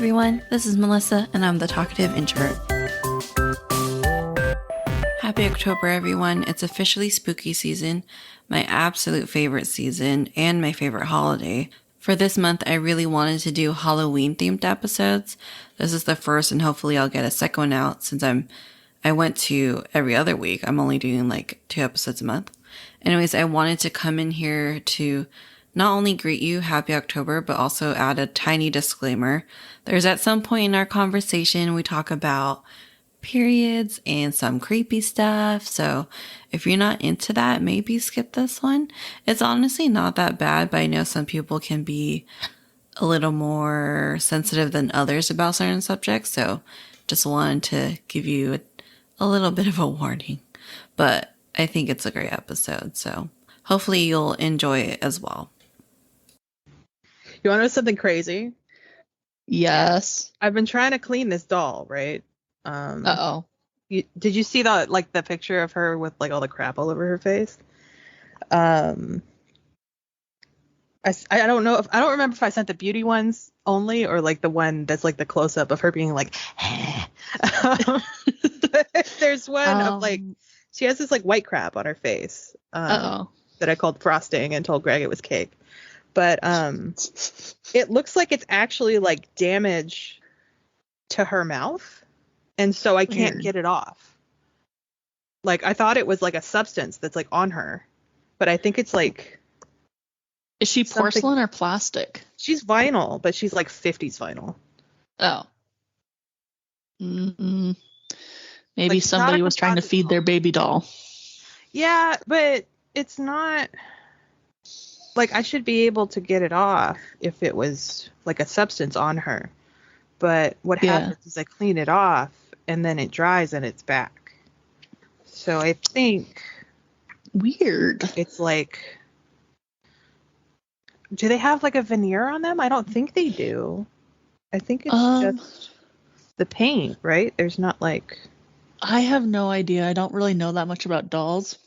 everyone, this is Melissa, and I'm the talkative introvert. Happy October, everyone. It's officially spooky season, my absolute favorite season, and my favorite holiday. For this month, I really wanted to do Halloween-themed episodes. This is the first, and hopefully I'll get a second one out since I went to every other week. I'm only doing like 2 episodes a month. Anyways, I wanted to come in here to not only greet you Happy October, but also add a tiny disclaimer. There's at some point in our conversation, we talk about periods and some creepy stuff. So if you're not into that, maybe skip this one. It's honestly not that bad, but I know some people can be a little more sensitive than others about certain subjects. So just wanted to give you a little bit of a warning. But I think it's a great episode. So hopefully you'll enjoy it as well. You want to know something crazy? Yes. I've been trying to clean this doll, right? Uh-oh. Did you see the picture of her with like all the crap all over her face? I don't know I don't remember if I sent the beauty ones only or like the one that's like the close up of her being like there's one of like she has this like white crap on her face that I called frosting and told Greg it was cake. But it looks like it's actually like damage to her mouth. And so I can't get it off. Like I thought it was like a substance that's like on her. But I think it's like... Is she porcelain or plastic? She's vinyl, but she's like 50s vinyl. Oh. Mm-mm. Maybe like, somebody was trying to feed their baby doll. Yeah, but it's not... Like, I should be able to get it off if it was, like, a substance on her. But what happens is I clean it off, and then it dries, and it's back. So I think... Weird. It's like... Do they have, like, a veneer on them? I don't think they do. I think it's just the paint, right? There's not, like... I have no idea. I don't really know that much about dolls.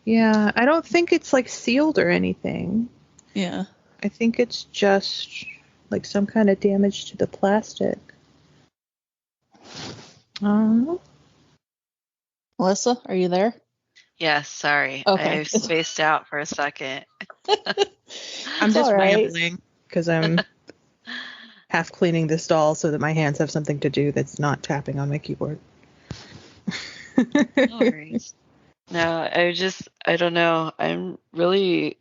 Yeah, I don't think it's like sealed or anything. Yeah. I think it's just like some kind of damage to the plastic. Melissa, are you there? Yes, sorry. Okay. I spaced out for a second. I'm just rambling because I'm half cleaning this doll so that my hands have something to do that's not tapping on my keyboard. No worries. No, I don't know. I'm really,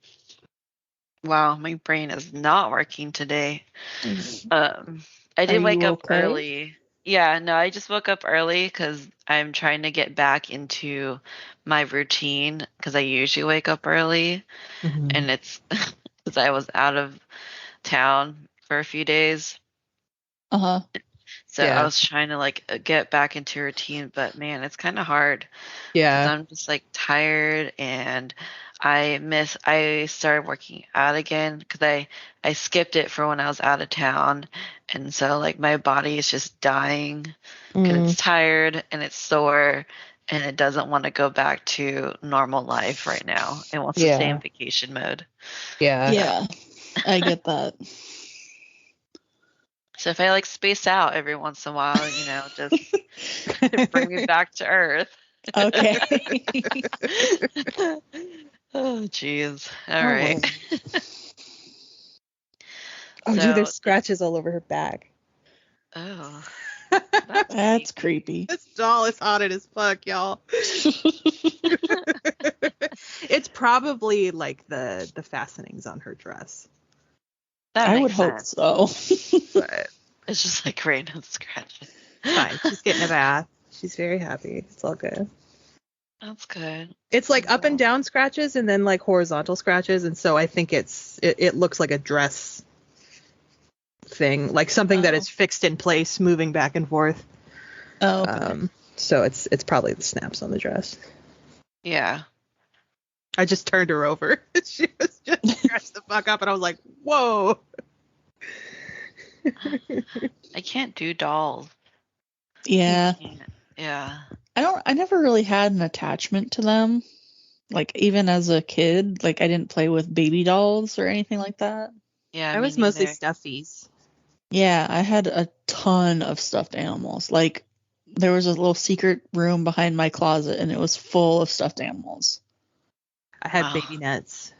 wow, my brain is not working today. I did wake up early. Yeah, no, I just woke up early because I'm trying to get back into my routine because I usually wake up early. Mm-hmm. And it's because I was out of town for a few days. Uh-huh. So I was trying to like get back into routine, but man, it's kind of hard. Yeah. I'm just like tired and I started working out again because I skipped it for when I was out of town. And so like my body is just dying because it's tired and it's sore and it doesn't want to go back to normal life right now. It wants to stay in vacation mode. Yeah. Yeah. I get that. So if I like space out every once in a while, just bring me back to earth. Okay. Oh, jeez. All right. Dude, there's scratches all over her back. Oh. That's creepy. This doll is haunted as fuck, y'all. It's probably like the fastenings on her dress. I would hope so. But it's just like random scratches. Fine. She's getting a bath. She's very happy. It's all good. That's good. It's like up and down scratches and then like horizontal scratches. And so I think it looks like a dress thing, like something that is fixed in place, moving back and forth. Oh, okay. So it's probably the snaps on the dress. Yeah. I just turned her over. She was just scratched the fuck up, and I was like, "Whoa!" I can't do dolls. Yeah. Yeah. I never really had an attachment to them. Like even as a kid, like I didn't play with baby dolls or anything like that. Yeah. I was mostly stuffies. Yeah, I had a ton of stuffed animals. Like, there was a little secret room behind my closet, and it was full of stuffed animals. I had baby nets.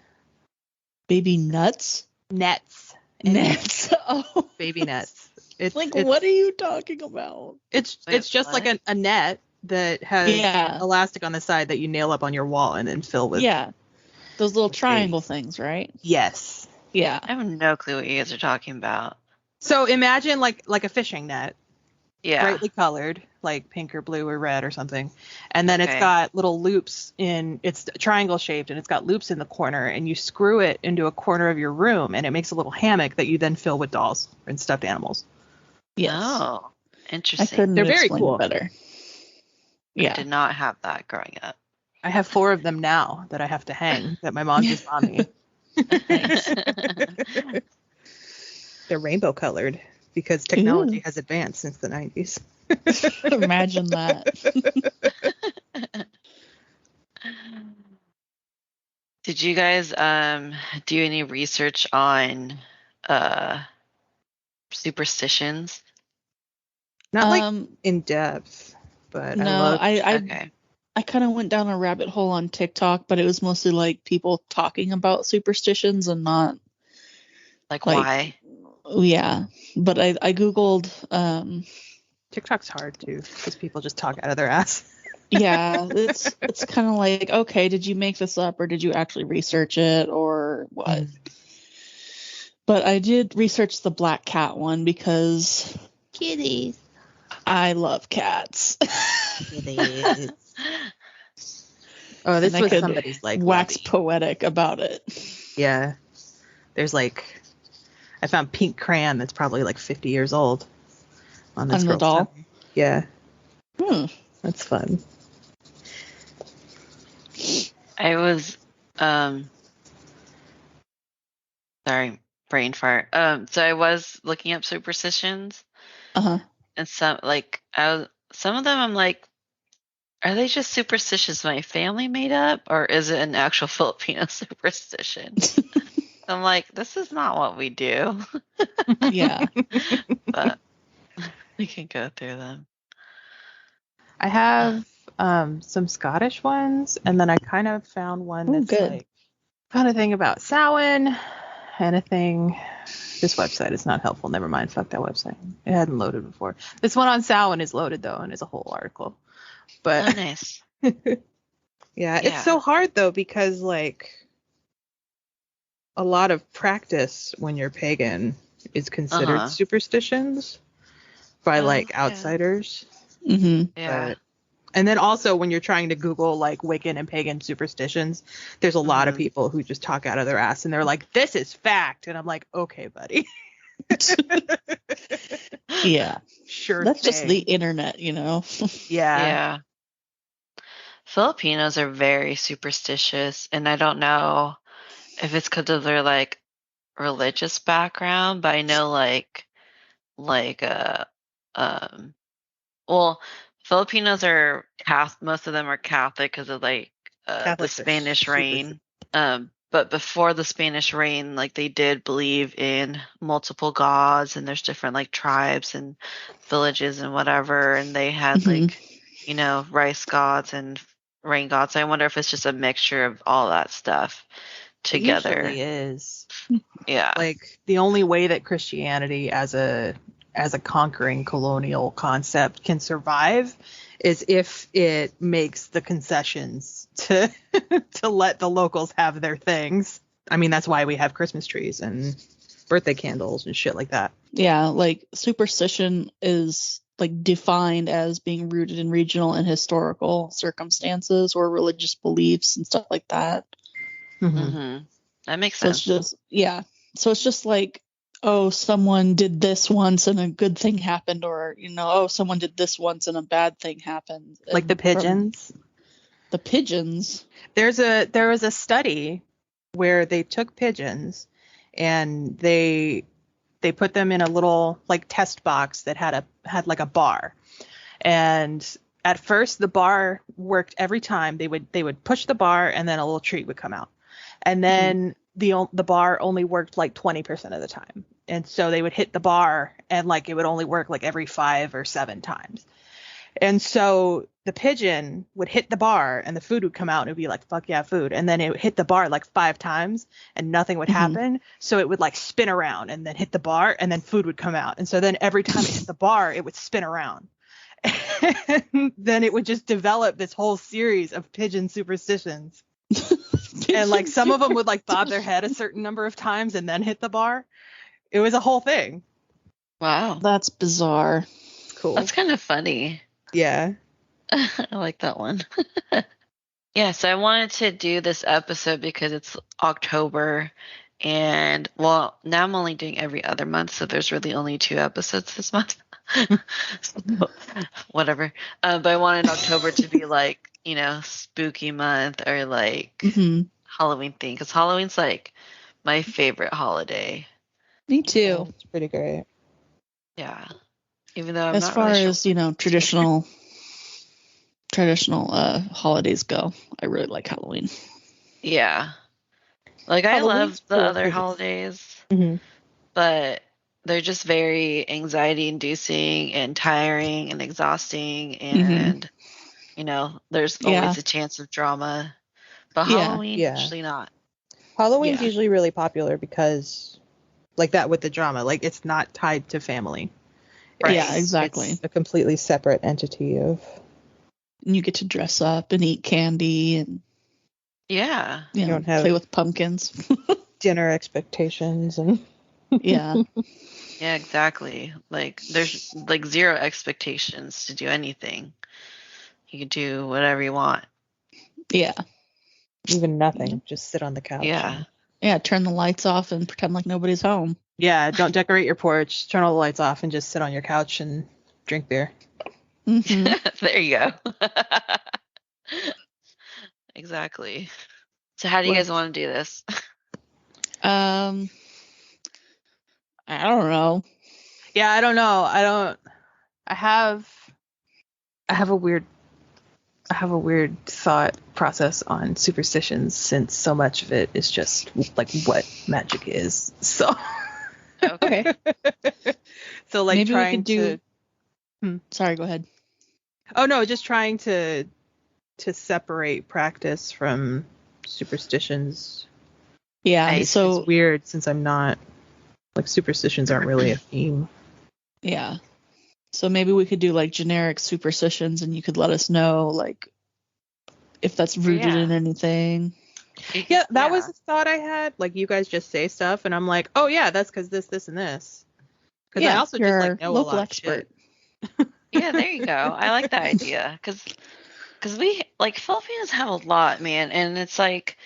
Baby nuts? Nets. Nets. Oh. Baby nets. It's what are you talking about? It's just like a net that has elastic on the side that you nail up on your wall and then fill with. Yeah. Those little triangle things, right? Yes. Yeah. I have no clue what you guys are talking about. So imagine like a fishing net. Yeah. Brightly colored, like pink or blue or red or something. And then it's got little loops it's triangle shaped and it's got loops in the corner, and you screw it into a corner of your room and it makes a little hammock that you then fill with dolls and stuffed animals. Yes. Oh, interesting. They're very cool. Better. Yeah. I did not have that growing up. I have 4 of them now that I have to hang that my mom just bought me. They're rainbow colored because technology has advanced since the 90s. Imagine that. Did you guys do any research on superstitions? Not like in depth, but no, I kind of went down a rabbit hole on TikTok, but it was mostly like people talking about superstitions and not like why. Yeah, but I googled. TikTok's hard too because people just talk out of their ass. Yeah, it's kind of like, okay, did you make this up or did you actually research it or what? But I did research the black cat one because kitties. I love cats. Kitties. Oh, this was somebody's like wax poetic about it. Yeah, there's like I found pink crayon that's probably like 50 years old on this the doll. Yeah. That's fun. I was sorry, brain fart. So I was looking up superstitions. Uh-huh. And some of them I'm like, are they just superstitions my family made up, or is it an actual Filipino superstition? I'm like, this is not what we do. Yeah. But we can go through them. I have some Scottish ones, and then I kind of found one that's like found a thing about Samhain and a thing. This website is not helpful. Never mind. Fuck that website. It hadn't loaded before. This one on Samhain is loaded though, and is a whole article. But nice. Yeah, it's so hard though because like a lot of practice when you're pagan is considered superstitions by like outsiders. Mm-hmm. Yeah. And then also when you're trying to Google like Wiccan and pagan superstitions, there's a lot of people who just talk out of their ass and they're like, this is fact. And I'm like, okay, buddy. Yeah. Sure. That's just the internet, you know? Yeah. Filipinos are very superstitious, and I don't know if it's because of their like religious background, but I know well, Filipinos are most of them are Catholic because of like the Spanish reign. But before the Spanish reign, like they did believe in multiple gods, and there's different like tribes and villages and whatever, and they had like, you know, rice gods and rain gods. I wonder if it's just a mixture of all that stuff together. It usually is. Yeah. Like the only way that Christianity as a conquering colonial concept can survive is if it makes the concessions to let the locals have their things. I mean, that's why we have Christmas trees and birthday candles and shit like that. Yeah, like superstition is like defined as being rooted in regional and historical circumstances or religious beliefs and stuff like that. Mm-hmm. That makes sense. So it's just like, oh, someone did this once and a good thing happened, or, you know, oh, someone did this once and a bad thing happened. Like the pigeons. The pigeons. There was a study where they took pigeons and they put them in a little like test box that had like a bar. And at first the bar worked every time. They would push the bar and then a little treat would come out. And then the bar only worked like 20% of the time. And so they would hit the bar, and like it would only work like every 5 or 7 times. And so the pigeon would hit the bar and the food would come out and it would be like, fuck yeah, food. And then it would hit the bar like 5 times and nothing would happen. So it would like spin around and then hit the bar and then food would come out. And so then every time it hit the bar, it would spin around. And then it would just develop this whole series of pigeon superstitions. And like some of them would like bob their head a certain number of times and then hit the bar. It was a whole thing. Wow. That's bizarre. Cool. That's kind of funny. Yeah. I like that one. Yeah, so I wanted to do this episode because it's October, and well, now I'm only doing every other month, so there's really only 2 episodes this month. So, whatever. But I wanted October to be like, you know, spooky month or like Halloween thing, because Halloween's like my favorite holiday. Me too. It's pretty great. Yeah. Even though I'm as not far really as, you know, traditional holidays go, I really like Halloween. Yeah. Like I love the other holidays, but they're just very anxiety inducing and tiring and exhausting, and you know, there's always a chance of drama. But Halloween usually not. Halloween's usually really popular because like that with the drama, like it's not tied to family. Right. Yeah, exactly. It's a completely separate entity of. And you get to dress up and eat candy and you don't have play with pumpkins. Dinner expectations and yeah, exactly. Like there's like 0 expectations to do anything. You can do whatever you want. Yeah. Even nothing. Just sit on the couch. Yeah, turn the lights off and pretend like nobody's home. Yeah, don't decorate your porch. Turn all the lights off and just sit on your couch and drink beer. There you go. Exactly. So how do you guys want to do this? I don't know. Yeah, I don't know. I have a weird thought process on superstitions, since so much of it is just like what magic is. So okay. So like maybe trying we could do Sorry, go ahead. Oh no, just trying to separate practice from superstitions. Yeah, so it's weird since I'm not like superstitions aren't really a theme. Yeah. So maybe we could do like generic superstitions and you could let us know like if that's rooted in anything. Yeah, that was a thought I had. Like you guys just say stuff and I'm like, "Oh yeah, that's cuz this and this." Cuz I also just like know local a lot expert. Of shit. Yeah, there you go. I like that idea cuz we like Filipinos have a lot, man, and it's like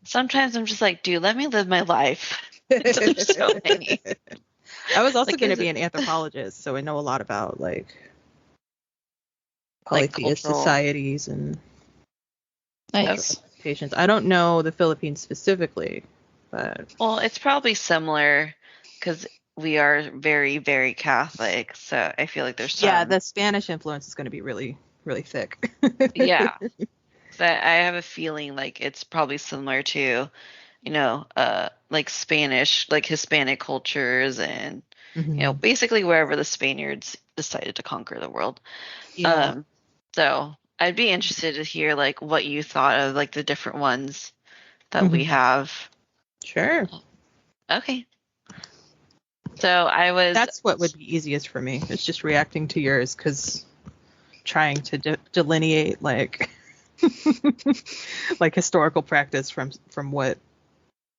sometimes I'm just like, dude, let me live my life. There's so many. I was also going to be an anthropologist, so I know a lot about like polytheist societies and patients. I don't know the Philippines specifically, but well, it's probably similar because we are very, very Catholic. So I feel like there's some... the Spanish influence is going to be really, really thick. Yeah, so I have a feeling like it's probably similar to, you know, like Spanish, like Hispanic cultures, and you know, basically wherever the Spaniards decided to conquer the world. Yeah. So I'd be interested to hear like what you thought of like the different ones that we have. Sure. Okay. So that's what would be easiest for me. It's just reacting to yours, because trying to delineate like like historical practice from what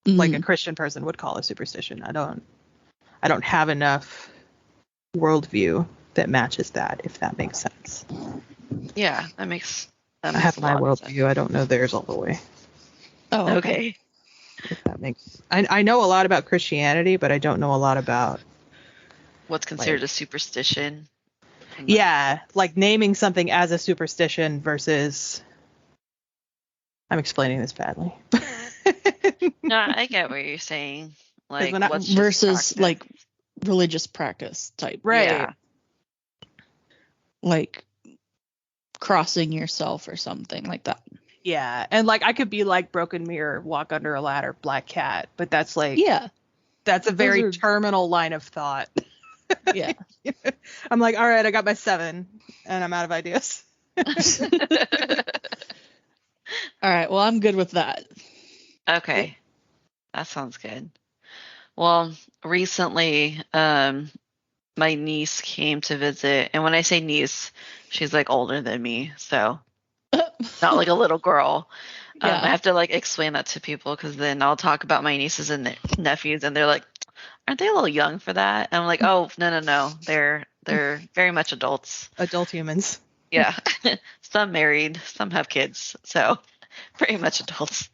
like a Christian person would call a superstition. I don't have enough worldview that matches that, if that makes sense. Yeah, that makes I have my worldview. I don't know theirs all the way. Oh, okay. If that makes I know a lot about Christianity, but I don't know a lot about what's considered a superstition. Yeah, like naming something as a superstition versus... I'm explaining this badly. No, I get what you're saying. Like what's versus like religious practice type. Right. Yeah. Like crossing yourself or something like that. Yeah. And like I could be like broken mirror, walk under a ladder, black cat, but that's like That's a very terminal line of thought. Yeah. I'm like, all right, I got my 7 and I'm out of ideas. All right. Well, I'm good with that. Okay. That sounds good. Well, recently, my niece came to visit, and when I say niece, she's like older than me, so not like a little girl. Yeah. I have to like explain that to people because then I'll talk about my nieces and nephews, and they're like, "Aren't they a little young for that?" And I'm like, "Oh, no, they're very much adults, adult humans." Yeah, some married, some have kids, so pretty much adults.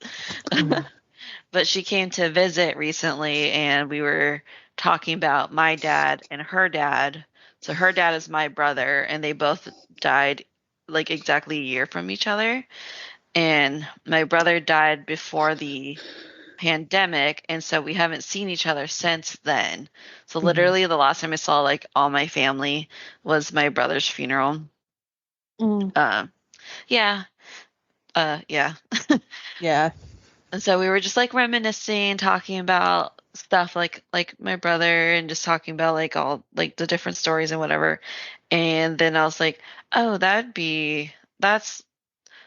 But she came to visit recently, and we were talking about my dad and her dad. So her dad is my brother, and they both died like exactly a year from each other. And my brother died before the pandemic, and so we haven't seen each other since then. So literally the last time I saw like all my family was my brother's funeral. Yeah. Yeah. Yeah. And so we were just like reminiscing, talking about stuff like my brother, and just talking about like all like the different stories and whatever. And then I was like, oh,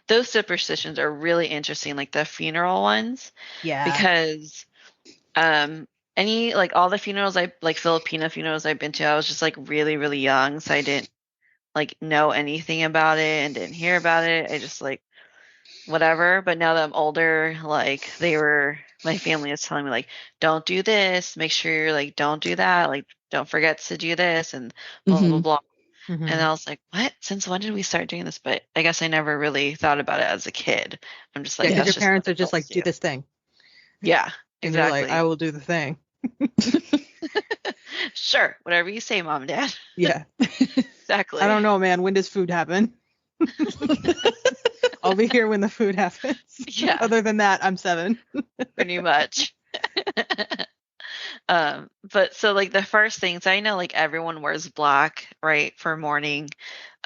those superstitions are really interesting, like the funeral ones. Yeah. Because any like all the funerals like Filipino funerals I've been to, I was just like really, really young, so I didn't like know anything about it and didn't hear about it. I just like whatever. But now that I'm older, like my family is telling me like, don't do this, make sure you're like, don't do that, like don't forget to do this, and blah blah blah. And I was like, what? Since when did we start doing this? But I guess I never really thought about it as a kid. I'm just like, because your just parents are just like, do this thing. Yeah, and exactly. You're like, I will do the thing. Sure, whatever you say, Mom and Dad. Yeah. Exactly. I don't know, man. When does food happen? I'll be here when the food happens. Yeah. Other than that, I'm 7. Pretty much. But so like the first things I know, like everyone wears black, right, for mourning.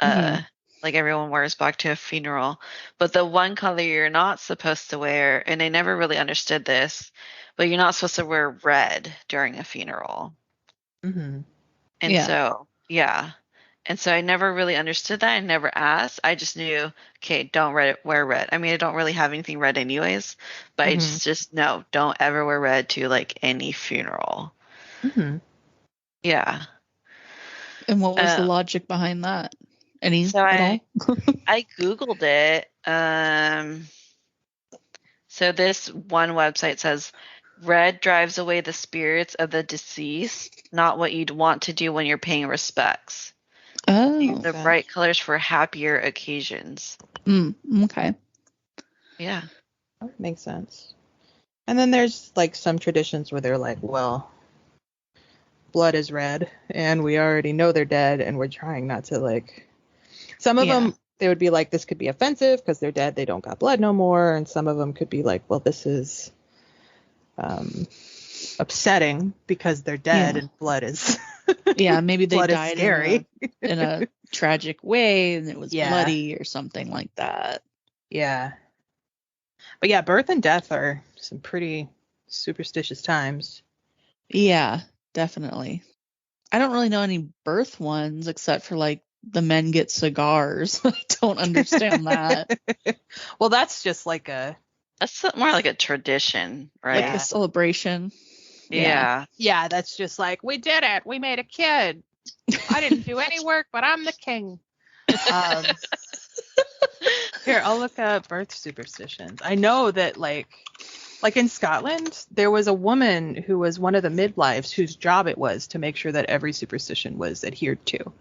Like everyone wears black to a funeral. But the one color you're not supposed to wear, and I never really understood this, but you're not supposed to wear red during a funeral. And so, yeah. And so I never really understood that. I never asked. I just knew, okay, don't wear red. I mean, I don't really have anything red anyways, but I just no, don't ever wear red to like any funeral. Yeah. And what was the logic behind that? Any so at all? I Googled it. So this one website says red drives away the spirits of the deceased, not what you'd want to do when you're paying respects. The bright colors for happier occasions. Okay. Yeah. That makes sense. And then there's like some traditions where they're like, well, blood is red and we already know they're dead and we're trying not to like. Some of them, they would be like, this could be offensive because they're dead. They don't got blood no more. And some of them could be like, well, this is upsetting because they're dead and blood is. Maybe they died scary. in a tragic way and it was bloody or something like that. Yeah. But yeah, birth and death are some pretty superstitious times. Yeah, definitely. I don't really know any birth ones except for like the men get cigars. I don't understand that. Well, that's just like that's more like a tradition, right? Like a celebration. Yeah. Yeah, that's just like, we did it. We made a kid. I didn't do any work, but I'm the king. Here, I'll look up birth superstitions. I know that like in Scotland, there was a woman who was one of the midwives whose job it was to make sure that every superstition was adhered to.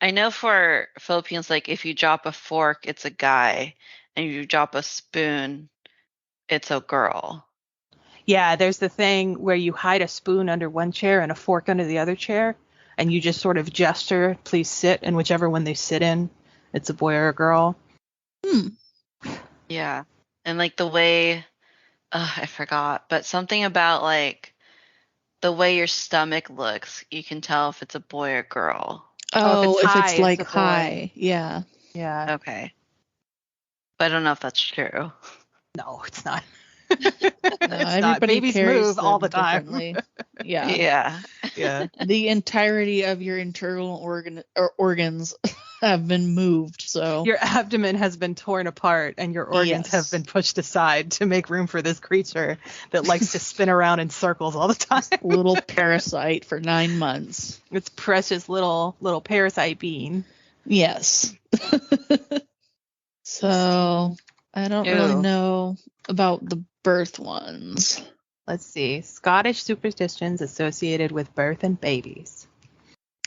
I know for Philippines, like if you drop a fork, it's a guy, and if you drop a spoon, it's a girl. Yeah, there's the thing where you hide a spoon under one chair and a fork under the other chair, and you just sort of gesture, please sit, and whichever one they sit in, it's a boy or a girl. Yeah. And like the way, I forgot, but something about like the way your stomach looks, you can tell if it's a boy or girl. Oh, if it's like high. Yeah. Yeah. Okay. But I don't know if that's true. No, it's not. No, everybody Babies carries move all the time. differently. Yeah. Yeah. The entirety of your internal organs have been moved. So your abdomen has been torn apart and your organs have been pushed aside to make room for this creature that likes to spin around in circles all the time. Little parasite for 9 months. It's precious little parasite bean. Yes. So I don't really know about the birth ones. Let's see. Scottish superstitions associated with birth and babies.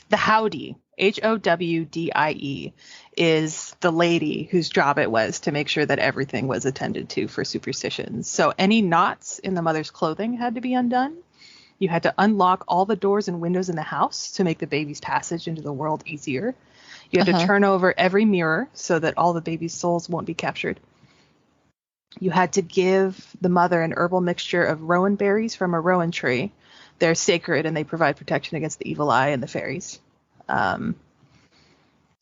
The Howdy, Howdie, is the lady whose job it was to make sure that everything was attended to for superstitions. So any knots in the mother's clothing had to be undone. You had to unlock all the doors and windows in the house to make the baby's passage into the world easier. You had to turn over every mirror so that all the baby's souls won't be captured. You had to give the mother an herbal mixture of rowan berries from a rowan tree. They're sacred and they provide protection against the evil eye and the fairies. And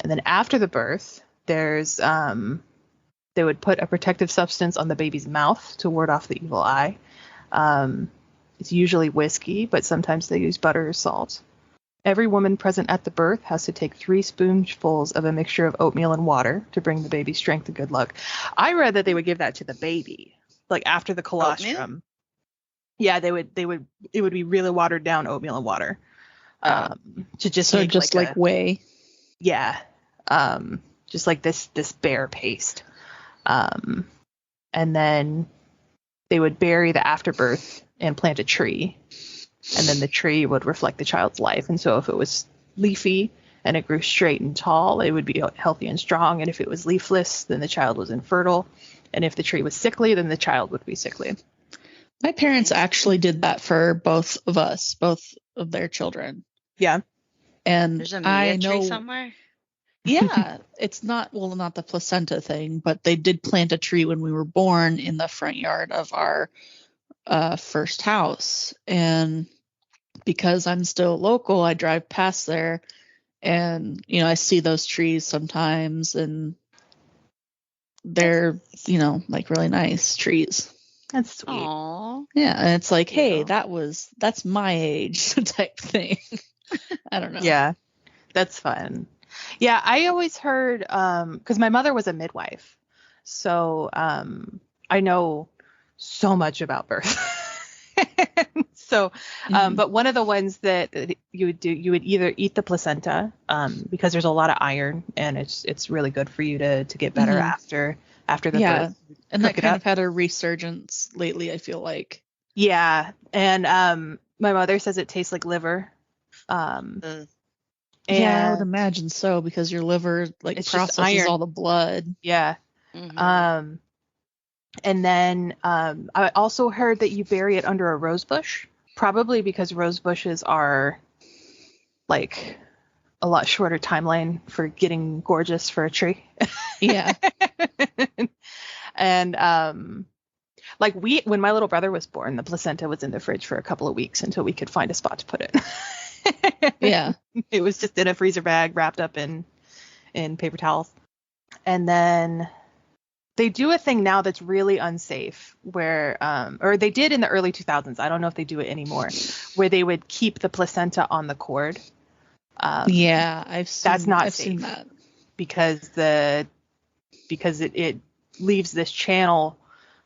then after the birth, there's they would put a protective substance on the baby's mouth to ward off the evil eye. It's usually whiskey, but sometimes they use butter or salt. Every woman present at the birth has to take 3 spoonfuls of a mixture of oatmeal and water to bring the baby strength and good luck. I read that they would give that to the baby, like after the colostrum. Oatmeal? Yeah, it would be really watered down oatmeal and water. To just so make just like whey. Yeah. Just like this bare paste. And then they would bury the afterbirth and plant a tree. And then the tree would reflect the child's life. And so if it was leafy and it grew straight and tall, it would be healthy and strong. And if it was leafless, then the child was infertile. And if the tree was sickly, then the child would be sickly. My parents actually did that for both of us, both of their children. Yeah. And there's a Mia tree somewhere? Yeah. It's not the placenta thing, but they did plant a tree when we were born in the front yard of our first house. And because I'm still local, I drive past there and, I see those trees sometimes and they're, like really nice trees. That's sweet. Aww. Yeah. And it's like, hey, that's my age type thing. I don't know. Yeah. That's fun. Yeah. I always heard, cause my mother was a midwife. So, I know so much about birth. So, but one of the ones that you would either eat the placenta, because there's a lot of iron and it's really good for you to get better after the birth. And that kind of had a resurgence lately, I feel like. Yeah. And, my mother says it tastes like liver. Yeah, I would imagine so because your liver processes all the blood. Yeah. Mm-hmm. And then I also heard that you bury it under a rose bush, probably because rose bushes are like a lot shorter timeline for getting gorgeous for a tree. Yeah. And when my little brother was born, the placenta was in the fridge for a couple of weeks until we could find a spot to put it. Yeah. It was just in a freezer bag wrapped up in paper towels. And then they do a thing now that's really unsafe where, or they did in the early 2000s. I don't know if they do it anymore, where they would keep the placenta on the cord. Yeah, I've safe seen that because it leaves this channel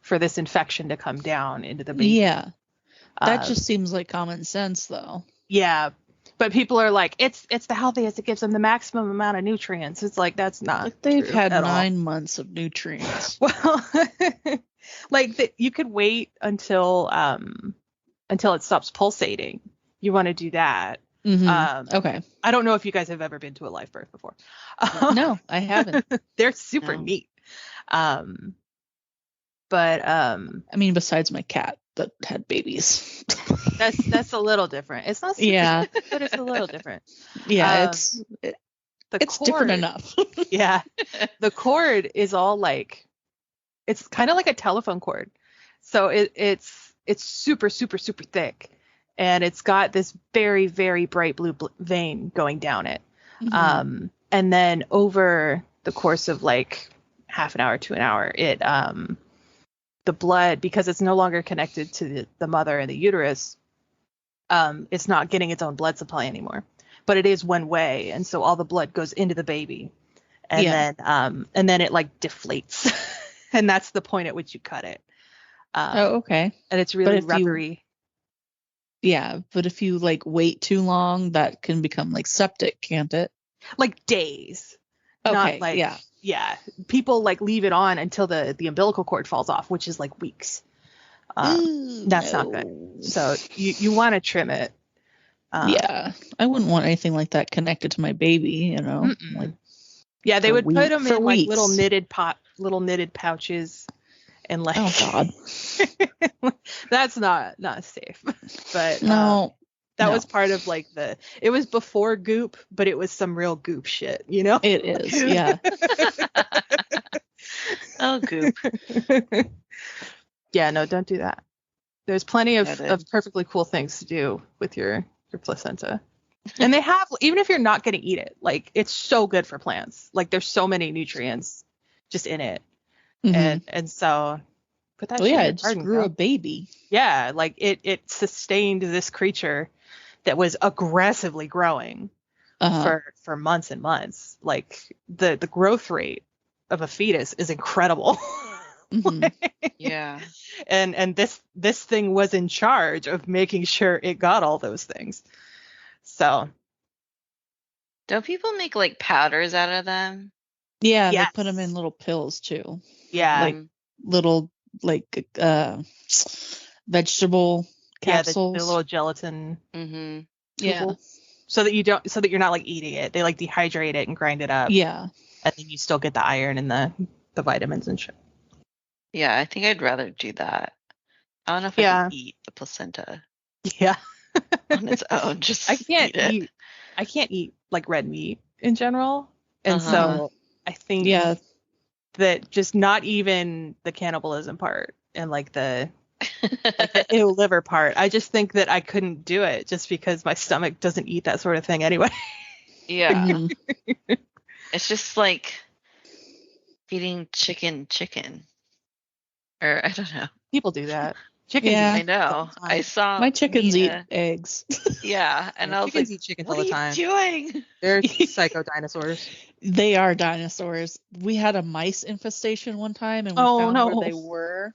for this infection to come down into the baby. Yeah, that just seems like common sense, though. Yeah, but people are like, it's the healthiest. It gives them the maximum amount of nutrients. It's like that's not. Like they've had 9 months of nutrients. Well, you could wait until it stops pulsating. You want to do that. Mm-hmm. Okay. I don't know if you guys have ever been to a live birth before. No, I haven't. They're super neat. But I mean, besides my cat that had babies. That's a little different. It's not super different, but it's a little different. Yeah, it's different enough. Yeah. The cord is all like, it's kind of like a telephone cord. So it's super, super, super thick. And it's got this very, very bright blue vein going down it. Mm-hmm. And then over the course of like half an hour to an hour, the blood, because it's no longer connected to the mother and the uterus, it's not getting its own blood supply anymore. But it is one way, and so all the blood goes into the baby, and then it like deflates, and that's the point at which you cut it. Okay. And it's really rubbery. But if you like wait too long, that can become like septic, can't it? Like days. Okay. Not like, yeah. People like leave it on until the umbilical cord falls off, which is like weeks. That's not good. So you want to trim it. I wouldn't want anything like that connected to my baby, you know. Like, they would put them in like little knitted pouches, and like, oh god, that's not safe. But no, that was part of like it was before Goop, but it was some real Goop shit, you know. It is, yeah. Oh, Goop. Yeah, no, don't do that. There's plenty of perfectly cool things to do with your placenta. And they have, even if you're not going to eat it, like it's so good for plants. Like there's so many nutrients just in it. And so put that shit in your garden, it grew a baby. Yeah, like it sustained this creature that was aggressively growing for months and months. Like the growth rate of a fetus is incredible. Yeah. And this thing was in charge of making sure it got all those things. So don't people make like powders out of them? Yeah, they put them in little pills too. Yeah. Like little vegetable capsules. The little gelatin. Yeah. So that you're not like eating it. They like dehydrate it and grind it up. Yeah. And then you still get the iron and the vitamins and shit. Yeah, I think I'd rather do that. I don't know if I can eat the placenta. Yeah. On its own. Just I can't eat like red meat in general. And so I think that just not even the cannibalism part and like the ew liver part. I just think that I couldn't do it just because my stomach doesn't eat that sort of thing anyway. Yeah. It's just like feeding chicken. Or I don't know. People do that. Chickens. Yeah. I know. I saw my chickens eat eggs. Yeah, and I was chickens like, eat chickens what all the are time. you doing? They're psycho dinosaurs. They are dinosaurs. We had a mice infestation one time, and we found where they were,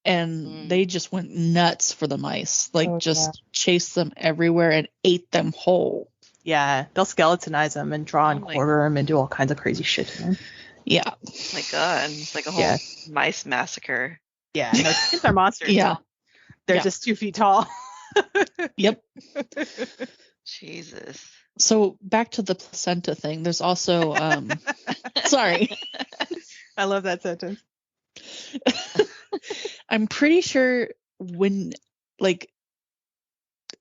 and they just went nuts for the mice. Like chased them everywhere and ate them whole. Yeah, they'll skeletonize them and draw and quarter them and do all kinds of crazy shit to them. Yeah. Oh my god, it's like a whole mice massacre. Yeah, no, chickens are monsters. Yeah. They're just 2 feet tall. Yep. Jesus. So back to the placenta thing. There's also sorry. I love that sentence. I'm pretty sure when like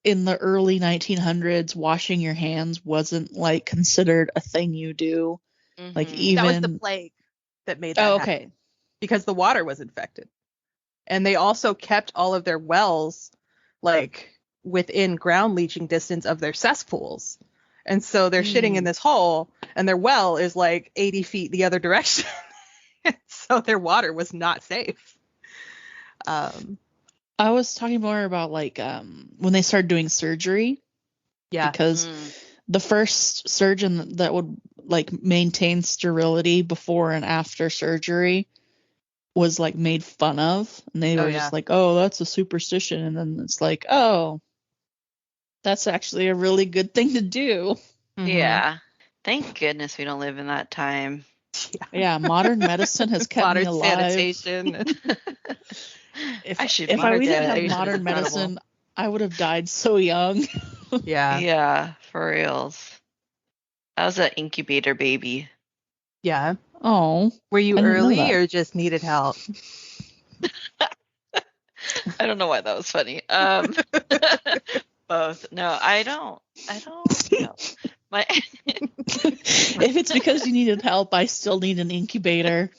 in the early 1900s, washing your hands wasn't like considered a thing you do. Like even that was the plague that made that happen. Because the water was infected. And they also kept all of their wells like within ground leaching distance of their cesspools. And so they're shitting in this hole and their well is like 80 feet the other direction. So their water was not safe. I was talking more about like when they started doing surgery. Yeah. Because the first surgeon that would like maintain sterility before and after surgery was like made fun of, and they were just like, oh, that's a superstition. And then it's like, oh, that's actually a really good thing to do. Yeah. Thank goodness we don't live in that time. Yeah, modern medicine has kept me alive. Sanitation. If we didn't have modern medicine, I would have died so young. Yeah, for reals. I was an incubator baby. Yeah. Oh. Were you early or just needed help? I don't know why that was funny. Both. No, I don't know. If it's because you needed help, I still need an incubator.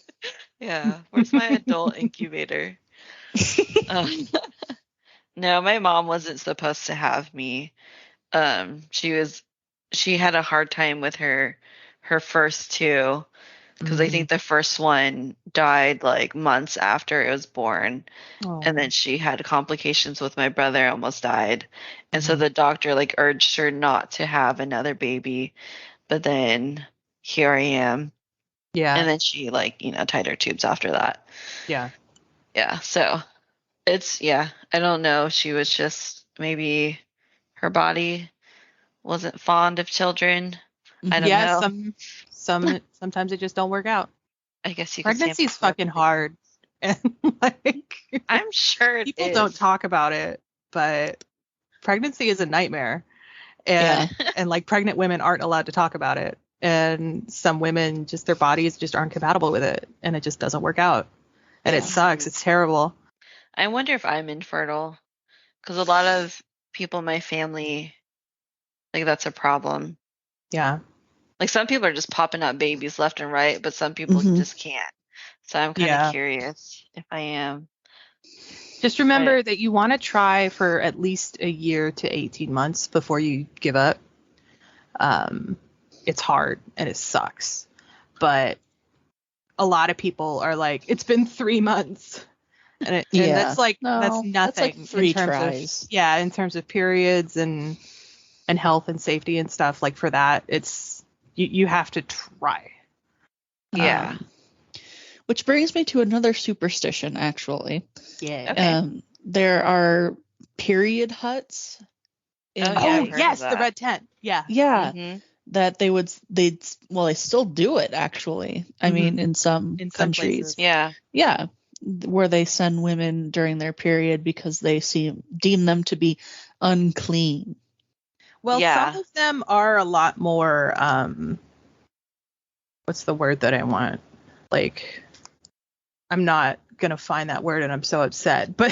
Yeah. Where's my adult incubator? No, my mom wasn't supposed to have me. She had a hard time with her first two. because I think the first one died like months after it was born. And then she had complications with my brother, almost died. And so the doctor like urged her not to have another baby. But then here I am. Yeah. And then she like, tied her tubes after that. Yeah. Yeah. So it's, I don't know. She was just, maybe her body wasn't fond of children. I don't know. Sometimes it just don't work out. I guess you could say pregnancy's fucking hard. And like I'm sure people don't talk about it, but pregnancy is a nightmare. And and like pregnant women aren't allowed to talk about it. And some women just their bodies just aren't compatible with it, and it just doesn't work out. And it sucks. It's terrible. I wonder if I'm infertile, because a lot of people in my family, like, that's a problem. Yeah. Like, some people are just popping out babies left and right, but some people just can't. So I'm kind of curious if I am. Just remember that you want to try for at least a year to 18 months before you give up. It's hard and it sucks. But a lot of people are like, it's been 3 months. And that's like, that's nothing. That's like 3 tries. In terms of periods and health and safety and stuff, like for that, it's, you have to try. Yeah. Which brings me to another superstition, actually. Yeah. Okay. There are period huts. Yes, the red tent. Yeah. Yeah. Mm-hmm. That they still do it, actually. I mean, in some countries. Yeah. Yeah. Where they send women during their period because they deem them to be unclean. Well, some of them are a lot more, what's the word that I want? Like, I'm not going to find that word and I'm so upset, but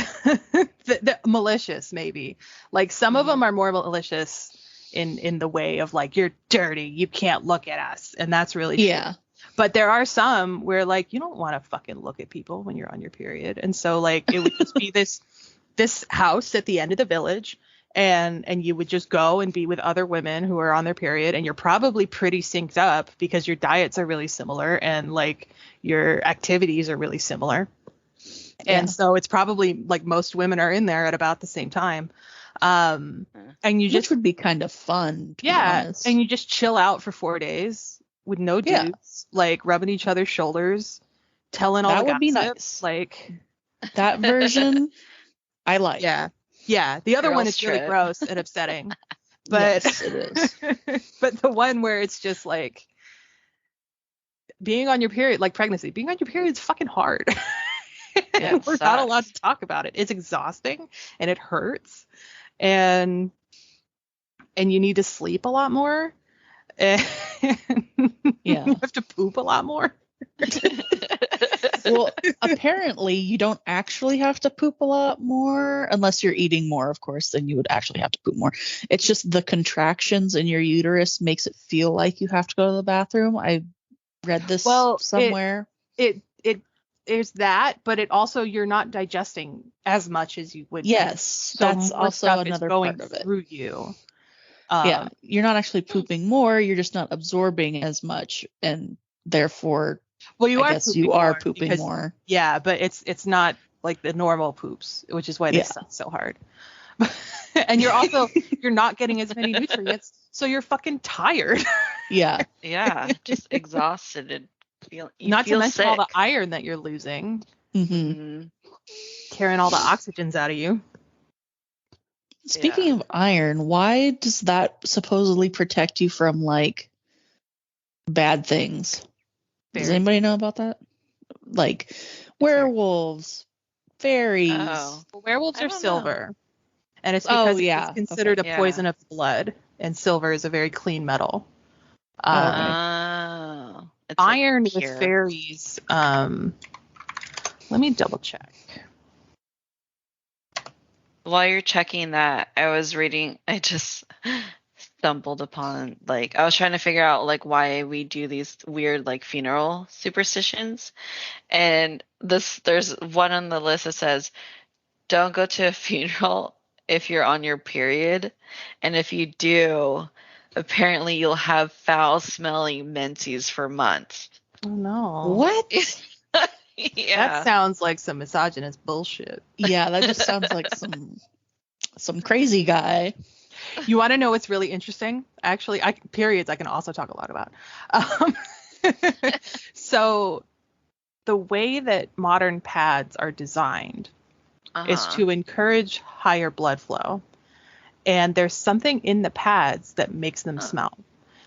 the malicious, maybe. Like, some of them are more malicious in the way of, like, you're dirty, you can't look at us. And that's really true. But there are some where, like, you don't want to fucking look at people when you're on your period. And so, like, it would just be this house at the end of the village. And you would just go and be with other women who are on their period, and you're probably pretty synced up because your diets are really similar and like your activities are really similar. And so it's probably like most women are in there at about the same time. And you just, which would be kind of fun. To be honest. And you just chill out for 4 days with no dudes, like rubbing each other's shoulders, telling all the gossip. That would be nice. Like that version, I like. Yeah, the other one is really gross and upsetting. But yes, it is. But the one where it's just like being on your period, like pregnancy, being on your period is fucking hard. And we're not allowed to talk about it. It's exhausting and it hurts. And you need to sleep a lot more. And you have to poop a lot more. Well, apparently you don't actually have to poop a lot more unless you're eating more, of course, then you would actually have to poop more. It's just the contractions in your uterus makes it feel like you have to go to the bathroom. I read this somewhere. It there's that, but it also, you're not digesting as much as you would. Yes, so that's also another part of it. Through you. You're not actually pooping more, you're just not absorbing as much, and therefore you are pooping more. Yeah, but it's not like the normal poops, which is why they suck so hard. And you're not getting as many nutrients, so you're fucking tired. Yeah, just exhausted and not to mention sick. all the iron that you're losing, carrying all the oxygens out of you. Speaking of iron, why does that supposedly protect you from like bad things? Does anybody know about that? Like werewolves, fairies. Well, werewolves are silver. And it's because it's considered a poison of the blood, and silver is a very clean metal. Iron with fairies. Let me double check. While you're checking that, I was reading, I just stumbled upon, like, I was trying to figure out, like, why we do these weird, like, funeral superstitions. And there's one on the list that says, don't go to a funeral if you're on your period. And if you do, apparently you'll have foul-smelling menses for months. Oh no. What? Yeah. That sounds like some misogynist bullshit. Yeah, that just sounds like some crazy guy. You want to know what's really interesting? Actually, periods I can also talk a lot about. So the way that modern pads are designed is to encourage higher blood flow. And there's something in the pads that makes them smell.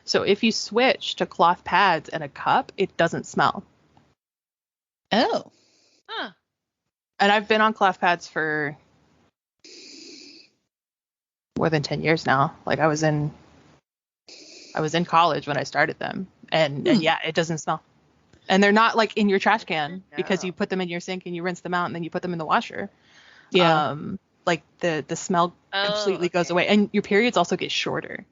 So if you switch to cloth pads and a cup, it doesn't smell. Oh. Huh. And I've been on cloth pads for more than 10 years now. Like I was in college when I started them. And yeah, it doesn't smell. And they're not like in your trash can because you put them in your sink and you rinse them out and then you put them in the washer. Yeah. Like the smell completely goes away. And your periods also get shorter.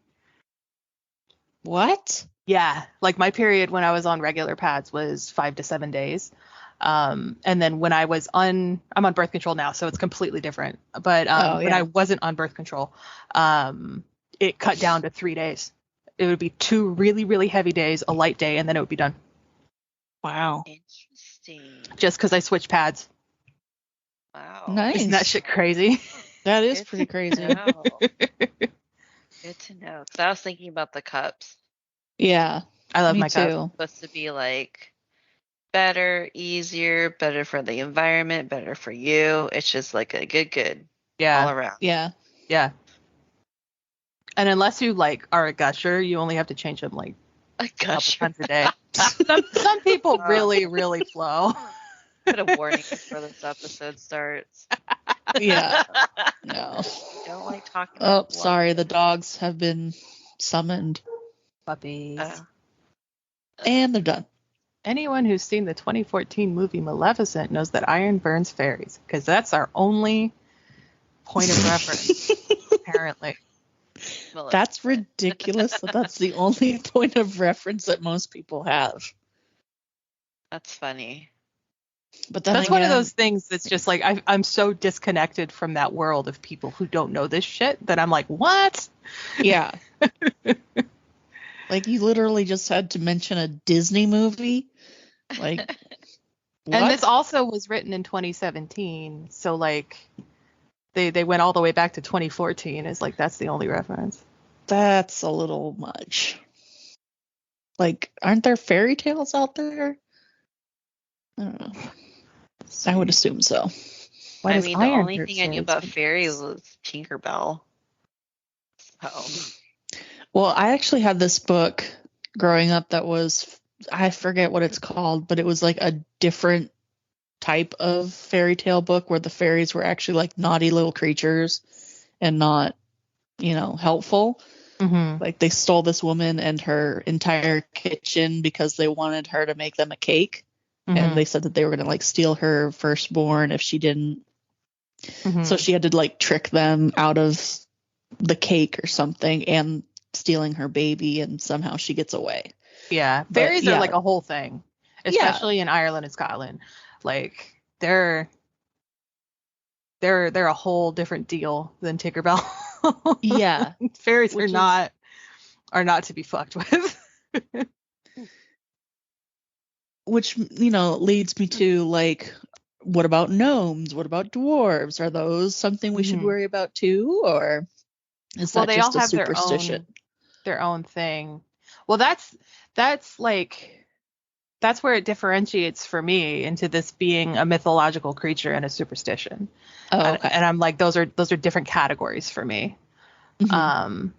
What? Yeah. Like my period when I was on regular pads was 5 to 7 days. And then when I'm on birth control now, so it's completely different. But when I wasn't on birth control, it cut down to 3 days. It would be 2 really, really heavy days, a light day, and then it would be done. Wow. Interesting. Just because I switched pads. Wow. Nice. Isn't that shit crazy? That is pretty crazy. Good to know. Because I was thinking about the cups. Yeah. I love me my too. cups. It's supposed to be like better, easier, better for the environment, better for you. It's just like a good all around. Yeah. Yeah. And unless you like are a gusher, you only have to change them like A a couple gusher. times a day. Some people really, really flow. Put a warning before this episode starts. Yeah. No. Don't like talking Oh, about sorry. The dogs have been summoned. Puppies. And they're done. Anyone who's seen the 2014 movie Maleficent knows that iron burns fairies, because that's our only point of reference, apparently. That's ridiculous. That's the only point of reference that most people have. That's funny. But then That's again, one of those things that's just like, I'm so disconnected from that world of people who don't know this shit that I'm like, what? Yeah. Like, you literally just had to mention a Disney movie. Like, what? And this also was written in 2017, so like they went all the way back to 2014. It's like that's the only reference. That's a little much. Like, aren't there fairy tales out there? I don't know. I would assume so. I mean, the only thing I knew about fairies was Tinkerbell. So. Well, I actually had this book growing up that was, I forget what it's called, but it was like a different type of fairy tale book where the fairies were actually like naughty little creatures and not, helpful. Mm-hmm. Like they stole this woman and her entire kitchen because they wanted her to make them a cake. Mm-hmm. And they said that they were going to like steal her firstborn if she didn't. Mm-hmm. So she had to like trick them out of the cake or something and stealing her baby, and somehow she gets away. Yeah, fairies are like a whole thing, especially in Ireland and Scotland. Like they're a whole different deal than Tinkerbell. Yeah, fairies are not to be fucked with. Which leads me to like, what about gnomes? What about dwarves? Are those something we should worry about too, or is that they just all a have superstition? Their own thing. Well, that's where it differentiates for me into this being a mythological creature and a superstition. Oh, okay. And I'm like, those are different categories for me. Mm-hmm.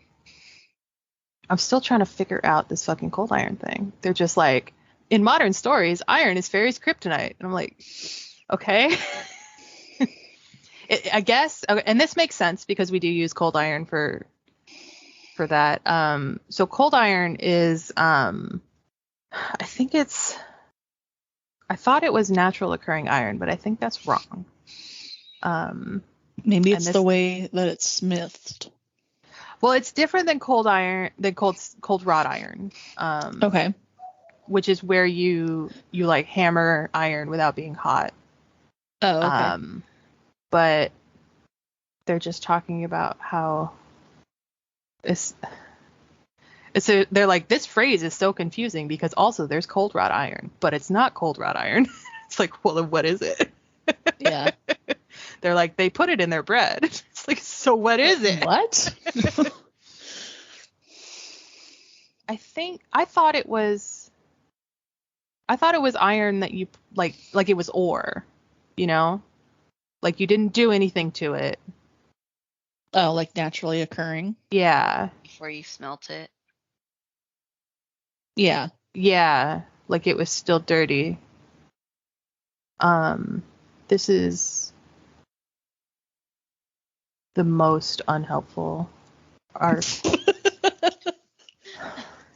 I'm still trying to figure out this fucking cold iron thing. They're just like, in modern stories, iron is fairies' kryptonite. And I'm like, okay. I guess, and this makes sense because we do use cold iron for that. So cold iron is, I thought it was natural occurring iron, but I think that's wrong. Maybe it's the way that it's smithed. Well, it's different than cold iron, than cold wrought iron. Okay. Which is where you like hammer iron without being hot. Oh, okay. But they're just talking about how it's So they're like, this phrase is so confusing because also there's cold wrought iron, but it's not cold wrought iron. It's like, well, then what is it? Yeah. They're like, they put it in their bread. It's like, so what is it? What? I thought it was iron that you like it was ore, you know? Like you didn't do anything to it. Oh, like naturally occurring? Yeah. Before you smelt it. Yeah. Yeah. Like it was still dirty. This is the most unhelpful article.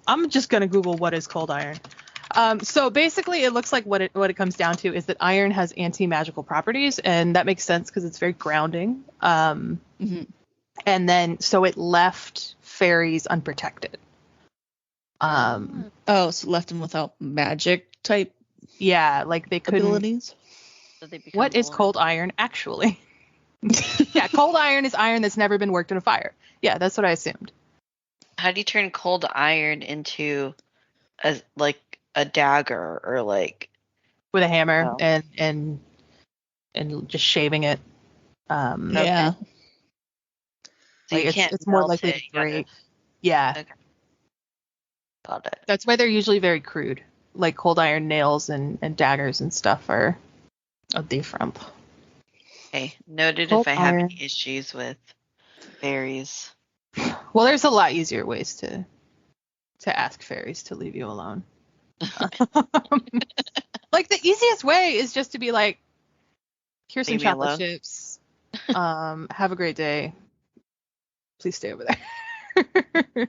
I'm just gonna Google what is cold iron. So basically, it looks like what it comes down to is that iron has anti-magical properties, and that makes sense because it's very grounding. Mm-hmm. And then so it left fairies unprotected. So left them without magic type. Yeah, like they couldn't. Abilities. So they become What is bored. cold iron actually? Yeah, cold iron is iron that's never been worked in a fire. Yeah, that's what I assumed. How do you turn cold iron into a dagger or like With a hammer Oh. and just shaving it. Yeah. So like you can't it's more melt likely it, to you gotta- break. Yeah. Okay. Got it. That's why they're usually very crude. Like cold iron nails and daggers and stuff are different. Okay. Noted Cold if I have iron. any issues with fairies. Well, there's a lot easier ways to ask fairies to leave you alone. Like the easiest way is just to be like, here's some Leave me chocolate alone. chips. Have a great day. Please stay over there.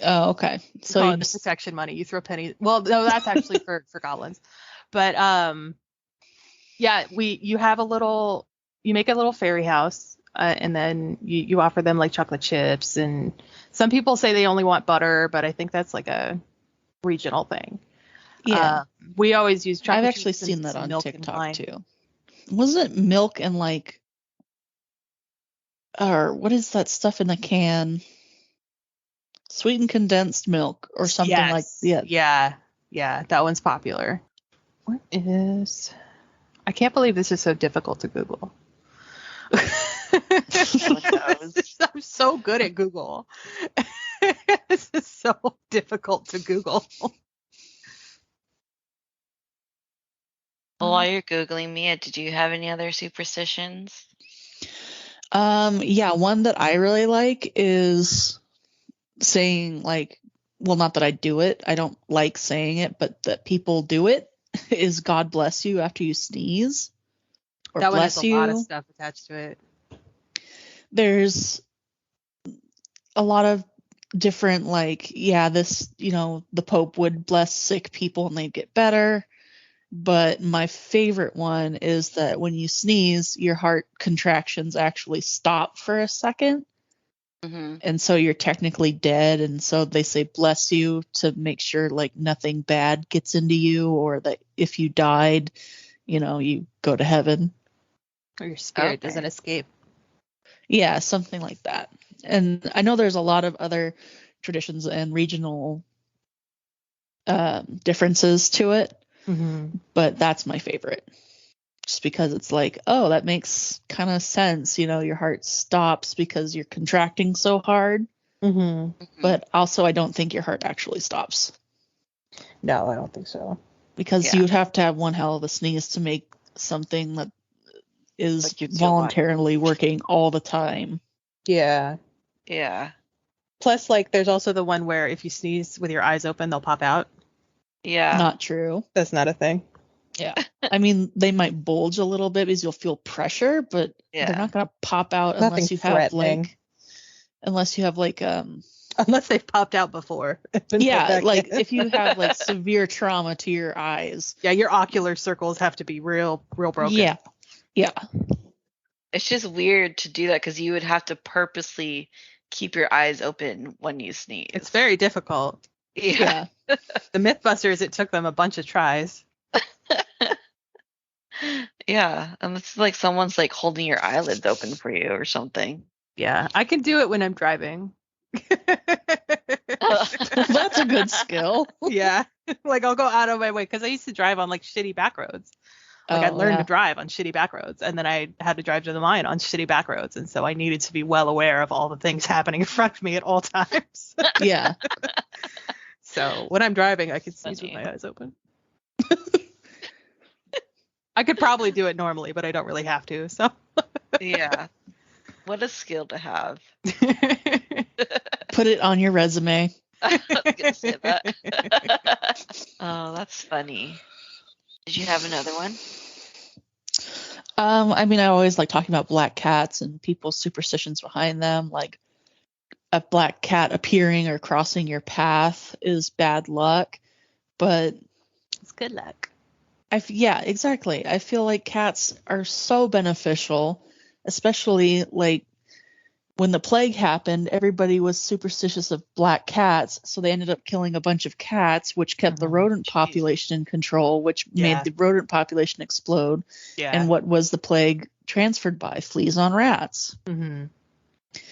Oh, okay. So So the protection money. You throw pennies. Well, no, that's actually for goblins. But yeah, you make a little fairy house, and then you offer them like chocolate chips, and some people say they only want butter, but I think that's like a regional thing. yeah, we always use chocolate. I've actually chips seen and that on milk and TikTok wine. too. Wasn't it milk and like, or what is that stuff in the can? Sweetened condensed milk or something like Yeah, that one's popular. What is? I can't believe this is so difficult to Google. I'm so good at Google. This is so difficult to Google. Well, while you're Googling, Mia, did you have any other superstitions? Yeah, one that I really like is saying like, well, not that I do it. I don't like saying it, but that people do it is God bless you after you sneeze. Or that one bless has a you. lot of stuff attached to it. There's a lot of different like, yeah, this, the Pope would bless sick people and they'd get better. But my favorite one is that when you sneeze, your heart contractions actually stop for a second. Mm-hmm. And so you're technically dead. And so they say bless you to make sure like nothing bad gets into you, or that if you died, you go to heaven. Or your spirit doesn't escape. Yeah, something like that. And I know there's a lot of other traditions and regional differences to it. Mm-hmm. But that's my favorite. Just because it's like, oh, that makes kind of sense. Your heart stops because you're contracting so hard. Mm-hmm. But also, I don't think your heart actually stops. No, I don't think so. Because you would have to have one hell of a sneeze to make something that is Like voluntarily working all the time. Yeah. Yeah. Plus, like, there's also the one where if you sneeze with your eyes open, they'll pop out. Yeah. Not true. That's not a thing. Yeah. I mean, they might bulge a little bit because you'll feel pressure, but they're not going to pop out unless you have like unless they've popped out before. Yeah, like if you have like severe trauma to your eyes. Yeah, your ocular circles have to be real broken. Yeah. Yeah. It's just weird to do that because you would have to purposely keep your eyes open when you sneeze. It's very difficult. Yeah. The Mythbusters, it took them a bunch of tries. Yeah, and it's like someone's like holding your eyelids open for you or something. Yeah, I can do it when I'm driving. That's a good skill. Yeah. Like I'll go out of my way because I used to drive on like shitty back roads. Like I learned to drive on shitty back roads, and then I had to drive to the mine on shitty back roads, and so I needed to be well aware of all the things happening in front of me at all times. Yeah. So when I'm driving, I can sneeze with my eyes open. I could probably do it normally, but I don't really have to. So Yeah. What a skill to have. Put it on your resume. I was gonna say that. Oh, that's funny. Did you have another one? I mean, I always like talking about black cats and people's superstitions behind them. Like a black cat appearing or crossing your path is bad luck, but it's good luck. Yeah, exactly. I feel like cats are so beneficial, especially like when the plague happened, everybody was superstitious of black cats, so they ended up killing a bunch of cats, which kept the rodent population in control, which made the rodent population explode. Yeah. And what was the plague transferred by? Fleas on rats. Mm-hmm.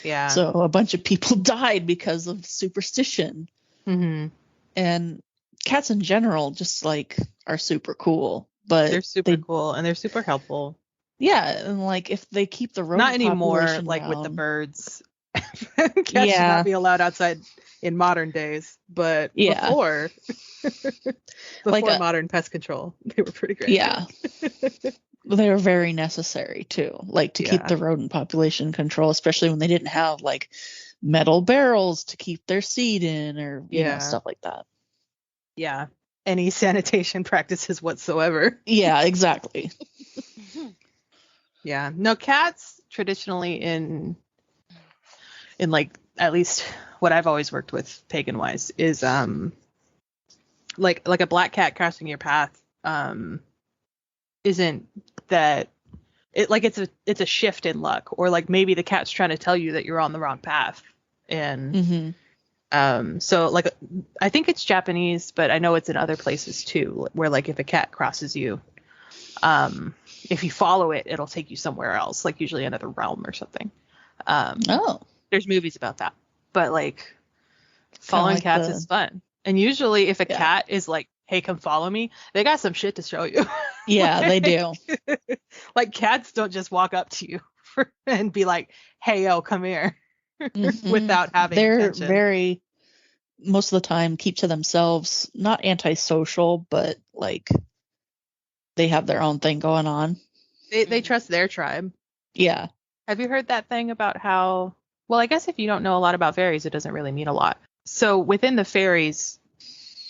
Yeah. So a bunch of people died because of superstition. Mm-hmm. And cats in general just like are super cool. But they're super cool and they're super helpful. Yeah, and like if they keep the rodent not anymore, population like down, with the birds. Cats should not be allowed outside in modern days, but before like modern pest control, they were pretty great. Yeah. They were very necessary too, like to keep the rodent population in control, especially when they didn't have like metal barrels to keep their seed in or you know, stuff like that. Yeah. Any sanitation practices whatsoever. Yeah, exactly. Yeah. No, cats traditionally in like at least what I've always worked with pagan wise is like a black cat crossing your path isn't that it like it's a shift in luck, or like maybe the cat's trying to tell you that you're on the wrong path. And so like I think it's Japanese, but I know it's in other places too, where like if a cat crosses you, if you follow it, it'll take you somewhere else, like usually another realm or something. There's movies about that, but like following like cats is fun. And usually if a cat is like, hey, come follow me, they got some shit to show you. Yeah, they do. Like cats don't just walk up to you and be like, hey, yo, come here. Without having attention. Very, most of the time, keep to themselves, not antisocial, but like they have their own thing going on. They trust their tribe. Yeah. Have you heard that thing about how, well, I guess if you don't know a lot about fairies, it doesn't really mean a lot. So within the fairies,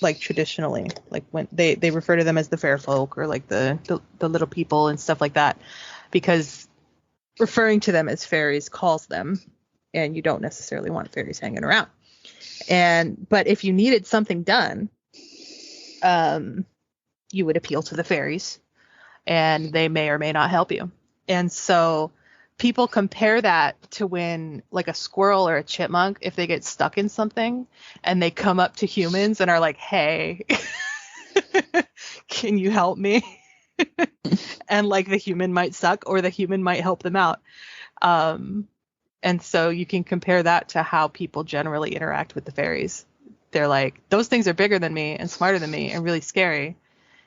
like traditionally, like when they refer to them as the fair folk or like the little people and stuff like that, because referring to them as fairies calls them, and you don't necessarily want fairies hanging around. But if you needed something done, you would appeal to the fairies, and they may or may not help you. And so people compare that to when like a squirrel or a chipmunk, if they get stuck in something and they come up to humans and are like, hey, can you help me? And like the human might suck or the human might help them out. And so you can compare that to how people generally interact with the fairies. They're like, those things are bigger than me and smarter than me and really scary.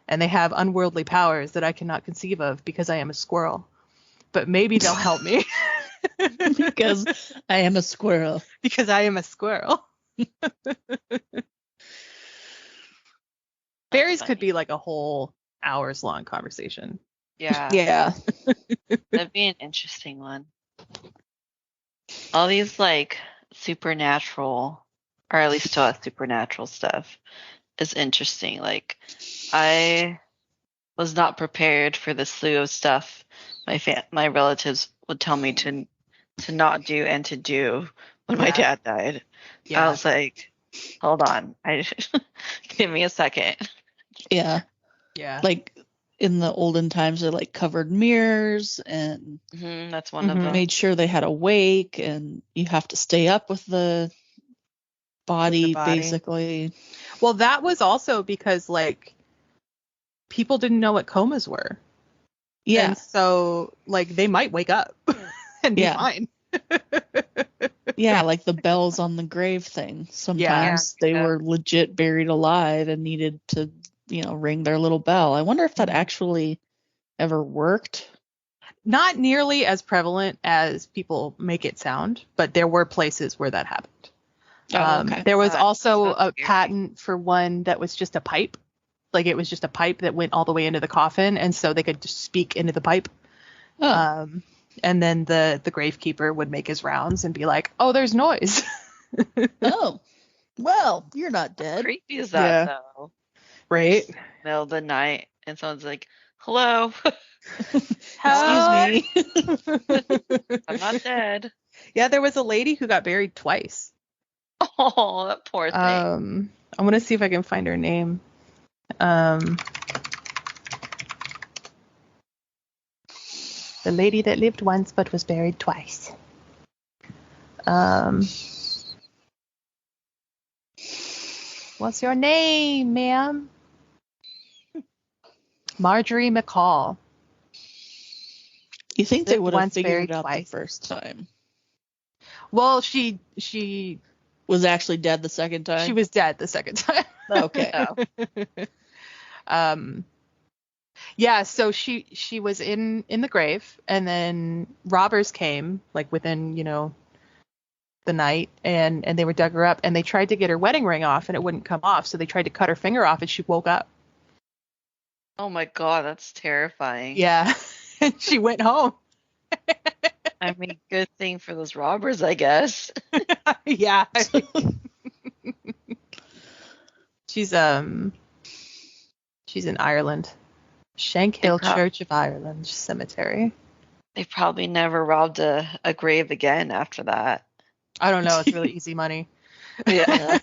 And they have unworldly powers that I cannot conceive of because I am a squirrel. But maybe they'll help me. Because I am a squirrel. Because I am a squirrel. Fairies could be like a whole hours-long conversation. Yeah. Yeah. That'd be an interesting one. All these like supernatural, or at least to us, supernatural stuff is interesting. Like I was not prepared for the slew of stuff my relatives would tell me to not do and to do when my dad died. Yeah. I was like, hold on, give me a second. Yeah. Yeah. Like in the olden times, they like covered mirrors and that's one of them. Made sure they had a wake, and you have to stay up with the body. Basically. Well, that was also because like people didn't know what comas were. Yeah. And so like they might wake up and be fine. Yeah, like the bells on the grave thing. Sometimes they were legit buried alive and needed to, ring their little bell. I wonder if that actually ever worked. Not nearly as prevalent as people make it sound, but there were places where that happened. Okay. There was also a patent for one that was just a pipe. Like it was just a pipe that went all the way into the coffin, and so they could just speak into the pipe. Oh. And then the gravekeeper would make his rounds and be like, "Oh, there's noise." Oh, well, you're not dead. How creepy is that though? Right? Middle of the night, and someone's like, "Hello." Excuse me. I'm not dead. Yeah, there was a lady who got buried twice. Oh, that poor thing. I'm gonna see if I can find her name. The lady that lived once but was buried twice. What's your name, ma'am? Marjorie McCall. You think they would have figured it out the first time? Well, she was actually dead the second time. She was dead the second time. Okay. Yeah, so she was in the grave, and then robbers came like within, the night, and they were dug her up, and they tried to get her wedding ring off, and it wouldn't come off, so they tried to cut her finger off, and she woke up. Oh my God, that's terrifying. Yeah. And she went home. I mean, good thing for those robbers, I guess. Yeah. She's in Ireland. Shankhill Church of Ireland Cemetery. They probably never robbed a grave again after that. I don't know. It's really easy money. Yeah.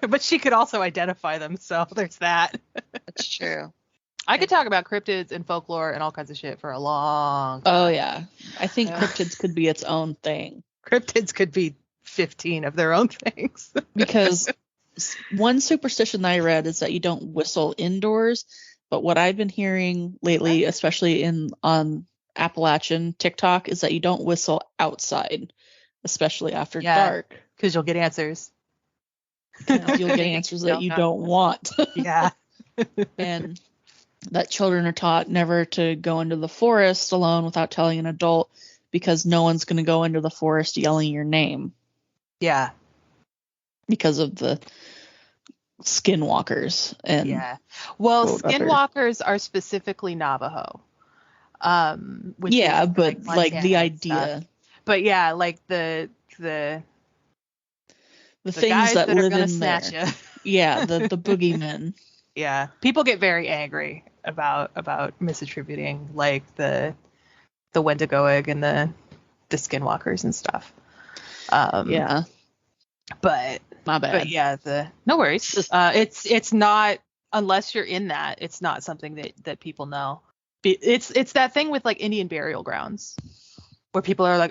But she could also identify them, so there's that. That's true. I could talk about cryptids and folklore and all kinds of shit for a long time. Oh, yeah. I think cryptids could be its own thing. Cryptids could be 15 of their own things. Because one superstition that I read is that you don't whistle indoors. But what I've been hearing lately, especially on Appalachian TikTok, is that you don't whistle outside, especially after dark. Because you'll get answers. You'll get answers that you don't want. Yeah. And that children are taught never to go into the forest alone without telling an adult, because no one's going to go into the forest yelling your name. Yeah. Because of the skinwalkers. And well, skinwalkers are specifically Navajo. But like the idea. Stuff. But yeah, like the things that live in snatch there. Yeah, the boogeymen. Yeah, people get very angry about misattributing like the Wendigoig and the skinwalkers and stuff. Yeah. But my bad. But yeah, no worries. It's not, unless you're in that, it's not something that people know. It's that thing with like Indian burial grounds, where people are like,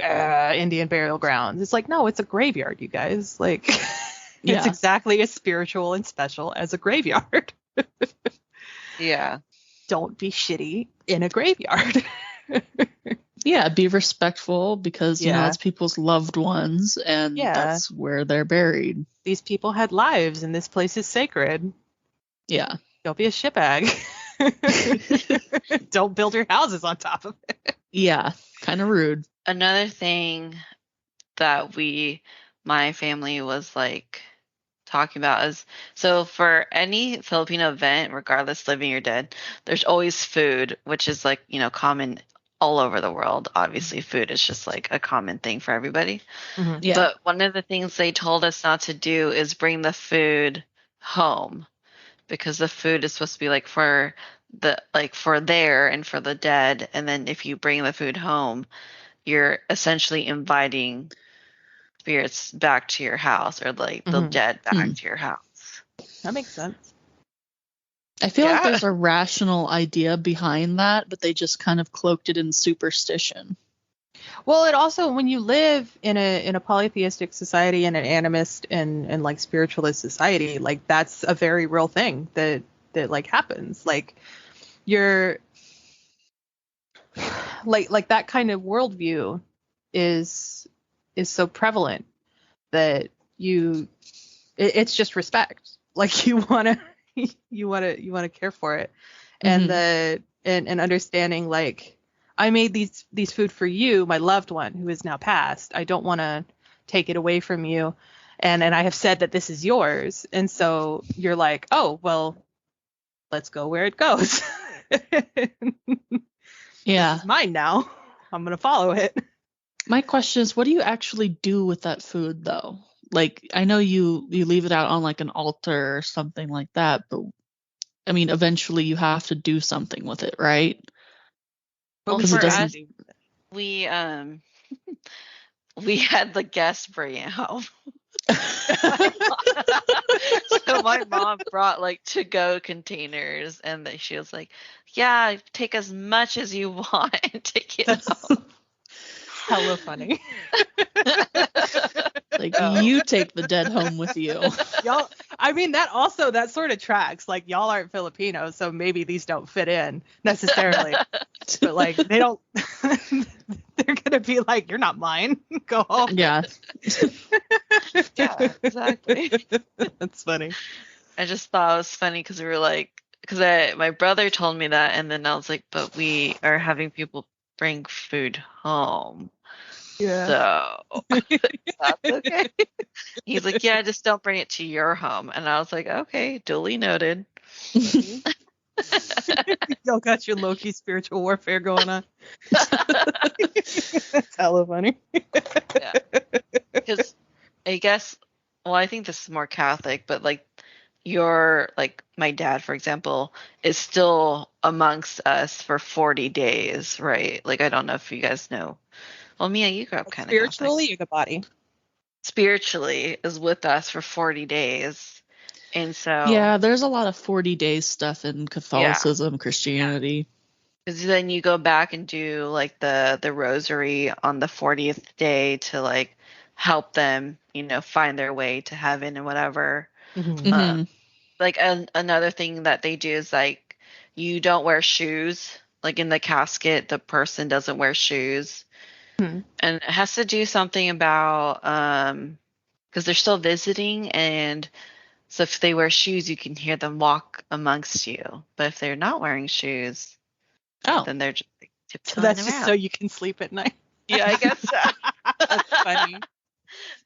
Indian burial grounds. It's like, no, it's a graveyard, you guys. Like, it's exactly as spiritual and special as a graveyard. Yeah. Don't be shitty in a graveyard. Yeah, be respectful, because it's people's loved ones, and that's where they're buried. These people had lives, and this place is sacred. Yeah. Don't be a shitbag. Don't build your houses on top of it. Yeah, kind of rude. Another thing that my family was like talking about is, so for any Filipino event, regardless living or dead, there's always food, which is like, common all over the world. Obviously, food is just like a common thing for everybody. Mm-hmm. Yeah. But one of the things they told us not to do is bring the food home, because the food is supposed to be like for there and for the dead. And then if you bring the food home, you're essentially inviting spirits back to your house, or like the dead back to your house. That makes sense. I feel like there's a rational idea behind that, but they just kind of cloaked it in superstition. Well, it also, when you live in a polytheistic society and an animist and like spiritualist society, like that's a very real thing that like happens. Like you're like that kind of worldview is so prevalent. that it's just respect. Like you want to care for it. And and understanding, like, I made these food for you, my loved one who is now passed. I don't want to take it away from you. And I have said that this is yours. And so you're like, oh, well, let's go where it goes. Yeah. This is mine now. I'm going to follow it. My question is, what do you actually do with that food, though? Like, I know you leave it out on like an altar or something like that, but I mean, eventually you have to do something with it, right? Well, for us, we we had the guests bring it home. So my mom brought like to-go containers, and she was like, yeah, take as much as you want and take it home. Hella funny. Like, you take the dead home with you. Y'all, I mean, that sort of tracks. Like, y'all aren't Filipinos, so maybe these don't fit in necessarily. But like, they don't, they're going to be like, you're not mine. Go home. Yeah. Yeah, exactly. That's funny. I just thought it was funny because we were like, my brother told me that, and then I was like, but we are having people bring food home. Yeah. So that's okay. He's like, yeah, just don't bring it to your home. And I was like, okay, duly noted. Y'all got your low-key spiritual warfare going on. That's hella funny. Yeah. Because I guess, well, I think this is more Catholic, but like my dad, for example, is still amongst us for 40 days, right? Like, I don't know if you guys know. Well, Mia, you grew up kind of spiritually or the body? Spiritually is with us for 40 days. And so yeah, there's a lot of 40 days stuff in Catholicism, Christianity. Because then you go back and do like the rosary on the 40th day to like help them, find their way to heaven and whatever. Like another thing that they do is like, you don't wear shoes. Like in the casket, the person doesn't wear shoes. And it has to do something about because they're still visiting, and so if they wear shoes, you can hear them walk amongst you. But if they're not wearing shoes, then they're just like, tiptoeing so that's around. Just so you can sleep at night. Yeah, I guess so. That's funny.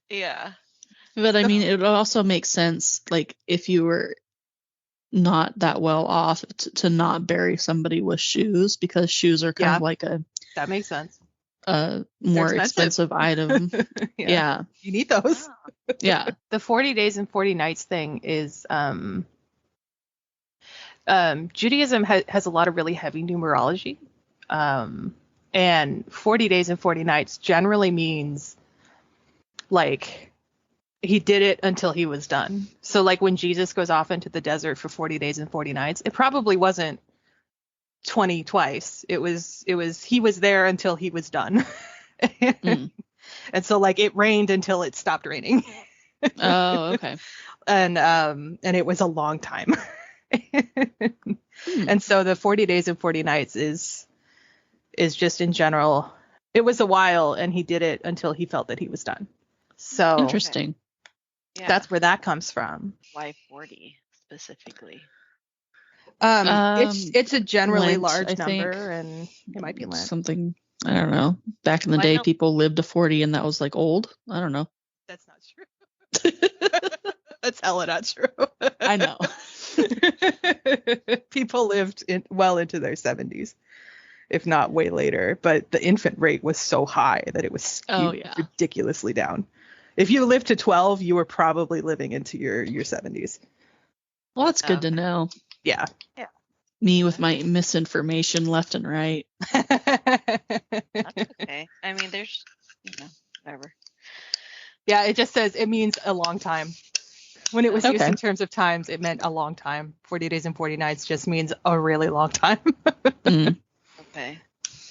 Yeah. But I mean, it also makes sense, like, if you were not that well off to not bury somebody with shoes, because shoes are kind of like that makes sense. More expensive item. Yeah. You need those. Yeah. The 40 days and 40 nights thing is Judaism has a lot of really heavy numerology. And 40 days and 40 nights generally means like he did it until he was done. So like when Jesus goes off into the desert for 40 days and 40 nights, it probably wasn't 20 twice. It was he was there until he was done. And so like it rained until it stopped raining. Oh, okay. And it was a long time. And so the 40 days and 40 nights is just in general, it was a while, and he did it until he felt that he was done. So interesting. That's where that comes from. Why 40 specifically? It's a generally Lent, large I number, think. and it might be Lent. Something, I don't know. Back in the day, people lived to 40, and that was like old. I don't know. That's not true. That's hella not true. I know. People lived well into their 70s, if not way later. But the infant rate was so high that it was skewed ridiculously down. If you lived to 12, you were probably living into your 70s. Well, that's good to know. Yeah. Me with my misinformation left and right. That's okay. I mean, there's, whatever. Yeah, it just says it means a long time. When it was used in terms of times, it meant a long time. 40 days and 40 nights just means a really long time. Okay.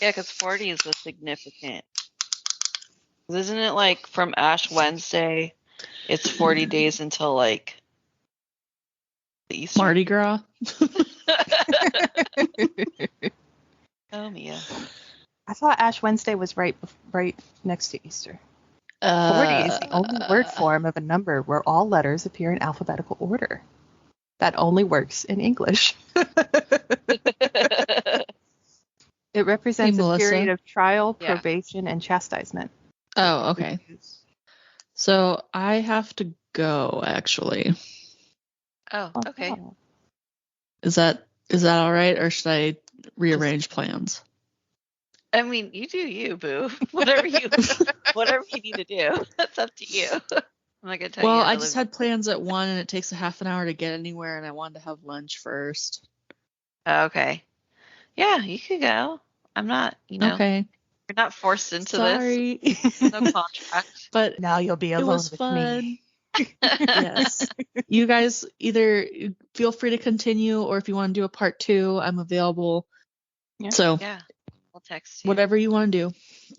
Yeah, because 40 is what's significant. Isn't it like from Ash Wednesday, it's 40 days until like Easter? Mardi Gras. Oh, Mia. I thought Ash Wednesday was right next to Easter. 40 is the only word form of a number where all letters appear in alphabetical order. That only works in English. It represents a period of trial, probation, and chastisement. Oh, okay. So I have to go, actually. Oh, okay. Is that all right, or should I rearrange plans? I mean, you do you, boo. Whatever you need to do, that's up to you. I'm not gonna tell you. Well, I just had plans at 1, and it takes a half an hour to get anywhere, and I wanted to have lunch first. Okay. Yeah, you could go. I'm not, Okay. You're not forced into Sorry. this. No contract. But now you'll be alone with me. Yes. You guys either feel free to continue, or if you want to do a part 2, I'm available. Yeah. So yeah, I'll text you. Whatever you want to do,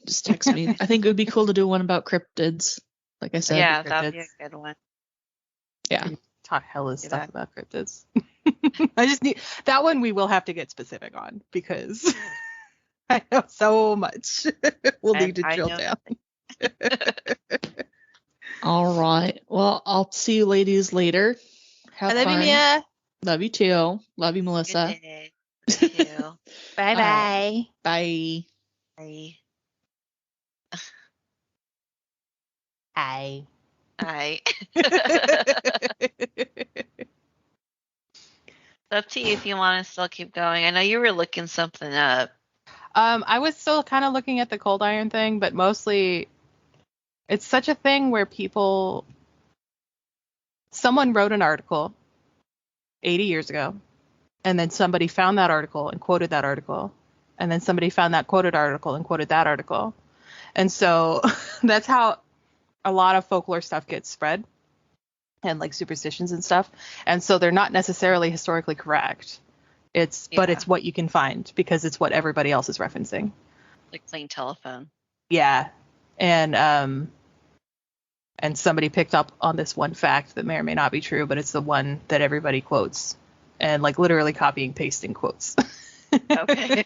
just text me. I think it would be cool to do one about cryptids. Like I said. Yeah, that'd be a good one. Yeah. Talk hella stuff about cryptids. I just need that one. We will have to get specific on because I know so much. We'll need to drill down. All right. Well, I'll see you ladies later. Have fun. I love you, Mia. Love you too. Love you, Melissa. Good day. Love you. Bye-bye. Bye. Bye. Hi. Hi. It's up to you if you want to still keep going. I know you were looking something up. I was still kind of looking at the cold iron thing, but mostly it's such a thing where someone wrote an article 80 years ago, and then somebody found that article and quoted that article, and then somebody found that quoted article and quoted that article. And so that's how a lot of folklore stuff gets spread, and like superstitions and stuff. And so they're not necessarily historically correct. But it's what you can find because it's what everybody else is referencing. Like playing telephone. Yeah. And somebody picked up on this one fact that may or may not be true, but it's the one that everybody quotes, and like literally copying, pasting quotes. Okay.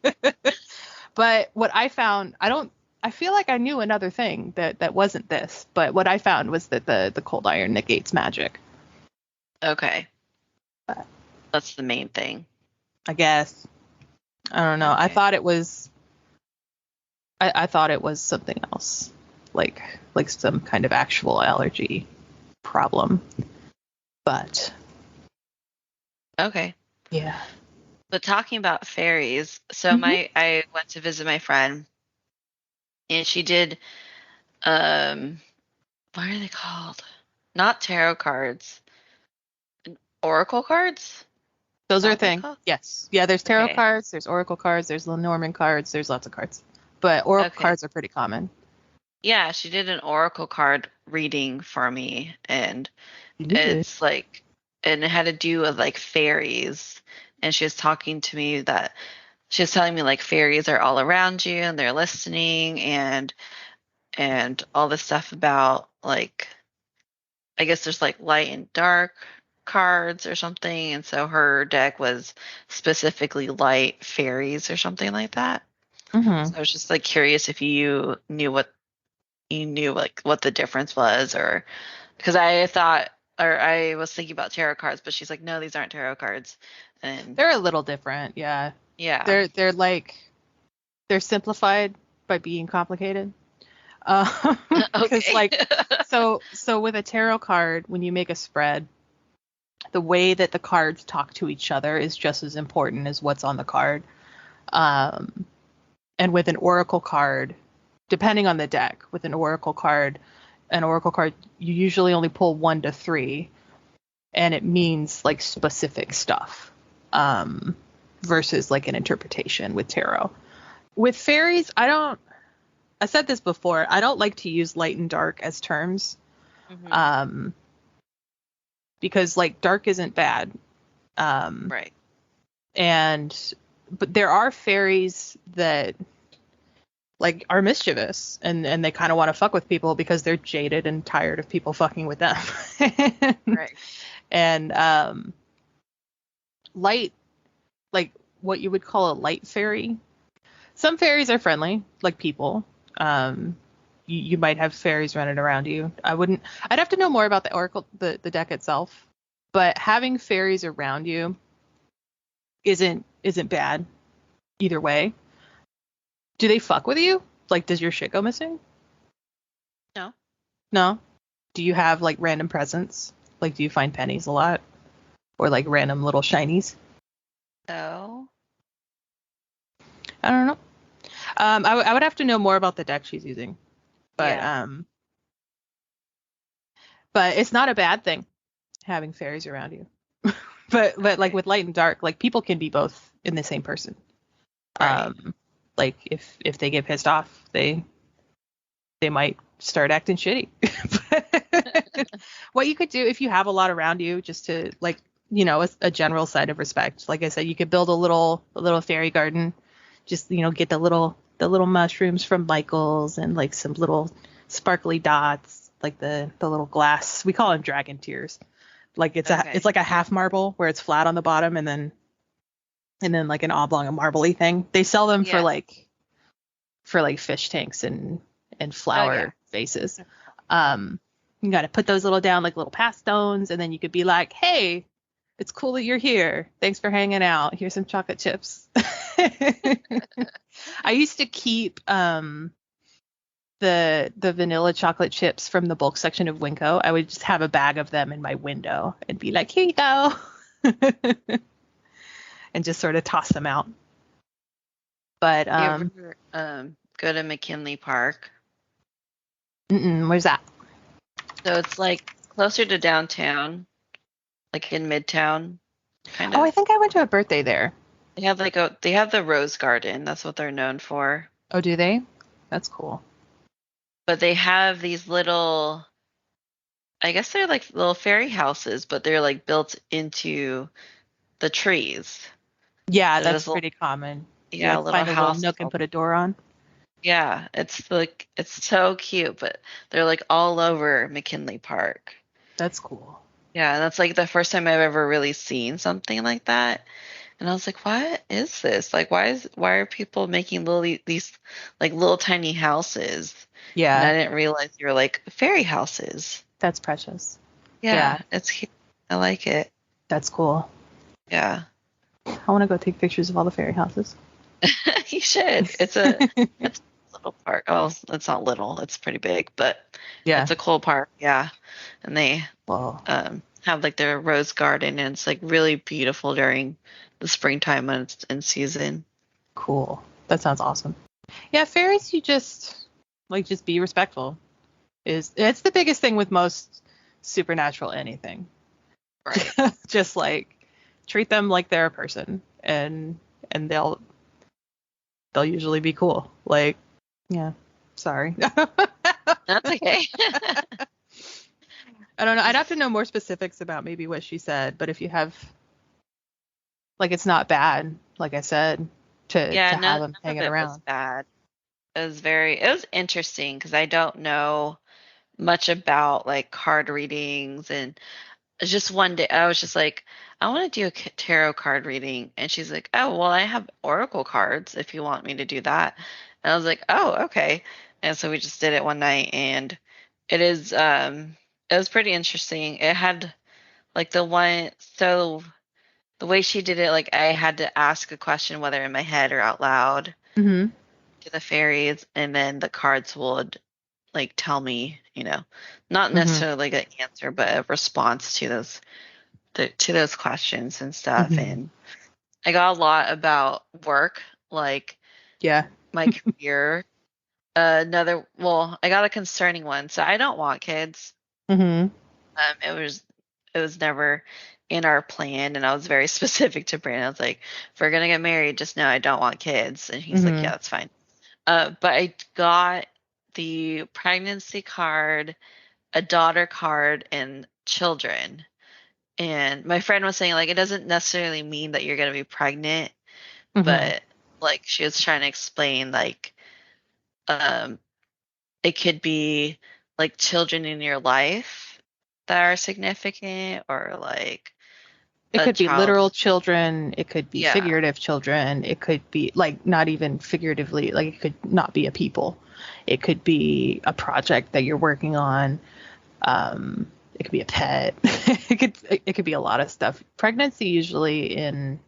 But what I found, I feel like I knew another thing that wasn't this, but what I found was that the cold iron negates magic. Okay. That's the main thing. I guess. I don't know. Okay. I thought it was something else. Like some kind of actual allergy problem. But okay. Yeah. But talking about fairies, so I went to visit my friend, and she did what are they called? Not tarot cards. Oracle cards? Those are a thing. Yes. Yeah, there's tarot cards, there's oracle cards, there's Lenormand cards, there's lots of cards. But oracle cards are pretty common. Yeah, she did an oracle card reading for me, and it's like, and it had to do with like fairies, and she was talking to me that she was telling me like fairies are all around you and they're listening, and all this stuff about like, I guess there's like light and dark cards or something, and so her deck was specifically light fairies or something like that. Mm-hmm. So I was just like curious if you knew what the difference was, or because I thought, or I was thinking about tarot cards, but she's like, no, these aren't tarot cards, and they're a little different. Yeah. They're like, they're simplified by being complicated. Because like, so with a tarot card, when you make a spread, the way that the cards talk to each other is just as important as what's on the card. And with an oracle card, depending on the deck, with an oracle card, you usually only pull 1 to 3, and it means like specific stuff, versus like an interpretation with tarot. With fairies, I said this before, I don't like to use light and dark as terms. Mm-hmm. Because like dark isn't bad. Right. But there are fairies that like are mischievous, and they kind of want to fuck with people because they're jaded and tired of people fucking with them. Right. And light, like what you would call a light fairy. Some fairies are friendly, like people. you might have fairies running around you. I'd have to know more about the oracle, the deck itself, but having fairies around you isn't bad either way. Do they fuck with you? Like, does your shit go missing? No. No? Do you have, like, random presents? Like, do you find pennies a lot? Or, like, random little shinies? No. I don't know. I would have to know more about the deck she's using. But, Yeah. But it's not a bad thing having fairies around you. but like with light and dark, like people can be both in the same person. Right. Like if they get pissed off, they might start acting shitty. What you could do if you have a lot around you, just to like, you know, a general sign of respect. Like I said, you could build a little fairy garden. Just, you know, get the little mushrooms from Michael's and like some little sparkly dots. Like the little glass, we call them dragon tears. Like it's like a half marble where it's flat on the bottom and then like an oblong, a marbly thing. They sell them for like fish tanks and flower vases. You got to put those little down like little pass stones, and then you could be like, hey, it's cool that you're here. Thanks for hanging out. Here's some chocolate chips. I used to keep the vanilla chocolate chips from the bulk section of Winco. I would just have a bag of them in my window and be like, here you go. And just sort of toss them out. But you ever go to McKinley Park? Where's that? So it's like closer to downtown, like in Midtown, kind of. Oh, I think I went to a birthday there. They have the Rose Garden. That's what they're known for. Oh, do they? That's cool. But they have these little, I guess they're like little fairy houses, but they're like built into the trees. Yeah, so that's pretty common. Yeah, like find a little nook and put a door on. Yeah, it's like it's so cute, but they're like all over McKinley Park. That's cool. Yeah, and that's like the first time I've ever really seen something like that. And I was like, what is this? Like, why are people making these like little tiny houses? Yeah. And I didn't realize you were like fairy houses. That's precious. Yeah, it's cute. I like it. That's cool. Yeah. I want to go take pictures of all the fairy houses. You should. It's a little park. Oh, it's not little. It's pretty big, but it's a cool park. Yeah. And they have like their rose garden, and it's like really beautiful during the springtime when it's in season. Cool. That sounds awesome. Yeah, fairies, you just be respectful. It's the biggest thing with most supernatural anything. Right. Just like treat them like they're a person, and they'll usually be cool. Like, yeah. Sorry. That's okay. I don't know. I'd have to know more specifics about maybe what she said, but if you have, like, it's not bad, like I said, to have them hanging around. Was bad. It was interesting because I don't know much about like card readings, and just one day I was just like, I want to do a tarot card reading, and she's like, oh, well, I have oracle cards if you want me to do that. And I was like, oh, okay. And so we just did it one night, and it was pretty interesting. It had like the way she did it, like I had to ask a question, whether in my head or out loud, to the fairies, and then the cards would like tell me, you know, not necessarily like an answer, but a response to those questions and stuff. And I got a lot about work, like my career. I got a concerning one. So I don't want kids. It was never in our plan, and I was very specific to Brandon. I was like, if we're gonna get married, just know I don't want kids. And he's like, yeah, that's fine. But I got the pregnancy card, a daughter card, and children. And my friend was saying, like, it doesn't necessarily mean that you're going to be pregnant, but like she was trying to explain, like, it could be like children in your life that are significant, or like it could be literal children, it could be figurative children, it could be like not even figuratively, like it could not be a people. It could be a project that you're working on. It could be a pet. it could be a lot of stuff. Pregnancy usually in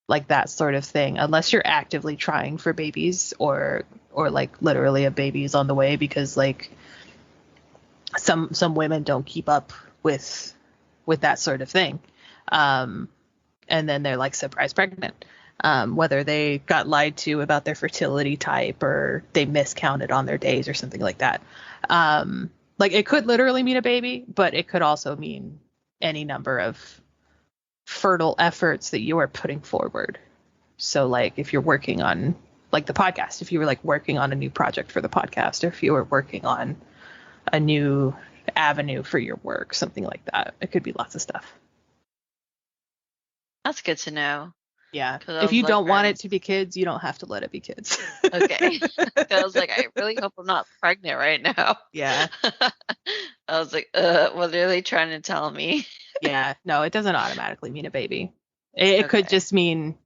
like that sort of thing, unless you're actively trying for babies or like literally a baby is on the way, because like some women don't keep up with that sort of thing. And then they're like surprise pregnant. Whether they got lied to about their fertility type or they miscounted on their days or something like that. Like it could literally mean a baby, but it could also mean any number of fertile efforts that you are putting forward. So like if you're working on like the podcast, if you were like working on a new project for the podcast, or if you were working on a new avenue for your work, something like that, it could be lots of stuff. That's good to know. Yeah. If you don't want it to be kids, you don't have to let it be kids. Okay. I was like, I really hope I'm not pregnant right now. Yeah. I was like, what are they trying to tell me? Yeah. No, it doesn't automatically mean a baby. It could just mean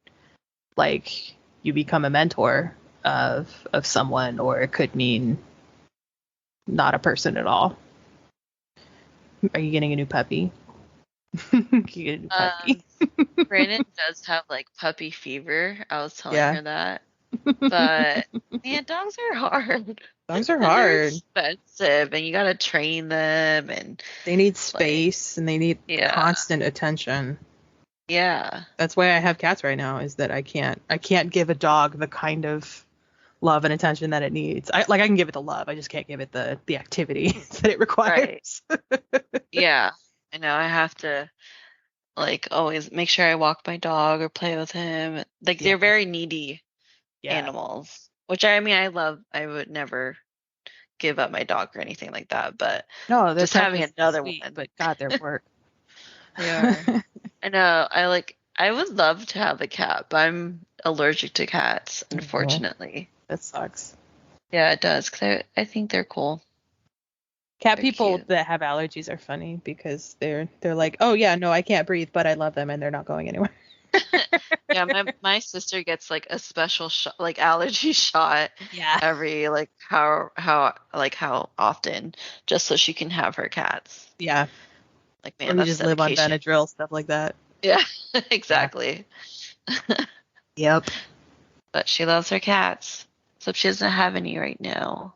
like you become a mentor of someone, or it could mean not a person at all. Are you getting a new puppy? Brandon does have like puppy fever. I was telling her that. But man, dogs are hard. Dogs are hard. They're expensive, and you gotta train them, and they need space, and they need constant attention. Yeah. That's why I have cats right now, is that I can't give a dog the kind of love and attention that it needs. I can give it the love, I just can't give it the activity that it requires. Right. Yeah. I know I have to like always make sure I walk my dog or play with him. Like they're very needy animals, which I mean I love. I would never give up my dog or anything like that, but no, just having another one. But God, their work. Yeah. I know. I would love to have a cat, but I'm allergic to cats, unfortunately. That sucks. Yeah, it does, because I think they're cool. Cat people that have allergies are funny, because they're like, oh yeah, no, I can't breathe, but I love them, and they're not going anywhere. Yeah, my sister gets like a special like allergy shot. Yeah. Every like how often, just so she can have her cats. Yeah. Like man, that's just live on Benadryl, stuff like that. Yeah, exactly. Yeah. Yep. But she loves her cats, except she doesn't have any right now.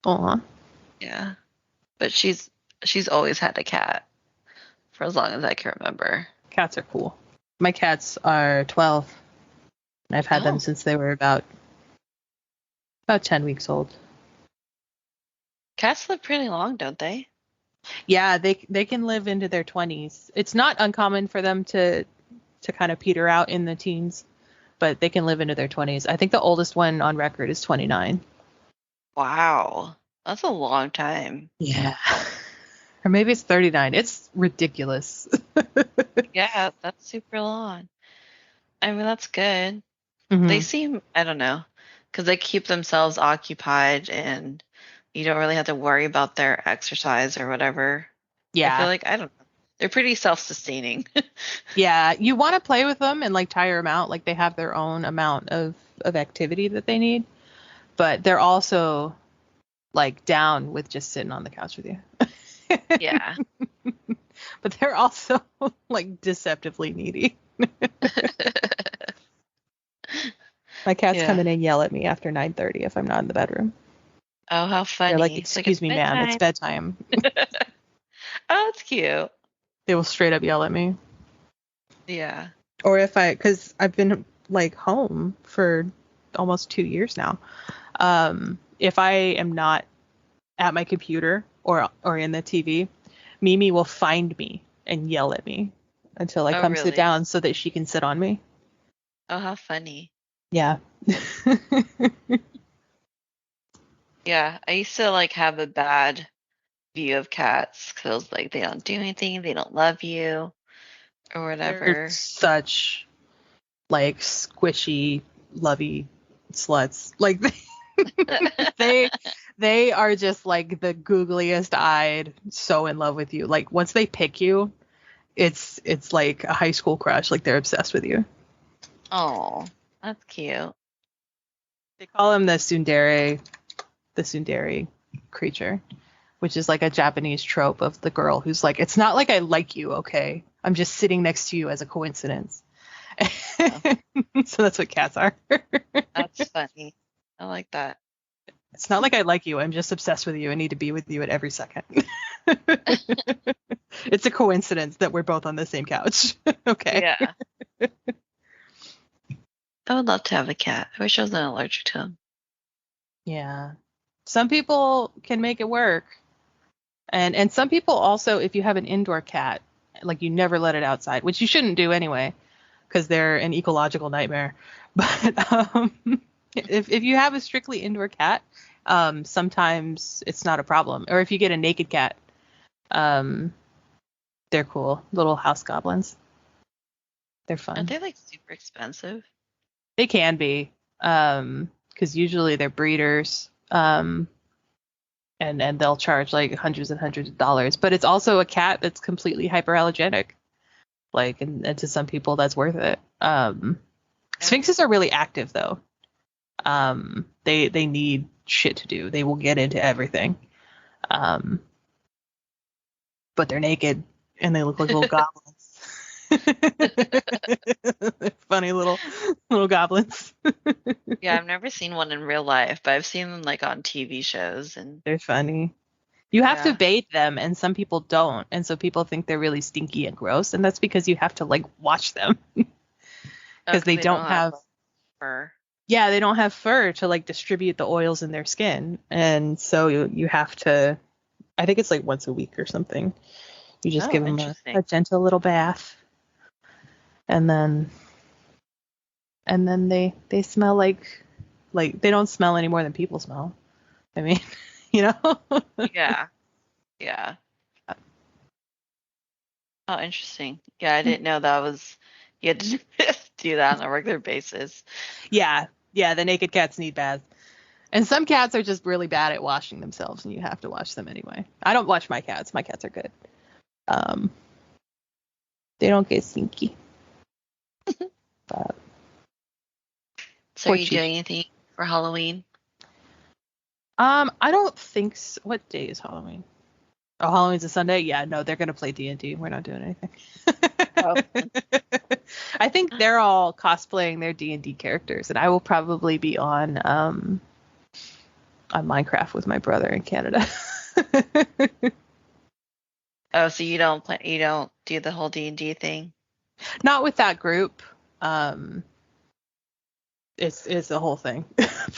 Aw. Yeah. But she's always had a cat for as long as I can remember. Cats are cool. My cats are 12, and I've had them since they were about 10 weeks old. Cats live pretty long, don't they? Yeah, they can live into their 20s. It's not uncommon for them to kind of peter out in the teens, but they can live into their 20s. I think the oldest one on record is 29. Wow. That's a long time. Yeah. Or maybe it's 39. It's ridiculous. Yeah, that's super long. I mean, that's good. Mm-hmm. They seem, I don't know, because they keep themselves occupied, and you don't really have to worry about their exercise or whatever. Yeah. I feel like, I don't know. They're pretty self-sustaining. Yeah. You want to play with them and like tire them out. Like they have their own amount of activity that they need. But they're also like down with just sitting on the couch with you. Yeah. But they're also like deceptively needy. My cats come in and yell at me after 9:30 if I'm not in the bedroom. Oh, how funny. They're like, excuse me, ma'am, it's bedtime. Oh, that's cute. They will straight up yell at me. Yeah. Or because I've been like home for almost 2 years now. If I am not at my computer or in the TV, Mimi will find me and yell at me until I come sit down so that she can sit on me. Oh, how funny. Yeah. Yeah, I used to like have a bad view of cats because like they don't do anything, they don't love you or whatever. They're such like squishy, lovey sluts. Like they are just like the googliest eyed, so in love with you. Like once they pick you, it's like a high school crush. Like they're obsessed with you. Oh, that's cute. They call him the tsundere the tsundere creature, which is like a Japanese trope of the girl who's like, it's not like I like you, okay? I'm just sitting next to you as a coincidence. Oh. So that's what cats are. That's funny. I like that. It's not like I like you. I'm just obsessed with you. I need to be with you at every second. It's a coincidence that we're both on the same couch. Okay. Yeah. I would love to have a cat. I wish I wasn't allergic to them. Yeah. Some people can make it work. And some people also, if you have an indoor cat, like you never let it outside, which you shouldn't do anyway, because they're an ecological nightmare. But if you have a strictly indoor cat, sometimes it's not a problem. Or if you get a naked cat, they're cool. Little house goblins. They're fun. Aren't they like super expensive? They can be, because usually they're breeders, and they'll charge like hundreds and hundreds of dollars. But it's also a cat that's completely hyperallergenic. Like, and to some people, that's worth it. Sphinxes are really active, though. They need shit to do. They will get into everything. But they're naked and they look like little goblins. Funny little goblins. Yeah, I've never seen one in real life, but I've seen them like on TV shows, and they're funny. You have to bathe them, and some people don't, and so people think they're really stinky and gross, and that's because you have to like watch them because they don't have fur. Yeah, they don't have fur to like distribute the oils in their skin, and so you have to. I think it's like once a week or something. You just give them a gentle little bath, and then they smell like they don't smell any more than people smell. I mean, you know. Yeah. Oh, interesting. Yeah, I didn't know that was you had to do that on a regular basis. Yeah, the naked cats need baths. And some cats are just really bad at washing themselves, and you have to wash them anyway. I don't wash my cats. My cats are good. They don't get stinky. But so are you doing anything for Halloween? I don't think so. What day is Halloween? Oh, Halloween's a Sunday? Yeah, no, they're gonna play D&D. We're not doing anything. Oh. I think they're all cosplaying their D&D characters, and I will probably be on Minecraft with my brother in Canada. Oh, so you don't do the whole D&D thing? Not with that group. It's the whole thing.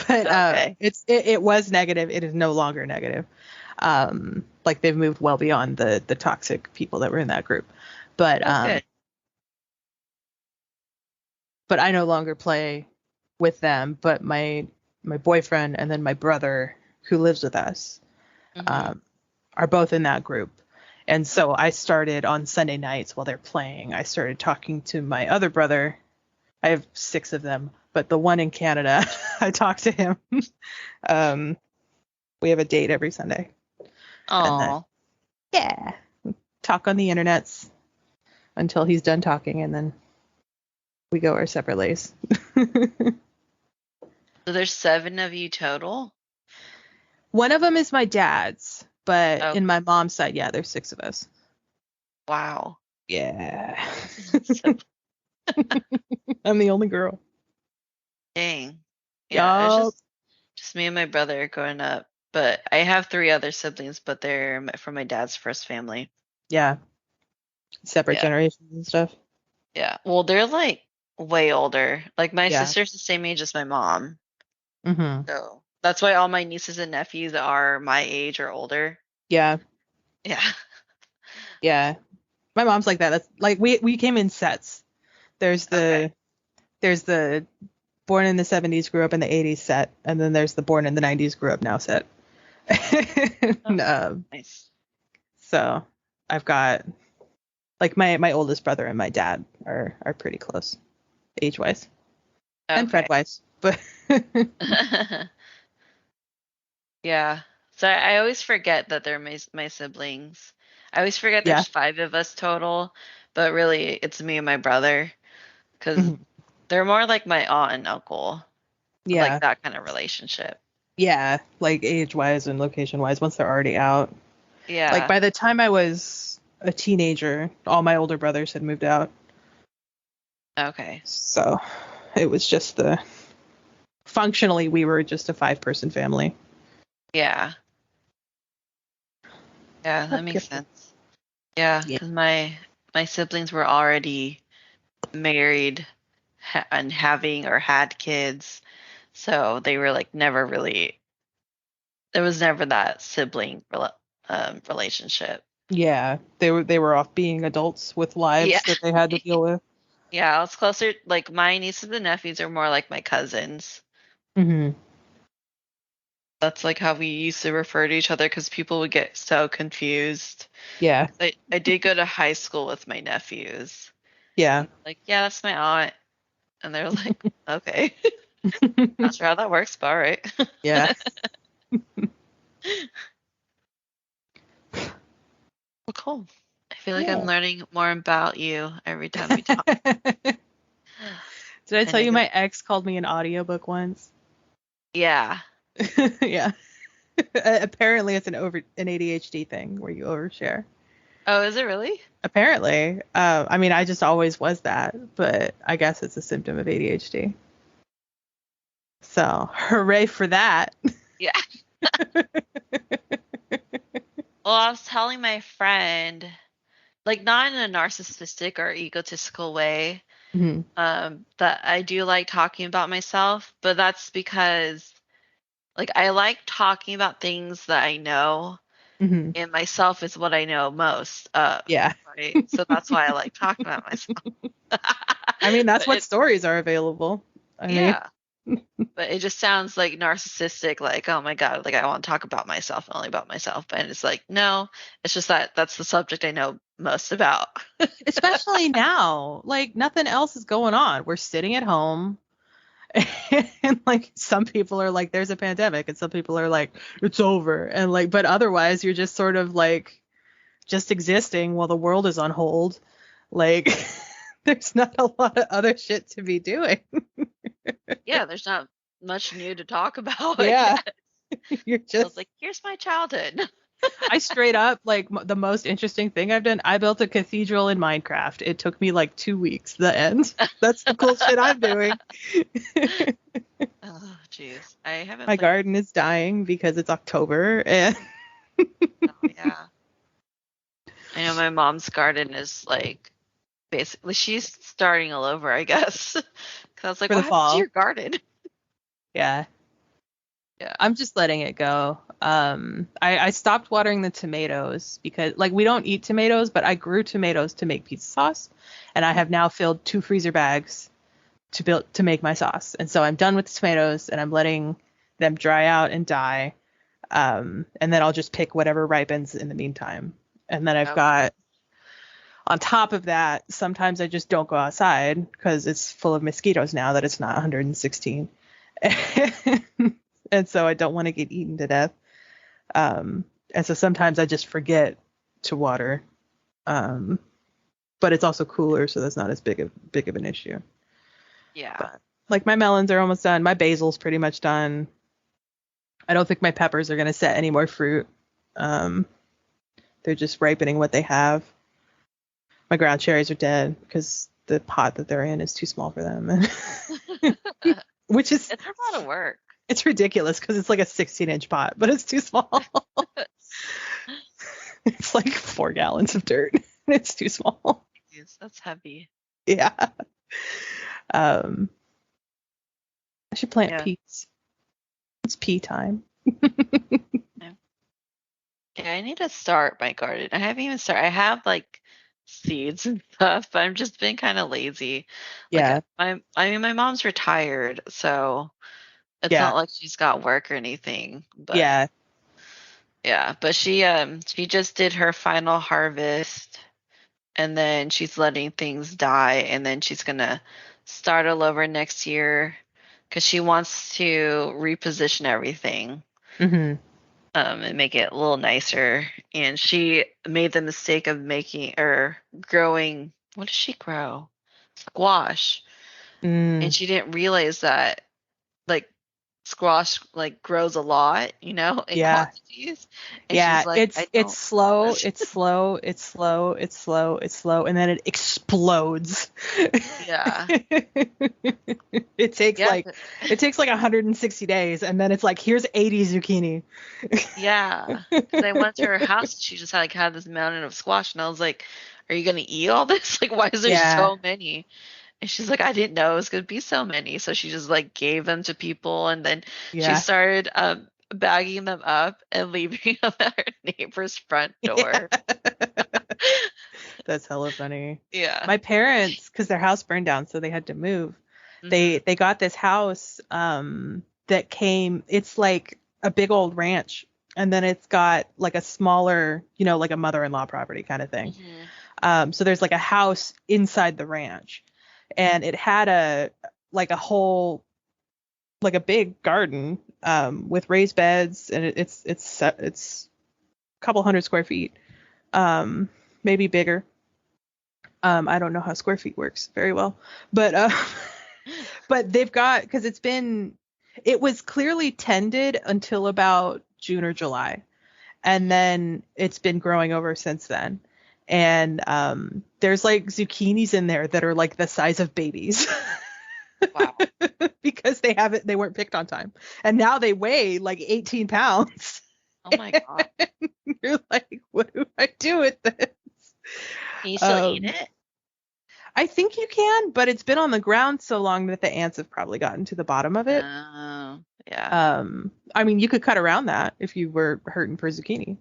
But okay. It was negative. It is no longer negative. Like they've moved well beyond the toxic people that were in that group. But good. But I no longer play with them. But my boyfriend and then my brother who lives with us are both in that group. And so I started on Sunday nights while they're playing. I started talking to my other brother. I have 6 of them, but the one in Canada, I talk to him. We have a date every Sunday. Oh. Yeah. Talk on the internets until he's done talking, and then we go our separate ways. So there's 7 of you total? One of them is my dad's, but in my mom's side, yeah, there's 6 of us. Wow. Yeah. I'm the only girl. Dang. Yeah, Yep. it was just me and my brother growing up. But I have 3 other siblings, but they're from my dad's first family. Yeah. Separate generations and stuff. Yeah. Well, they're like way older. Like my sister's the same age as my mom. Mm-hmm. So that's why all my nieces and nephews are my age or older. Yeah. Yeah. Yeah. My mom's like that. That's like we came in sets. There's the born in the 70s, grew up in the 80s set, and then there's the born in the 90s, grew up now set. Nice. So I've got like my oldest brother and my dad are pretty close age wise and friend wise, but yeah. So I always forget that they're my siblings. I always forget there's 5 of us total, but really it's me and my brother because they're more like my aunt and uncle. Yeah. Like that kind of relationship. Yeah, like age-wise and location-wise, once they're already out. Yeah. Like by the time I was a teenager, all my older brothers had moved out. Okay. So it was just functionally, we were just a 5-person family. Yeah. Yeah, that makes sense. Yeah, because my siblings were already married and having or had kids, so they were like never really. There was never that sibling relationship. Yeah, they were off being adults with lives that they had to deal with. Yeah, it's closer. Like my nieces and nephews are more like my cousins. Mm-hmm. That's like how we used to refer to each other because people would get so confused. Yeah. I did go to high school with my nephews. Yeah. Like, yeah, that's my aunt. And they're like, okay. Not sure how that works, but all right. Yeah. Well, cool. I feel like I'm learning more about you every time we talk. Did I tell you my ex called me an audiobook once? Yeah. Yeah. Apparently it's an ADHD thing where you overshare. Oh, is it really? Apparently. I mean, I just always was that, but I guess it's a symptom of ADHD. So, hooray for that. Yeah. Well, I was telling my friend, like not in a narcissistic or egotistical way, that I do like talking about myself, but that's because like I like talking about things that I know, and myself is what I know most of. Yeah. Right. So that's why I like talking about myself. I mean, that's what stories are available. I mean, but it just sounds like narcissistic, like, oh my God, like I want to talk about myself, only about myself. But it's like, no, it's just that's the subject I know most about. Especially now, like nothing else is going on. We're sitting at home. And like some people are like, there's a pandemic, and some people are like, it's over. And like, but otherwise you're just sort of like just existing while the world is on hold. Like there's not a lot of other shit to be doing. Yeah, there's not much new to talk about. Yeah. You're just, I was like, here's my childhood. I straight up, like the most interesting thing I've done, I built a cathedral in Minecraft. It took me like 2 weeks, the end. That's the cool shit I'm doing. Oh, jeez. I haven't. My garden is dying because it's October. And oh, yeah. I know my mom's garden is like, basically, she's starting all over, I guess. Because I was like, what happened to your garden? Yeah. Yeah. I'm just letting it go. I stopped watering the tomatoes because like we don't eat tomatoes, but I grew tomatoes to make pizza sauce, and I have now filled 2 freezer bags to make my sauce. And so I'm done with the tomatoes, and I'm letting them dry out and die. And then I'll just pick whatever ripens in the meantime. And then I've got, on top of that, sometimes I just don't go outside because it's full of mosquitoes now that it's not 116. And so I don't want to get eaten to death. And so sometimes I just forget to water. But it's also cooler, so that's not as big of an issue. Yeah. But, like my melons are almost done. My basil's pretty much done. I don't think my peppers are going to set any more fruit. They're just ripening what they have. My ground cherries are dead because the pot that they're in is too small for them. Which is, it's a lot of work. It's ridiculous because it's like a 16-inch pot, but it's too small. It's like 4 gallons of dirt. It's too small. Jeez, that's heavy. Yeah. I should plant peas. It's pea time. Yeah, I need to start my garden. I haven't even started. I have like seeds and stuff, but I'm just been kind of lazy. Yeah. Like, I mean, my mom's retired, so it's not like she's got work or anything. But yeah, but she just did her final harvest, and then she's letting things die, and then she's gonna start all over next year because she wants to reposition everything. And make it a little nicer. And she made the mistake of growing. What does she grow? Squash. And she didn't realize that, like, squash like grows a lot, in quantities. And she's like, I don't it's slow, know this. it's slow, it's slow, it's slow, it's slow, and then it explodes. Yeah. It takes like 160 days, and then it's like, here's 80 zucchini. Yeah. Because I went to her house, she just had this mountain of squash, and I was like, are you gonna eat all this? Like, why is there so many? And she's like, I didn't know it was gonna be so many. So she just like gave them to people, and then she started bagging them up and leaving them at her neighbor's front door. That's hella funny. Yeah. My parents, because their house burned down, so they had to move. They got this house that came. It's like a big old ranch, and then it's got like a smaller, like a mother-in-law property kind of thing. So there's like a house inside the ranch, and it had a whole, like a big garden with raised beds, and it's a couple hundred square feet, maybe bigger. I don't know how square feet works very well, but but they've got, because it was clearly tended until about June or July, and then it's been growing over since then. And there's like zucchinis in there that are like the size of babies. Wow. Because they weren't picked on time, and now they weigh like 18 pounds. Oh my god. You're like, what do I do with this? Can you still eat it? I think you can, but it's been on the ground so long that the ants have probably gotten to the bottom of it. Oh, yeah. I mean, you could cut around that if you were hurting for zucchini.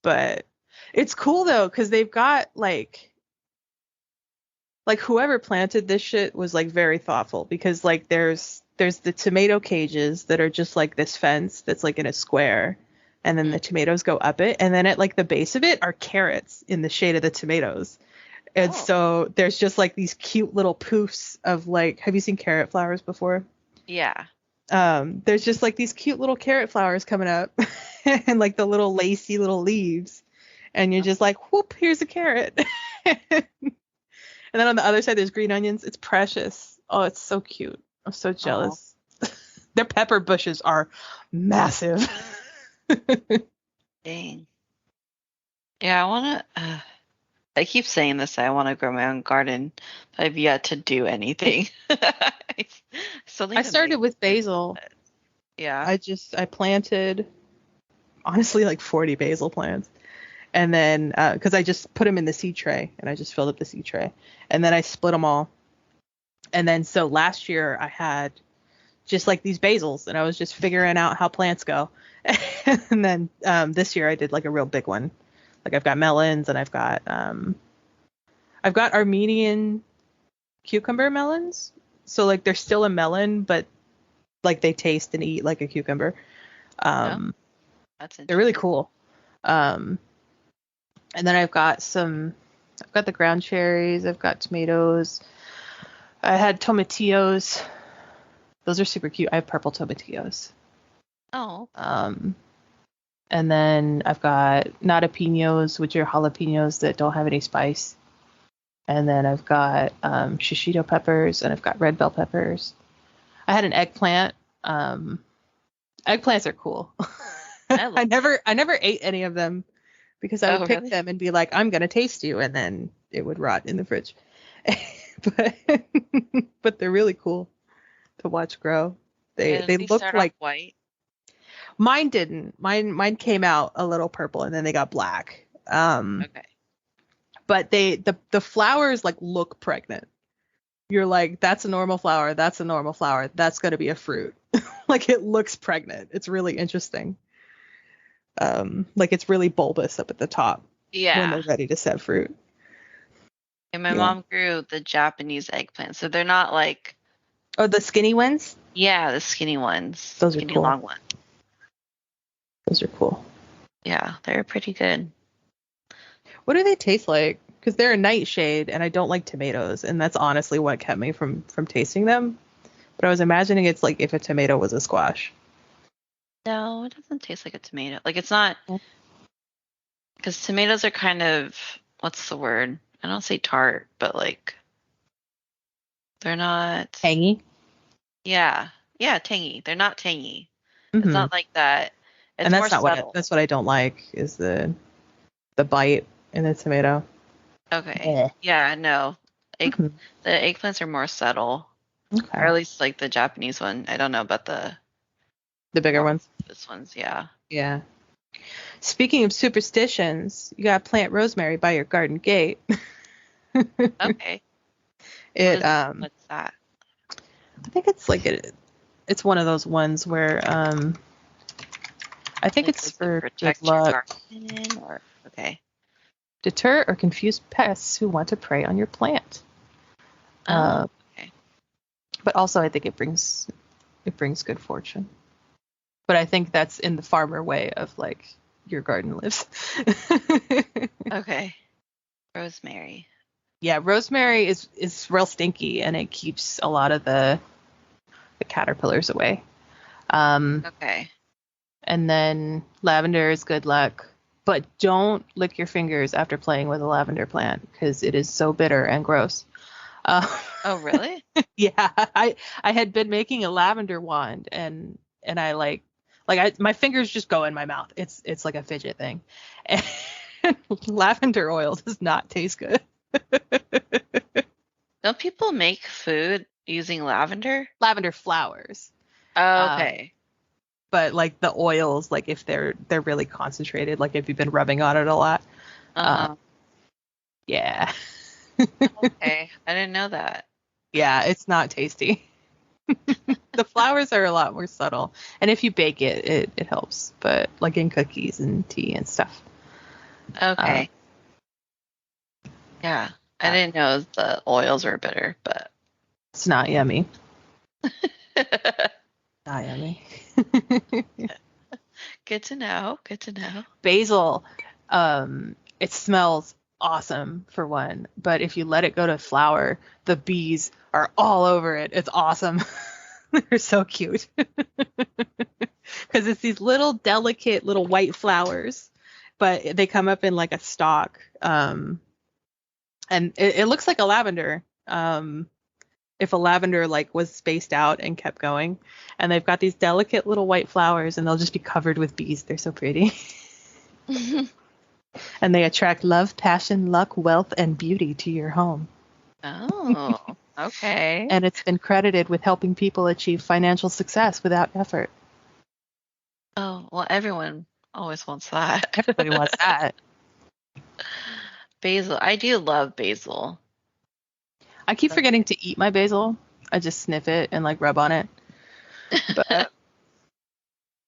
But it's cool though, because they've got like whoever planted this shit was like very thoughtful, because like there's the tomato cages that are just like this fence that's like in a square, and then the tomatoes go up it, and then at like the base of it are carrots in the shade of the tomatoes. And so there's just like these cute little poofs of like, have you seen carrot flowers before? Yeah. There's just like these cute little carrot flowers coming up and like the little lacy little leaves. And you're just like, whoop, here's a carrot. And then on the other side, there's green onions. It's precious. Oh, it's so cute. I'm so jealous. Their pepper bushes are massive. Dang. Yeah, I keep saying this, I want to grow my own garden, but I've yet to do anything. I started with basil. Yeah. I planted, honestly, like 40 basil plants. And then, because I just put them in the seed tray, and I just filled up the seed tray. And then I split them all. And then, so last year I had just like these basils, and I was just figuring out how plants go. And then this year I did like a real big one. Like I've got melons, and I've got Armenian cucumber melons. So like they're still a melon, but like they taste and eat like a cucumber. That's interesting. They're really cool. And then I've got the ground cherries. I've got tomatoes. I had tomatillos. Those are super cute. I have purple tomatillos. Oh. And then I've got natapinos, which are jalapenos that don't have any spice. And then I've got shishito peppers, and I've got red bell peppers. I had an eggplant. Eggplants are cool. I never ate any of them, because I would pick them and be like, I'm gonna taste you, and then it would rot in the fridge. But they're really cool to watch grow. They look like white. Mine didn't. Mine came out a little purple, and then they got black. Okay. But the flowers like look pregnant. You're like, that's a normal flower. That's a normal flower. That's gonna be a fruit. Like it looks pregnant. It's really interesting. Like it's really bulbous up at the top. Yeah. When they're ready to set fruit. And my mom grew the Japanese eggplants, so they're not like. Oh, the skinny ones? Yeah, the skinny ones. Those are cool. Long ones. Those are cool. Yeah, they're pretty good. What do they taste like? Because they're a nightshade, and I don't like tomatoes, and that's honestly what kept me from tasting them. But I was imagining it's like if a tomato was a squash. No, it doesn't taste like a tomato. Like it's not. Because tomatoes are kind of, what's the word? I don't say tart, but like they're not tangy. Yeah, Yeah, tangy. They're not tangy. It's not like that. It's and that's more not subtle. that's what I don't like is the bite in the tomato. Okay. Yeah, no. The eggplants are more subtle. Okay. Or at least like the Japanese one. I don't know about the bigger ones. This one's, yeah. Yeah. Speaking of superstitions, you gotta plant rosemary by your garden gate. Okay. What's that? I think it's like it's one of those ones where I think like it's for protect good luck. Your garden or okay. Deter or confuse pests who want to prey on your plant. Okay. But also I think it brings good fortune. But I think that's in the farmer way of like your garden lives. Okay. Rosemary. Yeah, rosemary is real stinky and it keeps a lot of the caterpillars away. Okay. And then lavender is good luck, but don't lick your fingers after playing with a lavender plant because it is so bitter and gross. Oh, really? Yeah, I had been making a lavender wand and I my fingers just go in my mouth. It's like a fidget thing. And lavender oil does not taste good. Don't people make food using lavender? Lavender flowers. Oh, okay. But like the oils, like if they're really concentrated, like if you've been rubbing on it a lot. Yeah. Okay. I didn't know that. Yeah, it's not tasty. The flowers are a lot more subtle. And if you bake it helps. But like in cookies and tea and stuff. Okay. Yeah. I didn't know the oils were bitter, but it's not yummy. Not yummy. Good to know. Good to know. Basil, it smells awesome for one, but if you let it go to flower, the bees are all over it. It's awesome. They're so cute. Because it's these little delicate little white flowers, but they come up in like a stalk. And it looks like a lavender. If a lavender like was spaced out and kept going, and they've got these delicate little white flowers and they'll just be covered with bees. They're so pretty. And they attract love, passion, luck, wealth, and beauty to your home. Oh, okay. And it's been credited with helping people achieve financial success without effort. Oh, well, everyone always wants that. Everybody wants that. Basil. I do love basil. I keep forgetting to eat my basil. I just sniff it and like rub on it.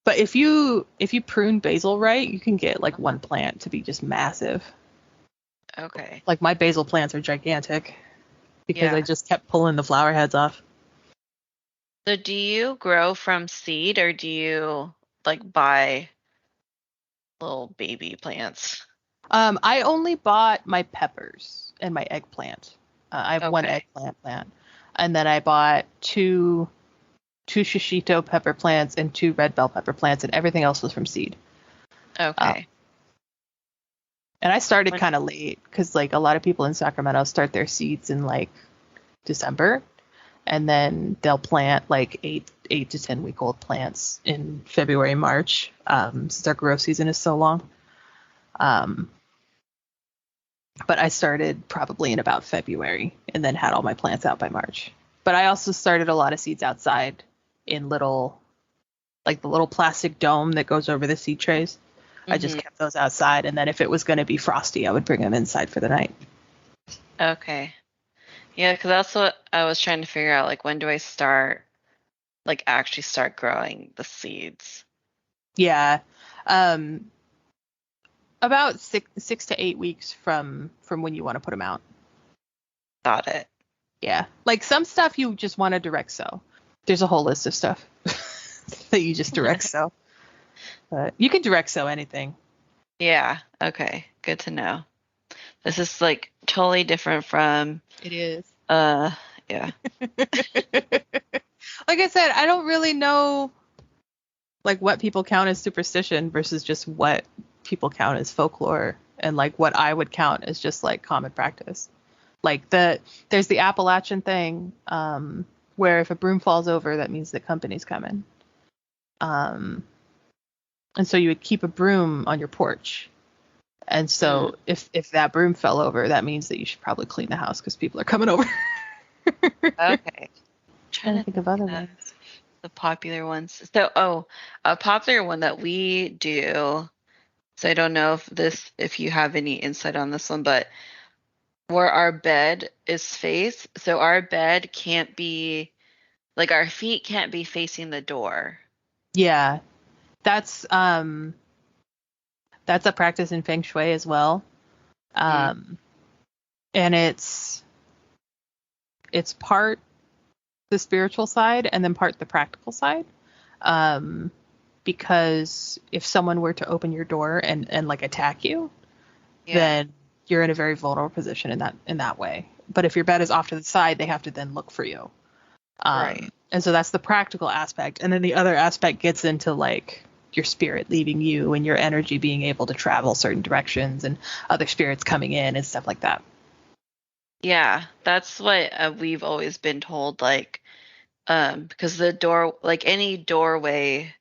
But if you prune basil right, you can get like one plant to be just massive. Okay. Like my basil plants are gigantic because I just kept pulling the flower heads off. So do you grow from seed or do you like buy little baby plants? I only bought my peppers and my eggplant. I have one eggplant plant, and then I bought two shishito pepper plants and 2 red bell pepper plants, and everything else was from seed. Okay. And I started kind of late because like a lot of people in Sacramento start their seeds in like December, and then they'll plant like 8 to 10 week old plants in February, March, since our grow season is so long. But I started probably in about February and then had all my plants out by March. But I also started a lot of seeds outside in the little plastic dome that goes over the seed trays. I just kept those outside. And then if it was going to be frosty, I would bring them inside for the night. Okay. Yeah, because that's what I was trying to figure out. Like, when do I actually start growing the seeds? Yeah. About 6 to 8 weeks from when you want to put them out. Got it. Yeah. Like some stuff you just want to direct sow. There's a whole list of stuff that you just direct sow. But you can direct sow anything. Yeah. Okay. Good to know. This is like totally different from. It is. Yeah. Like I said, I don't really know like what people count as superstition versus just what people count as folklore, and like what I would count as just like common practice. Like there's the Appalachian thing where if a broom falls over, that means the company's coming. And so you would keep a broom on your porch. And so if that broom fell over, that means that you should probably clean the house because people are coming over. Okay. Trying to think of other ones. The popular ones. So, a popular one that we do. So I don't know if you have any insight on this one, but where our bed is faced, so our bed can't be like our feet can't be facing the door. Yeah. That's a practice in Feng Shui as well. And it's part the spiritual side and then part the practical side. Because if someone were to open your door and like attack you, then you're in a very vulnerable position in that way. But if your bed is off to the side, they have to then look for you. Right. And so that's the practical aspect. And then the other aspect gets into like your spirit leaving you and your energy being able to travel certain directions and other spirits coming in and stuff like that. Yeah, that's what we've always been told, like, because the door, like any doorway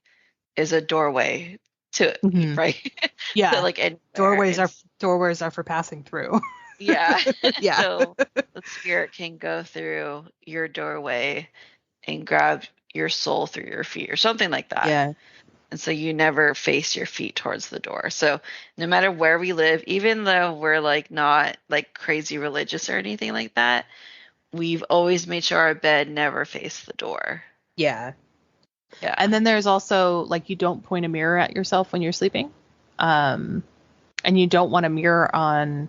is a doorway to, right? Yeah. So, like, doorways are for passing through. Yeah. Yeah. So the spirit can go through your doorway and grab your soul through your feet or something like that. Yeah. And so you never face your feet towards the door. So no matter where we live, even though we're like not like crazy religious or anything like that, we've always made sure our bed never faced the door. Yeah. Yeah. And then there's also like you don't point a mirror at yourself when you're sleeping. And you don't want a mirror on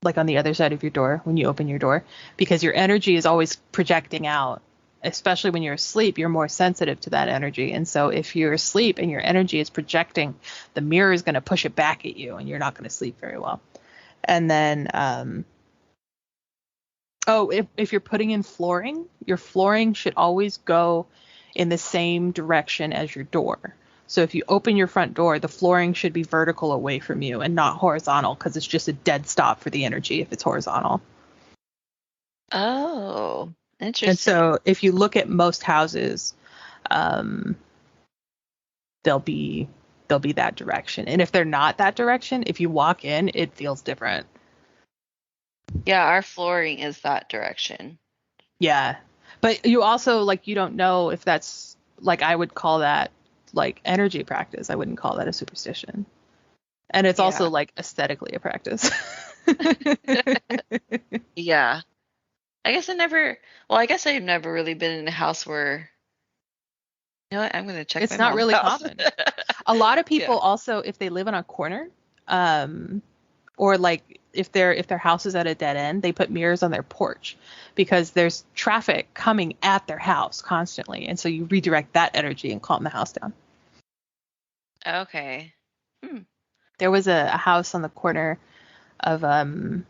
like on the other side of your door when you open your door, because your energy is always projecting out. Especially when you're asleep, you're more sensitive to that energy. And so if you're asleep and your energy is projecting, the mirror is going to push it back at you and you're not going to sleep very well. And then, if you're putting in flooring, your flooring should always go in the same direction as your door. So if you open your front door, the flooring should be vertical away from you and not horizontal, because it's just a dead stop for the energy if it's horizontal. Oh, interesting. And so if you look at most houses, they'll be that direction. And if they're not that direction, if you walk in, it feels different. Yeah, our flooring is that direction. Yeah. But you also like, you don't know if that's like, I would call that like energy practice. I wouldn't call that a superstition. And it's also like aesthetically a practice. Yeah. I guess I've never really been in a house where, you know what, I'm going to check it's my not mom's really house. common. A lot of people also, if they live on a corner, or like if their house is at a dead end, they put mirrors on their porch because there's traffic coming at their house constantly. And so you redirect that energy and calm the house down. Okay. There was a house on the corner of when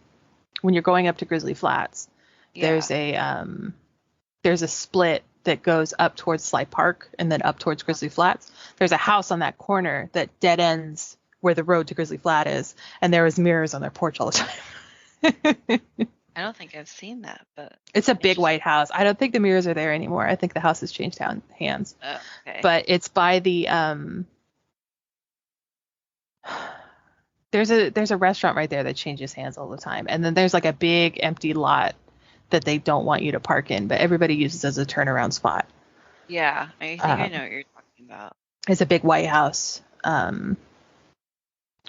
you're going up to Grizzly Flats. There's a split that goes up towards Sly Park and then up towards Grizzly Flats. There's a house on that corner that dead ends where the road to Grizzly Flat is, and there was mirrors on their porch all the time. I don't think I've seen that, but it's a big white house. I don't think the mirrors are there anymore. I think the house has changed hands. Oh, okay. But it's by the there's a restaurant right there that changes hands all the time, and then there's like a big empty lot that they don't want you to park in, but everybody uses as a turnaround spot. Yeah, I think I know what you're talking about. It's a big white house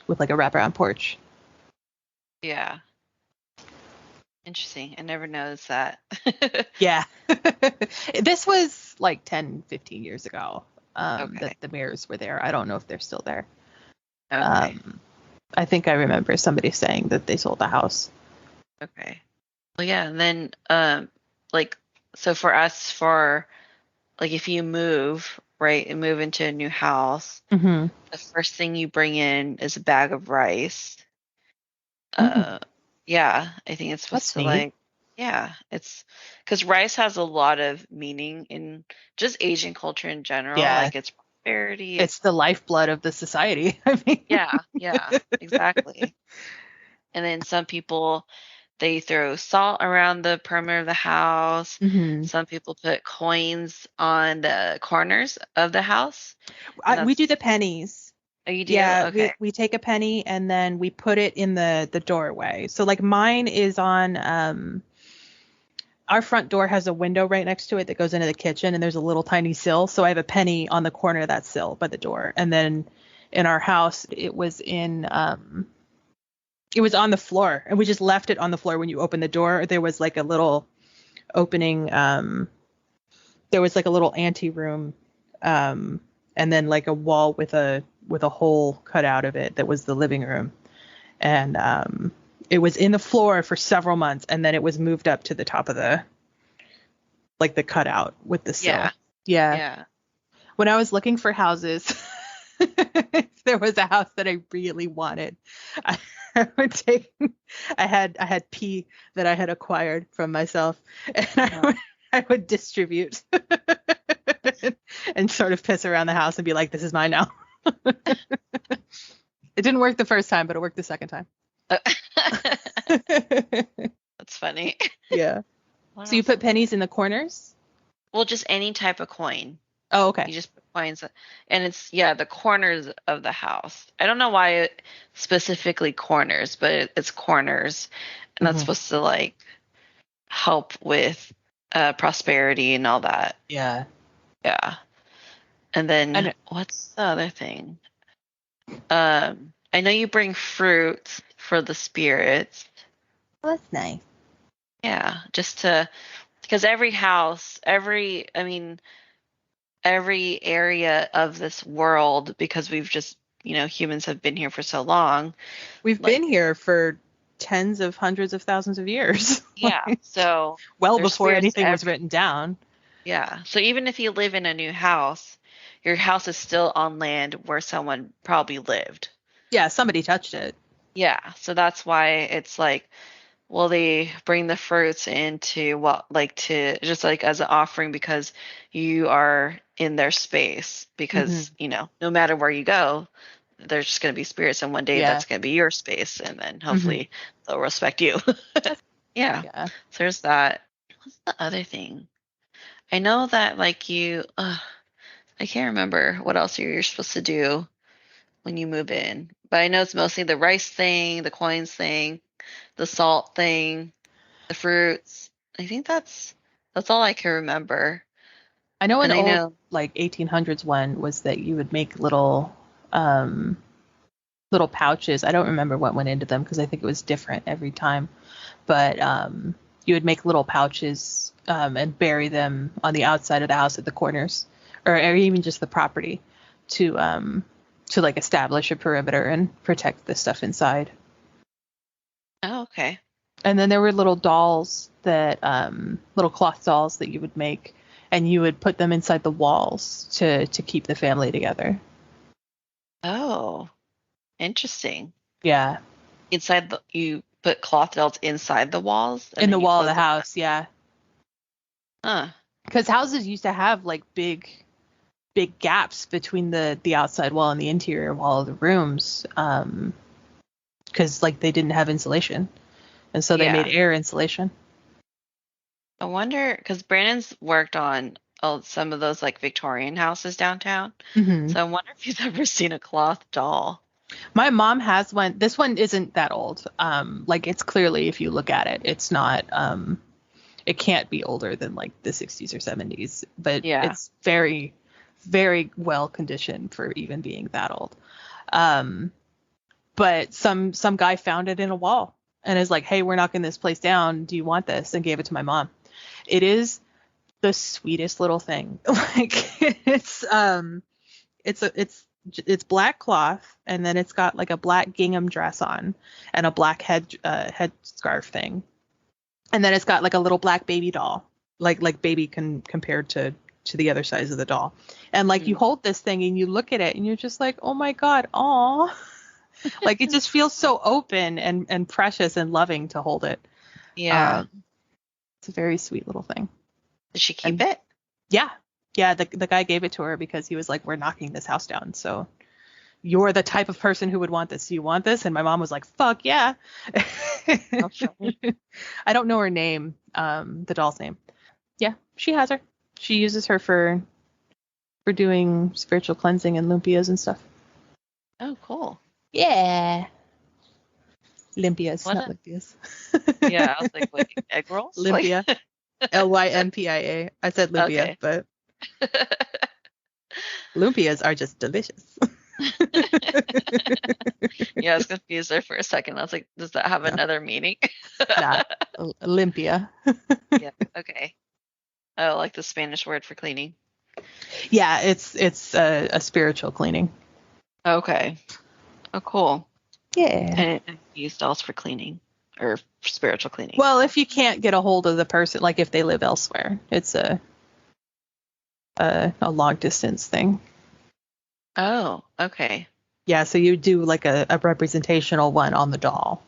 with like a wraparound porch. Yeah. Interesting. I never noticed that. Yeah. This was like 10, 15 years ago that the mirrors were there. I don't know if they're still there. Okay. I think I remember somebody saying that they sold the house. Okay. Well, yeah, and then so for us, if you move, right, and move into a new house, the first thing you bring in is a bag of rice. Yeah, I think it's supposed to it's because rice has a lot of meaning in just Asian culture in general. Yeah. Like it's prosperity. It's the lifeblood of the society. I mean. Yeah, exactly. And then some people, they throw salt around the perimeter of the house. Mm-hmm. Some people put coins on the corners of the house. We do the pennies. Oh, you do? Yeah, Okay. we take a penny and then we put it in the doorway. So like mine is on our front door has a window right next to it that goes into the kitchen, and there's a little tiny sill. So I have a penny on the corner of that sill by the door. And then in our house, it was on the floor, and we just left it on the floor when you open the door. There was like a little opening. There was like a little ante room, and then like a wall with a hole cut out of it that was the living room. And it was in the floor for several months, and then it was moved up to the top of the cutout with the sill. Yeah. When I was looking for houses, there was a house that I really wanted. I had pee that I had acquired from myself, and I would distribute and sort of piss around the house and be like, this is mine now. It didn't work the first time, but it worked the second time. That's funny. Yeah. So you put pennies in the corners? Well, just any type of coin. Oh, okay. You just put coins, and it's the corners of the house. I don't know why it specifically corners, but it's corners, and that's supposed to like help with prosperity and all that. Yeah. Yeah. And then what's the other thing? I know you bring fruit for the spirits. Oh, that's nice. Yeah, because every house, every area of this world, because we've just, humans have been here for so long. We've been here for tens of hundreds of thousands of years. Yeah. So well before anything was written down. Yeah. So even if you live in a new house, your house is still on land where someone probably lived. Yeah, somebody touched it. Yeah. So that's why it's like, well, they bring the fruits into to just like as an offering because you are in their space because, no matter where you go, there's just going to be spirits, and one day that's going to be your space, and then hopefully they'll respect you. Yeah. So there's that. What's the other thing? I know that like I can't remember what else you're supposed to do when you move in, but I know it's mostly the rice thing, the coins thing, the salt thing, the fruits. I think that's all I can remember. I know old like 1800s one was that you would make little pouches. I don't remember what went into them because I think it was different every time. But you would make little pouches and bury them on the outside of the house at the corners, or even just the property, to like establish a perimeter and protect the stuff inside. Oh, okay. And then there were little dolls that little cloth dolls that you would make, and you would put them inside the walls to keep the family together. Oh, interesting. Yeah. You put cloth dolls inside the walls? In the wall of the house, yeah. Huh. Because houses used to have like big gaps between the outside wall and the interior wall of the rooms, because like they didn't have insulation, and so they made air insulation. I wonder, because Brandon's worked on some of those like Victorian houses downtown, so I wonder if he's ever seen a cloth doll. My mom has one. This one isn't that old. Like it's clearly, if you look at it, it's not. It can't be older than like the 60s or 70s, but it's very, very well conditioned for even being that old. But some guy found it in a wall and is like, "Hey, we're knocking this place down. Do you want this?" And gave it to my mom. It is the sweetest little thing. Like it's black cloth, and then it's got like a black gingham dress on and a black head scarf thing. And then it's got like a little black baby doll, like baby compared to the other size of the doll. And like you hold this thing and you look at it and you're just like, oh my God, aw. Like it just feels so open and precious and loving to hold it. Yeah. It's a very sweet little thing. Did she keep it? Yeah. Yeah. The guy gave it to her because he was like, we're knocking this house down. So you're the type of person who would want this. Do you want this? And my mom was like, fuck yeah. I don't know her name, the doll's name. Yeah, she has her. She uses her for doing spiritual cleansing and lumpias and stuff. Oh, cool. Yeah. Limpias, not limpias. Yeah, I was like, wait, egg rolls? Limpia. Lympia. I said lumpia, okay. But lumpias are just delicious. Yeah, I was confused there for a second. I was like, does that have another meaning? Nah, limpia. Yeah, okay. Oh, like the Spanish word for cleaning. Yeah, it's a spiritual cleaning. Okay. Oh, cool. Yeah. And I use dolls for cleaning or for spiritual cleaning. Well, if you can't get a hold of the person, like if they live elsewhere, it's a long distance thing. Oh, okay. Yeah, so you do like a representational one on the doll.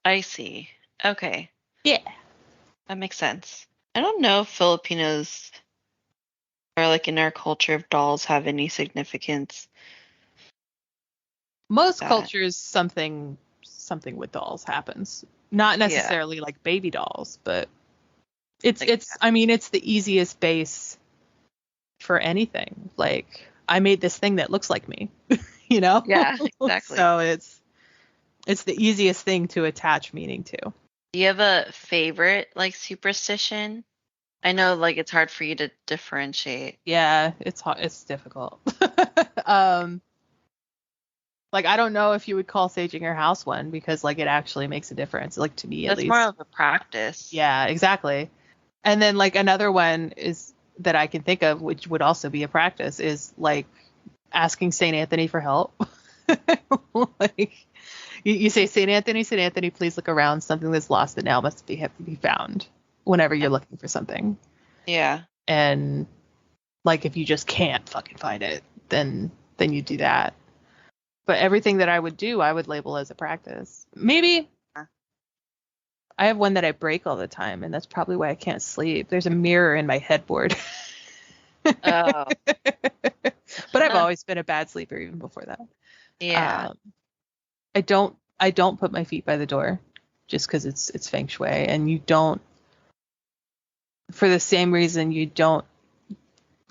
I see. Okay. Yeah. That makes sense. I don't know if Filipinos or like in our culture if dolls have any significance. Most cultures something with dolls happens. Not necessarily like baby dolls, but it's I mean it's the easiest base for anything. Like I made this thing that looks like me, you know? Yeah, exactly. So it's the easiest thing to attach meaning to. Do you have a favorite like superstition? I know like it's hard for you to differentiate. Yeah, it's hard. It's difficult. Like I don't know if you would call saging your house one because like it actually makes a difference. Like to me at least. That's more of a practice. Yeah, exactly. And then like another one is that I can think of, which would also be a practice, is like asking Saint Anthony for help. Like you say, Saint Anthony, please look around. Something that's lost that now must have to be found. Whenever you're looking for something. Yeah. And like if you just can't fucking find it, then you do that. But everything that I would do, I would label as a practice. Maybe I have one that I break all the time, and that's probably why I can't sleep. There's a mirror in my headboard. Oh. But I've always been a bad sleeper even before that. Yeah. I don't put my feet by the door just because it's feng shui, and you don't. For the same reason you don't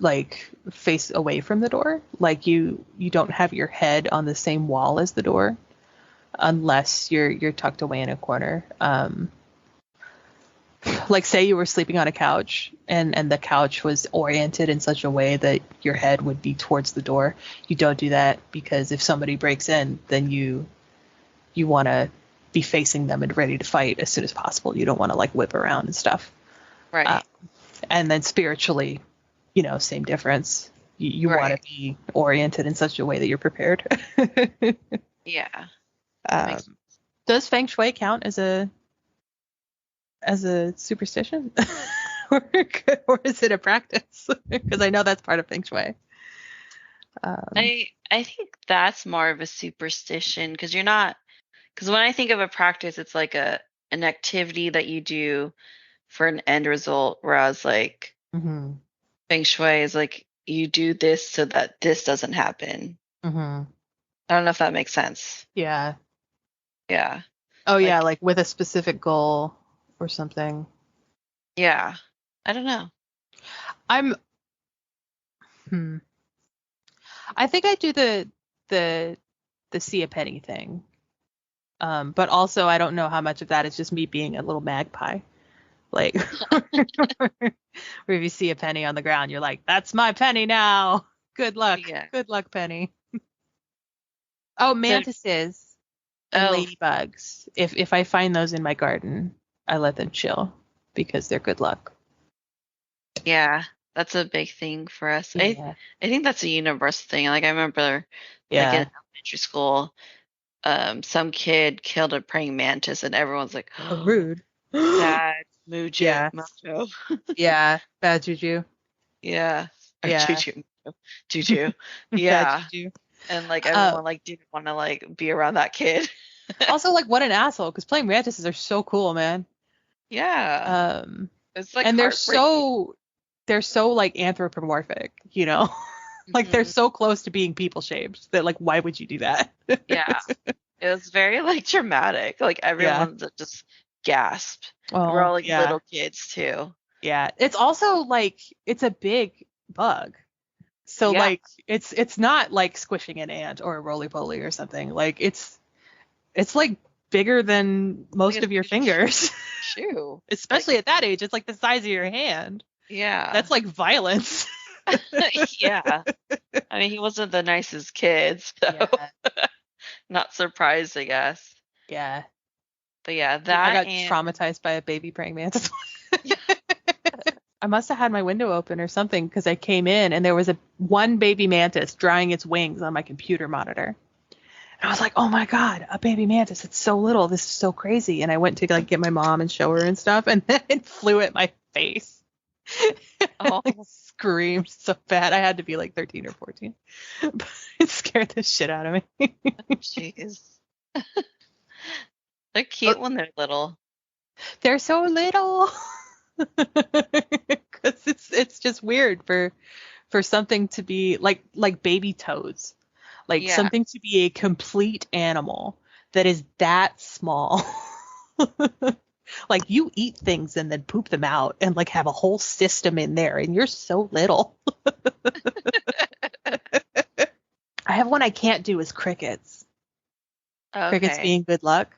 like face away from the door, like you don't have your head on the same wall as the door unless you're tucked away in a corner. Like say you were sleeping on a couch and the couch was oriented in such a way that your head would be towards the door. You don't do that because if somebody breaks in, then you want to be facing them and ready to fight as soon as possible. You don't want to like whip around and stuff. Right. And then spiritually, you know, same difference. You want to be oriented in such a way that you're prepared. Yeah. Does feng shui count as a superstition? or is it a practice? Because I know that's part of feng shui. I think that's more of a superstition because when I think of a practice, it's like an activity that you do for an end result, whereas like feng shui is like you do this so that this doesn't happen. I don't know if that makes sense. Yeah. Oh yeah, like with a specific goal or something. Yeah. I don't know. I think I do the see a penny thing. But also I don't know how much of that is just me being a little magpie. Like where if you see a penny on the ground, you're like, that's my penny now. Good luck. Yeah. Good luck, penny. Oh, mantises and ladybugs. If I find those in my garden, I let them chill because they're good luck. Yeah, that's a big thing for us. Yeah. I think that's a universal thing. Like I remember like in elementary school, some kid killed a praying mantis and everyone's like, oh, rude. Bad mojo. Yeah. Mojo. Yeah. Bad juju. Yeah. Yeah. Juju. Yeah. Bad juju. And like everyone like didn't want to like be around that kid. Also, like what an asshole, because praying mantises are so cool, man. Yeah. It's like, and they're so like anthropomorphic, you know. Like they're so close to being people shaped that like why would you do that? Yeah. It was very like dramatic. Like everyone just gasped. We're all like little kids too. Yeah. It's also like it's a big bug. So like it's not like squishing an ant or a roly-poly or something. Like it's like bigger than most of your fingers. Shoe. Especially like, at that age, it's like the size of your hand. Yeah. That's like violence. Yeah. I mean, he wasn't the nicest kid, so not surprised, I guess. Yeah. But yeah, that I got traumatized by a baby praying mantis. I must have had my window open or something because I came in and there was one baby mantis drying its wings on my computer monitor. And I was like, oh my God, a baby mantis. It's so little. This is so crazy. And I went to like get my mom and show her and stuff. And then it flew at my face. Oh, I screamed so bad. I had to be like 13 or 14. But it scared the shit out of me. Jeez. They're cute when they're little. They're so little. Because it's just weird for something to be like baby toads. Like something to be a complete animal that is that small. Like you eat things and then poop them out and like have a whole system in there and you're so little. I have one I can't do is crickets. Okay. Crickets being good luck.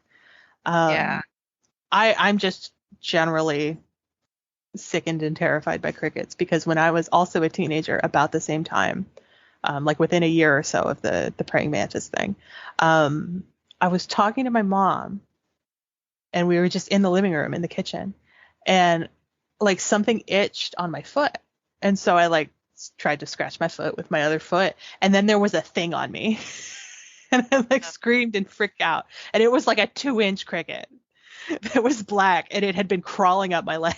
I'm just generally sickened and terrified by crickets because when I was also a teenager about the same time, like within a year or so of the praying mantis thing, I was talking to my mom and we were just in the living room in the kitchen and like something itched on my foot. And so I like tried to scratch my foot with my other foot. And then there was a thing on me and I like screamed and freaked out. And it was like a 2-inch cricket that was black and it had been crawling up my leg.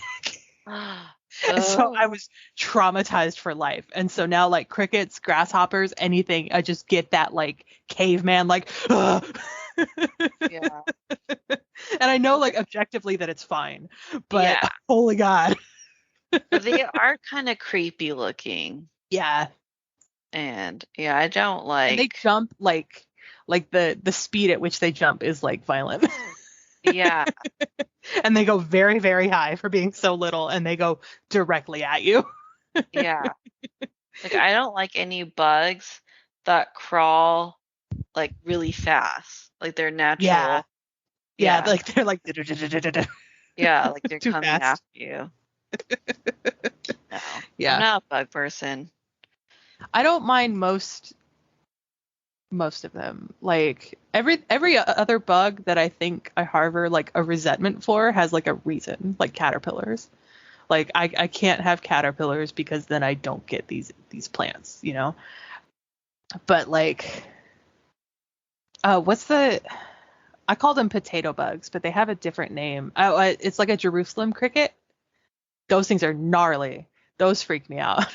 And so I was traumatized for life. And so now like crickets, grasshoppers, anything, I just get that like caveman, like, yeah. And I know like objectively that it's fine, but holy God. But they are kind of creepy looking. Yeah. And I don't like. And they jump like the speed at which they jump is like violent. Yeah. And they go very, very high for being so little and they go directly at you. Yeah. Like I don't like any bugs that crawl like really fast. Like they're natural. Yeah. Like they're like yeah, like they're coming fast. after you. No. Yeah. I'm not a bug person. I don't mind most of them. Like every other bug that I think I harbor like a resentment for has like a reason, like caterpillars. Like I can't have caterpillars because then I don't get these plants, you know. But like I call them potato bugs, but they have a different name. It's like a Jerusalem cricket. Those things are gnarly. Those freak me out.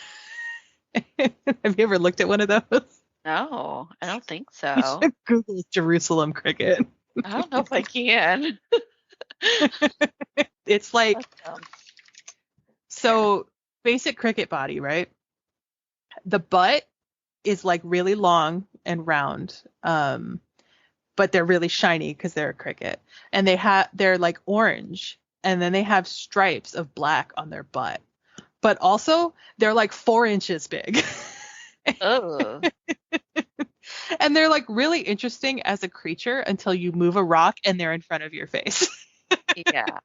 Have you ever looked at one of those? No, I don't think so. Google Jerusalem cricket. I don't know if I can. It's like so basic cricket body, right? The butt is like really long and round, but they're really shiny because they're a cricket, and they're like orange, and then they have stripes of black on their butt, but also they're like 4 inches big. Oh. And they're like really interesting as a creature until you move a rock and they're in front of your face. Yeah.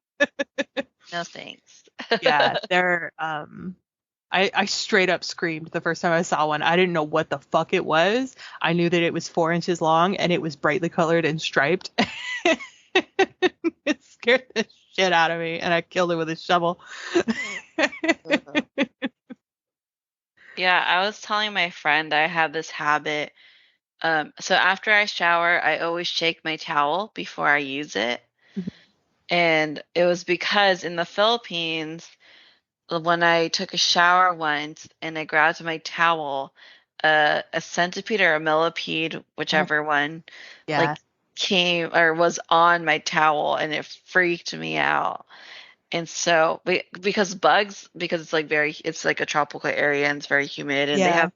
No thanks. Yeah, they're I straight up screamed the first time I saw one. I didn't know what the fuck it was. I knew that it was 4 inches long and it was brightly colored and striped. It scared the shit out of me and I killed it with a shovel. Yeah, I was telling my friend I have this habit. So after I shower, I always shake my towel before I use it. And it was because in the Philippines, when I took a shower once and I grabbed my towel, a centipede or a millipede, whichever one, like came or was on my towel and it freaked me out. And so because it's like it's like a tropical area and it's very humid and they have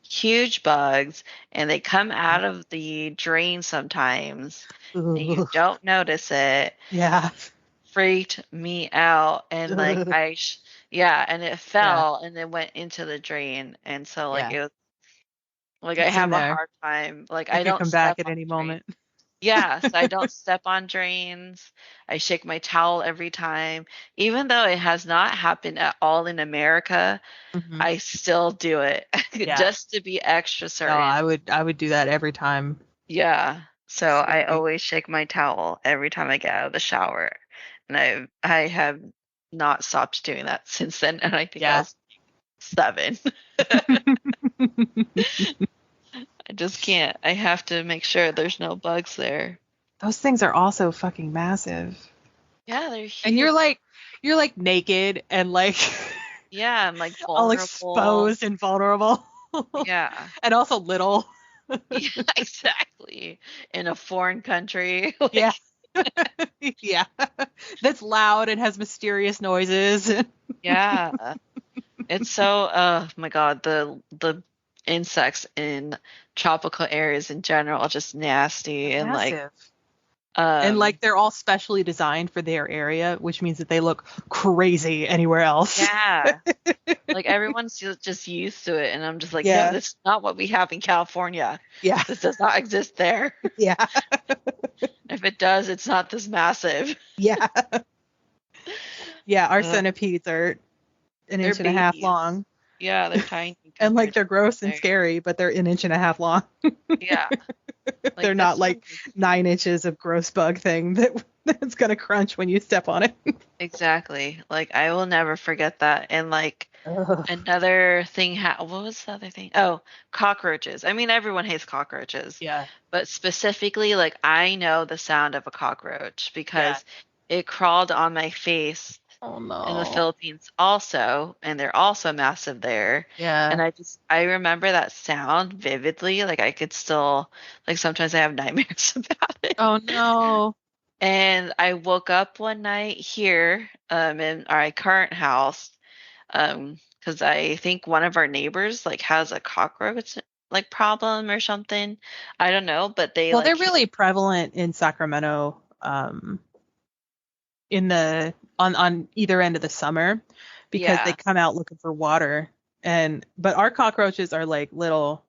huge bugs, and they come out of the drain sometimes, and you don't notice it. Yeah. Freaked me out, and like and it fell and then went into the drain, and so like it was like I have a hard time. Like I It could don't come step back at on any drains. moment. Yes, I don't step on drains. I shake my towel every time. Even though it has not happened at all in America, I still do it just to be extra certain. No, I would do that every time. Yeah. So I always shake my towel every time I get out of the shower. And I have not stopped doing that since then. And I think I was 7. I just can't. I have to make sure there's no bugs there. Those things are also fucking massive. Yeah, they're huge. And you're like naked and like yeah, I'm like vulnerable. all exposed and vulnerable. Yeah. And also little. Yeah, exactly. In a foreign country. Yeah. Yeah. That's loud and has mysterious noises. Yeah. It's so oh my god, the insects in tropical areas in general are just nasty and massive. And like they're all specially designed for their area, which means that they look crazy anywhere else. Yeah. Like everyone's just used to it, and I'm just like, no, this is not what we have in California. Yeah. This does not exist there. Yeah. If it does, it's not this massive. Yeah. Yeah, our centipedes are an inch and a half long. Yeah, they're tiny. And like they're gross and scary, but they're an inch and a half long. Yeah. Like, they're not like 9 inches of gross bug thing that's gonna crunch when you step on it. Exactly. Like I will never forget that. And like another thing, what was the other thing? Oh, cockroaches. I mean, everyone hates cockroaches. Yeah. But specifically, like I know the sound of a cockroach because it crawled on my face. Oh no. In the Philippines also, and they're also massive there. Yeah. And I remember that sound vividly. Like I could still, like sometimes I have nightmares about it. Oh no. And I woke up one night here in our current house because I think one of our neighbors like has a cockroach like problem or something. I don't know, but they're really prevalent in Sacramento on either end of the summer because they come out looking for water. But our cockroaches are like little.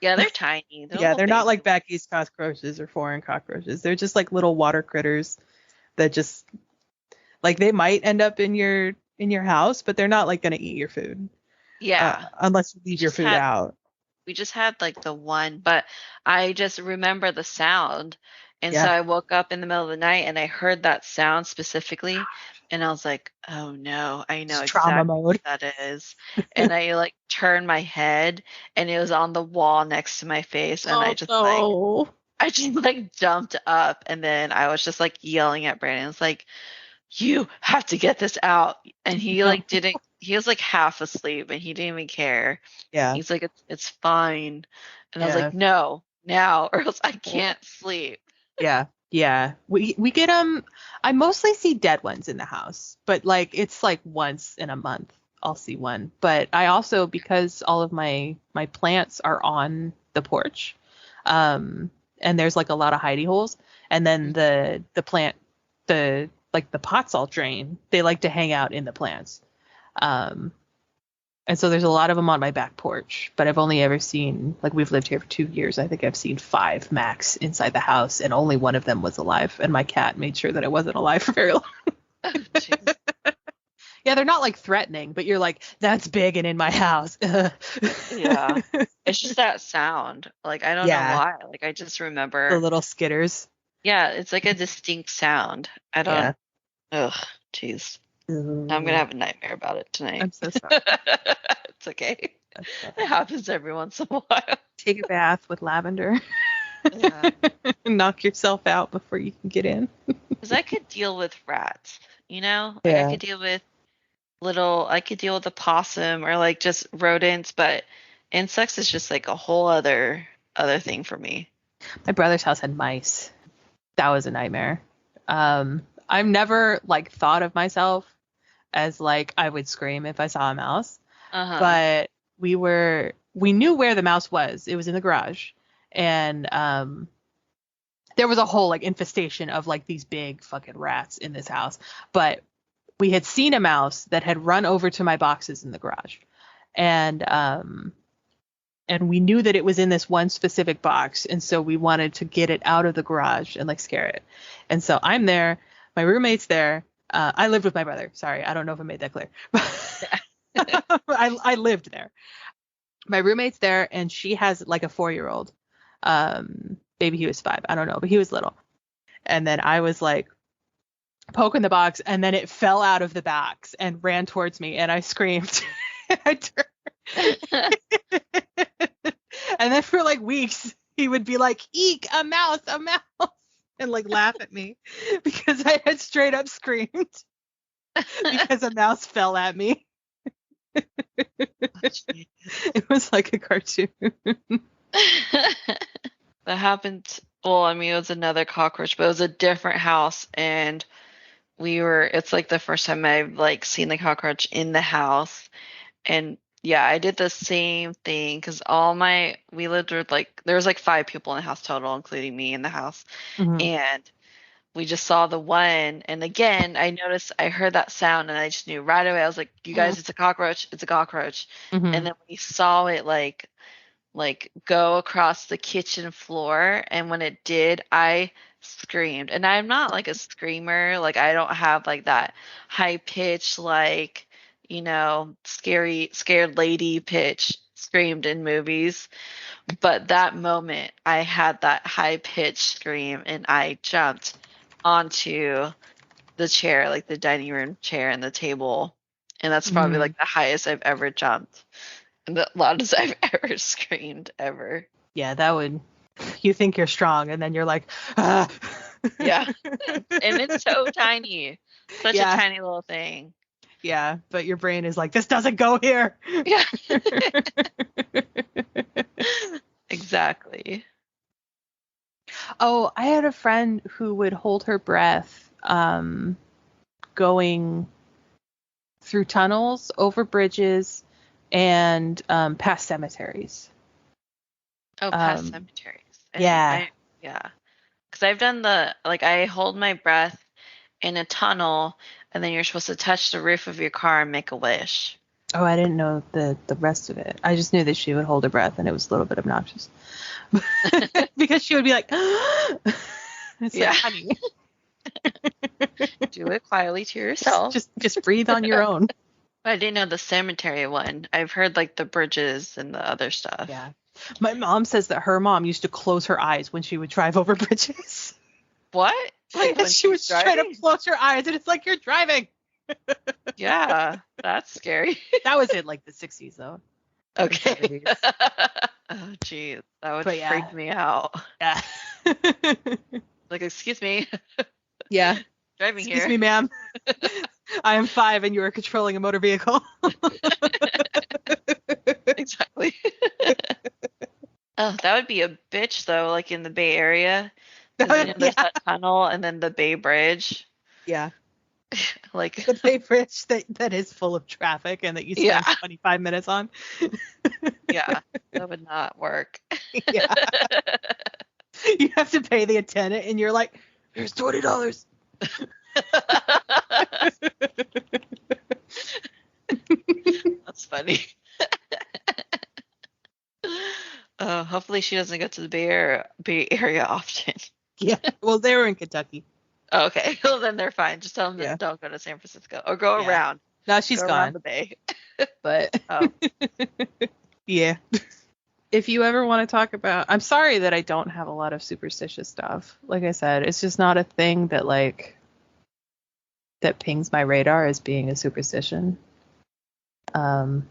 Yeah, they're tiny. They're not like Becky's cockroaches or foreign cockroaches. They're just like little water critters that just like they might end up in your house, but they're not like going to eat your food. Yeah. Unless you leave your food out. We just had like the one, but I just remember the sound. And so I woke up in the middle of the night and I heard that sound specifically. And I was like, oh no, I know exactly what that is. And I like turned my head and it was on the wall next to my face. And I just like jumped up and then I was just like yelling at Brandon. It's like, you have to get this out. And he like he was like half asleep and he didn't even care. Yeah. He's like, it's fine. And I was like, no, now or else I can't sleep. Yeah. Yeah. We get I mostly see dead ones in the house, but like it's like once in a month I'll see one. But I also, because all of my plants are on the porch, and there's like a lot of hidey holes, and then the pots all drain. They like to hang out in the plants. And so there's a lot of them on my back porch, but I've only ever seen, like we've lived here for 2 years. I think I've seen 5 max inside the house, and only one of them was alive. And my cat made sure that it wasn't alive for very long. Yeah, they're not like threatening, but you're like, that's big and in my house. Yeah. It's just that sound. Like, I don't know why. Like, I just remember the little skitters. Yeah, it's like a distinct sound. I don't. Ugh, jeez. Now I'm gonna have a nightmare about it tonight. I'm so sorry. It's okay. It happens every once in a while. Take a bath with lavender. Knock yourself out before you can get in. Because I could deal with rats, you know? Like I could deal with a possum or like just rodents, but insects is just like a whole other thing for me. My brother's house had mice. That was a nightmare. I've never like thought of myself as like I would scream if I saw a mouse. But we were we knew where the mouse was. It was in the garage. And there was a whole like infestation of like these big fucking rats in this house. But we had seen a mouse that had run over to my boxes in the garage. And we knew that it was in this one specific box. And so we wanted to get it out of the garage and like scare it. And so I'm there. My roommate's there. I lived with my brother. Sorry, I don't know if I made that clear. I lived there. My roommate's there, and she has like a 4-year-old. Maybe he was 5. I don't know, but he was little. And then I was like poking the box, and then it fell out of the box and ran towards me, and I screamed. I turned. And then for like weeks, he would be like, "Eek, a mouse," and like laugh at me because I had straight up screamed because a mouse fell at me. It was like a cartoon. That happened. Well, I mean, it was another cockroach, but it was a different house, and it's like the first time I've like seen the cockroach in the house. And yeah, I did the same thing because we lived with like, there was like 5 people in the house total, including me in the house. Mm-hmm. And we just saw the one. And again, I heard that sound, and I just knew right away. I was like, you guys, it's a cockroach. It's a cockroach. Mm-hmm. And then we saw it like go across the kitchen floor. And when it did, I screamed. And I'm not like a screamer. Like, I don't have like that high pitch, like, scared lady pitch screamed in movies. But that moment, I had that high pitched scream, and I jumped onto the chair, like the dining room chair and the table. And that's probably like the highest I've ever jumped and the loudest I've ever screamed ever. Yeah, that would, you think you're strong, and then you're like, ah. Yeah. And it's so tiny. Such a tiny little thing. Yeah, but your brain is like, this doesn't go here. Yeah. Exactly. Oh, I had a friend who would hold her breath going through tunnels, over bridges, and past cemeteries. Oh, past cemeteries. Yeah. Yeah. Because I've done I hold my breath in a tunnel, and then you're supposed to touch the roof of your car and make a wish. Oh, I didn't know the rest of it. I just knew that she would hold her breath, and it was a little bit obnoxious. Because she would be like, it's yeah. like, honey. Do it quietly to yourself. Just breathe on your own. I didn't know the cemetery one. I've heard like the bridges and the other stuff. Yeah. My mom says that her mom used to close her eyes when she would drive over bridges. What? Like when she was trying to close her eyes, and it's like, you're driving. Yeah, that's scary. That was in like the 60s though. Okay. Oh, geez. That would freak me out. Yeah. Like, excuse me. Yeah. Driving Excuse here. me, ma'am. I am 5 and you are controlling a motor vehicle. Exactly. Oh, that would be a bitch though, like in the Bay Area. There's that tunnel and then the Bay Bridge. Yeah. Like the Bay Bridge that is full of traffic and that you spend 25 minutes on. Yeah, that would not work. Yeah. You have to pay the attendant, and you're like, here's $20. That's funny. Hopefully she doesn't go to the Bay Area often. Yeah, well, they were in Kentucky. Okay, well then they're fine. Just tell them that don't go to San Francisco or go around. No, she's gone. Around the Bay. But yeah. If you ever want to talk about, I'm sorry that I don't have a lot of superstitious stuff. Like I said, it's just not a thing that pings my radar as being a superstition. And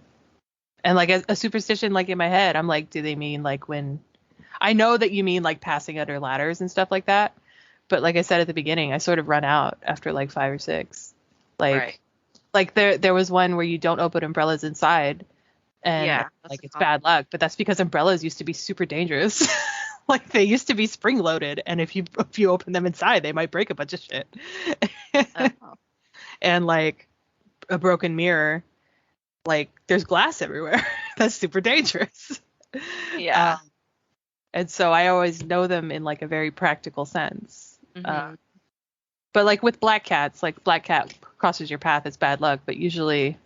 like a superstition, like in my head, I'm like, do they mean like when? I know that you mean like passing under ladders and stuff like that. But like I said at the beginning, I sort of run out after like 5 or 6. Like there was one where you don't open umbrellas inside. And like it's bad luck, but that's because umbrellas used to be super dangerous. Like they used to be spring loaded, and if you open them inside, they might break a bunch of shit. And like a broken mirror like there's glass everywhere. That's super dangerous. Yeah. And so I always know them in like a very practical sense. Mm-hmm. But like with black cats, like black cat crosses your path, it's bad luck. But usually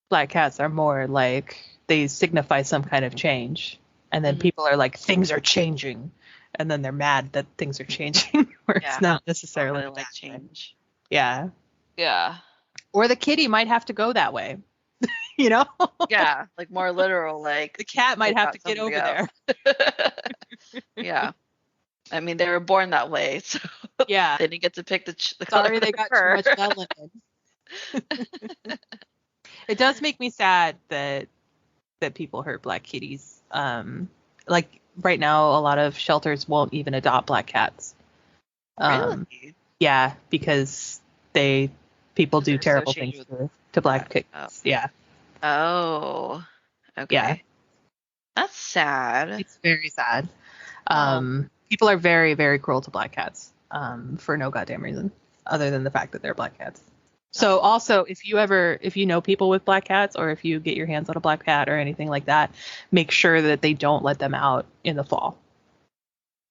black cats are more like they signify some kind of change. And then people are like, things are changing. And then they're mad that things are changing. Where it's not necessarily really like change. Yeah. Yeah. Or the kitty might have to go that way. You know? Yeah. Like more literal, like the cat might have to get over there. Yeah. I mean, they were born that way, so yeah, they didn't get to pick the Sorry, they got too much melanin. It does make me sad that people hurt black kitties. Like right now, a lot of shelters won't even adopt black cats. Really? Yeah, because people do terrible things to black kitties. Oh. Yeah. Oh. Okay. Yeah. That's sad. It's very sad. People are very, very cruel to black cats for no goddamn reason other than the fact that they're black cats. So also, if you know people with black cats, or if you get your hands on a black cat or anything like that, make sure that they don't let them out in the fall.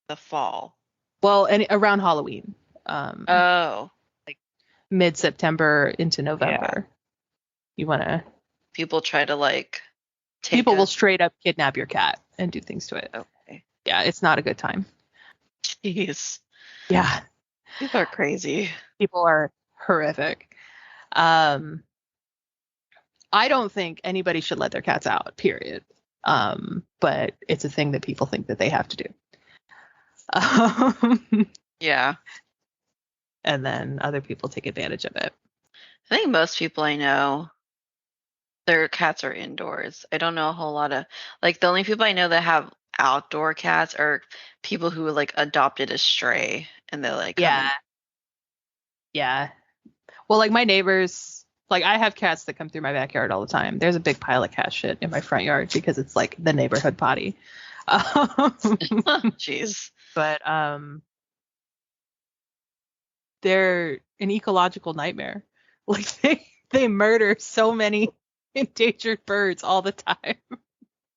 The fall? Well, and around Halloween. Like mid-September into November. Yeah. You want to... People try to like... People will straight up kidnap your cat and do things to it. Okay. Yeah, it's not a good time. Jeez. Yeah. People are crazy. People are horrific. I don't think anybody should let their cats out, period. But it's a thing that people think that they have to do. Yeah. And then other people take advantage of it. I think most people I know, their cats are indoors. I don't know a whole lot of, like, the only people I know that have outdoor cats are people who like adopted a stray and they're like, yeah. Well, like my neighbors, like I have cats that come through my backyard all the time. There's a big pile of cat shit in my front yard because it's like the neighborhood potty. Jeez. But they're an ecological nightmare. Like they murder so many endangered birds all the time.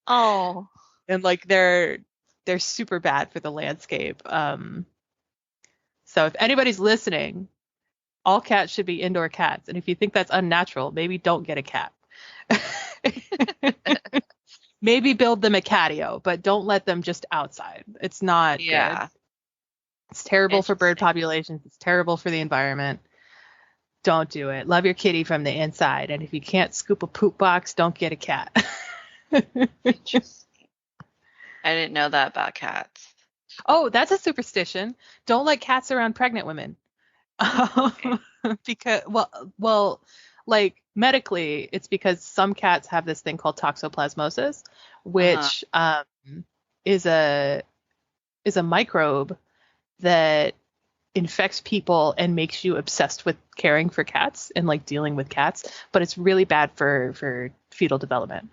Oh. And like they're super bad for the landscape. So if anybody's listening, all cats should be indoor cats. And if you think that's unnatural, maybe don't get a cat. Maybe build them a catio, but don't let them just outside. It's not good. It's terrible for bird populations. It's terrible for the environment. Don't do it. Love your kitty from the inside. And if you can't scoop a poop box, don't get a cat. Interesting. I didn't know that about cats. Oh, that's a superstition. Don't let cats around pregnant women. Okay. Because well, like medically, it's because some cats have this thing called toxoplasmosis, which is a microbe that infects people and makes you obsessed with caring for cats and like dealing with cats, but it's really bad for fetal development.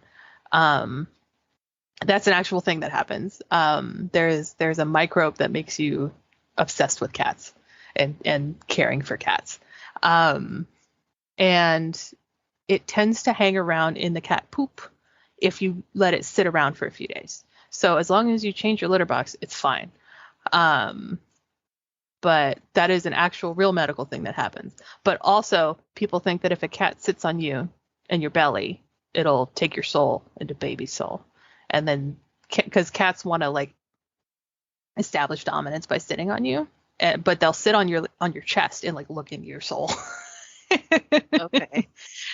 That's an actual thing that happens. There's a microbe that makes you obsessed with cats and caring for cats. And it tends to hang around in the cat poop if you let it sit around for a few days. So as long as you change your litter box, it's fine. But that is an actual real medical thing that happens. But also people think that if a cat sits on you and your belly, it'll take your soul into baby soul. And then because cats want to like establish dominance by sitting on you, but they'll sit on your chest and like look into your soul. Okay.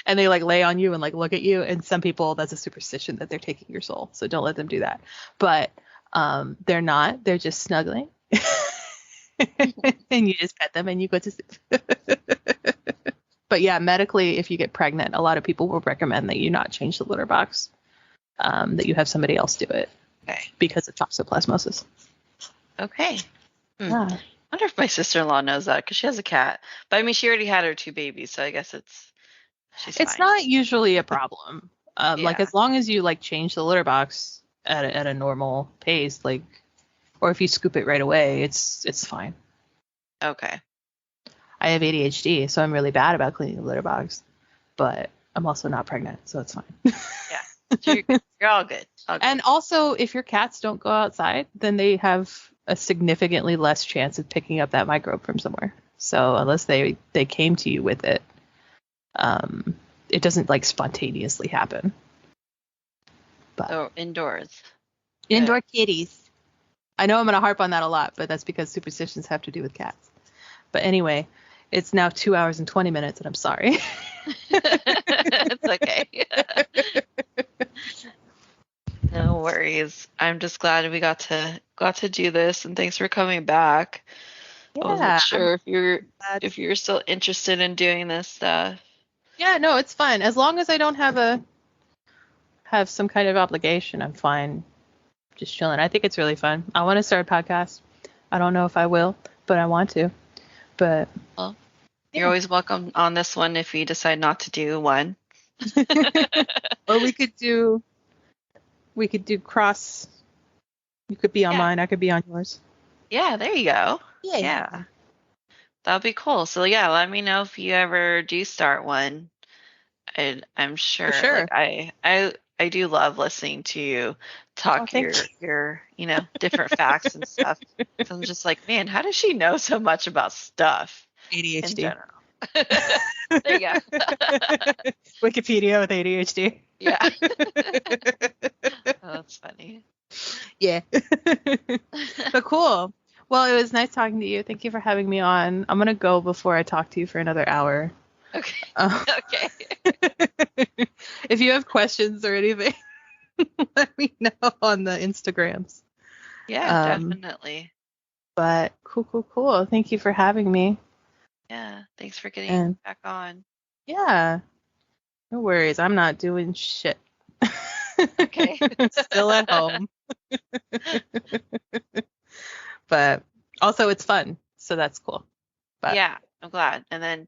And they like lay on you and like look at you. And some people, that's a superstition that they're taking your soul. So don't let them do that. But they're not. They're just snuggling. And you just pet them and you go to sleep. But yeah, medically, if you get pregnant, a lot of people will recommend that you not change the litter box. That you have somebody else do it. Okay. Because of toxoplasmosis. Okay. Yeah. I wonder if my sister-in-law knows that because she has a cat. But I mean, she already had her 2 babies, so I guess she's it's fine. not usually a problem. Like as long as you like change the litter box at a normal pace, like, or if you scoop it right away, it's fine. Okay. I have ADHD, so I'm really bad about cleaning the litter box. But I'm also not pregnant, so it's fine. Yeah. You're all good. And also, if your cats don't go outside, then they have a significantly less chance of picking up that microbe from somewhere. So unless they came to you with it, it doesn't like spontaneously happen. But so indoors. Indoor kitties. I know I'm going to harp on that a lot, but that's because superstitions have to do with cats. But anyway, it's now 2 hours and 20 minutes, and I'm sorry. It's okay. No worries. I'm just glad we got to do this, and thanks for coming back. Yeah, I wasn't sure if you're still interested in doing this stuff. Yeah, no, it's fine. As long as I don't have some kind of obligation, I'm fine. Just chilling. I think it's really fun. I want to start a podcast. I don't know if I will, but I want to. But well, you're always welcome on this one if you decide not to do one. Or we could do cross. You could be on mine, I could be on yours. Yeah, there you go. Yeah. That'll be cool. So yeah, let me know if you ever do start one. I'm sure. For sure. Like, I do love listening to you talk your different facts and stuff. So I'm just like, man, how does she know so much about stuff? ADHD. In general. There you go. Wikipedia with ADHD. Yeah. Oh, that's funny. Yeah. But cool. Well, it was nice talking to you. Thank you for having me on. I'm going to go before I talk to you for another hour. Okay. Okay. If you have questions or anything, let me know on the Instagrams. Yeah, definitely. But cool. Thank you for having me. Yeah, thanks for getting back on. Yeah. No worries. I'm not doing shit. Okay. Still at home. But also it's fun, so that's cool. But yeah, I'm glad. And then,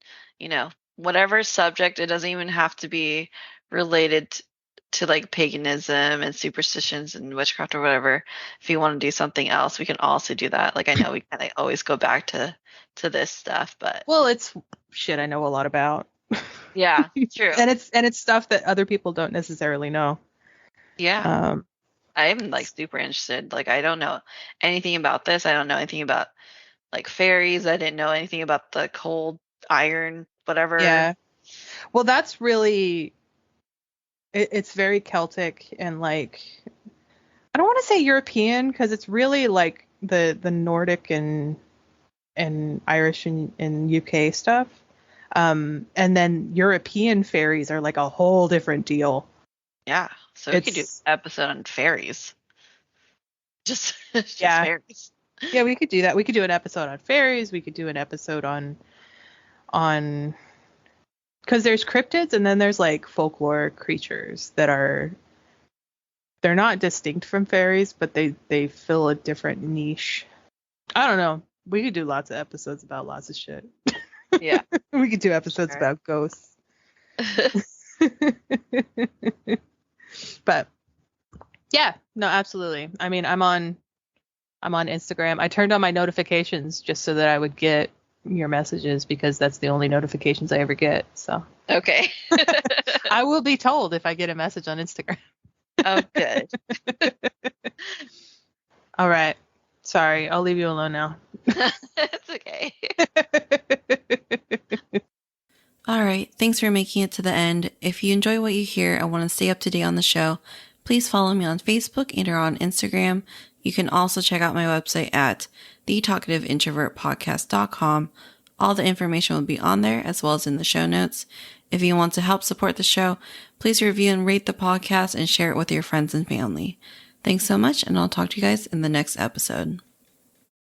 whatever subject, it doesn't even have to be related to like paganism and superstitions and witchcraft or whatever. If you want to do something else, we can also do that. Like I know we kind of always go back to this stuff, but it's shit I know a lot about. Yeah, true. and it's stuff that other people don't necessarily know. Yeah. I'm like super interested. Like I don't know anything about this. I don't know anything about like fairies. I didn't know anything about the cold iron, whatever. Yeah. Well, that's really it's very Celtic and like I don't want to say European because it's really like the Nordic and Irish and UK stuff. And then European fairies are like a whole different deal. Yeah. So we could do an episode on fairies. Just fairies. Yeah, we could do that. We could do an episode on fairies. We could do an episode on because there's cryptids and then there's like folklore creatures that they're not distinct from fairies, but they fill a different niche. I don't know. We could do lots of episodes about lots of shit. Yeah. We could do episodes about ghosts. But yeah, no, absolutely. I mean, I'm on Instagram. I turned on my notifications just so that I would get your messages because that's the only notifications I ever get. So okay. I will be told if I get a message on Instagram. Oh, good. All right. Sorry, I'll leave you alone now. It's okay. All right. Thanks for making it to the end. If you enjoy what you hear and want to stay up to date on the show, please follow me on Facebook and or on Instagram. You can also check out my website at thetalkativeintrovertpodcast.com. All the information will be on there as well as in the show notes. If you want to help support the show, please review and rate the podcast and share it with your friends and family. Thanks so much, and I'll talk to you guys in the next episode.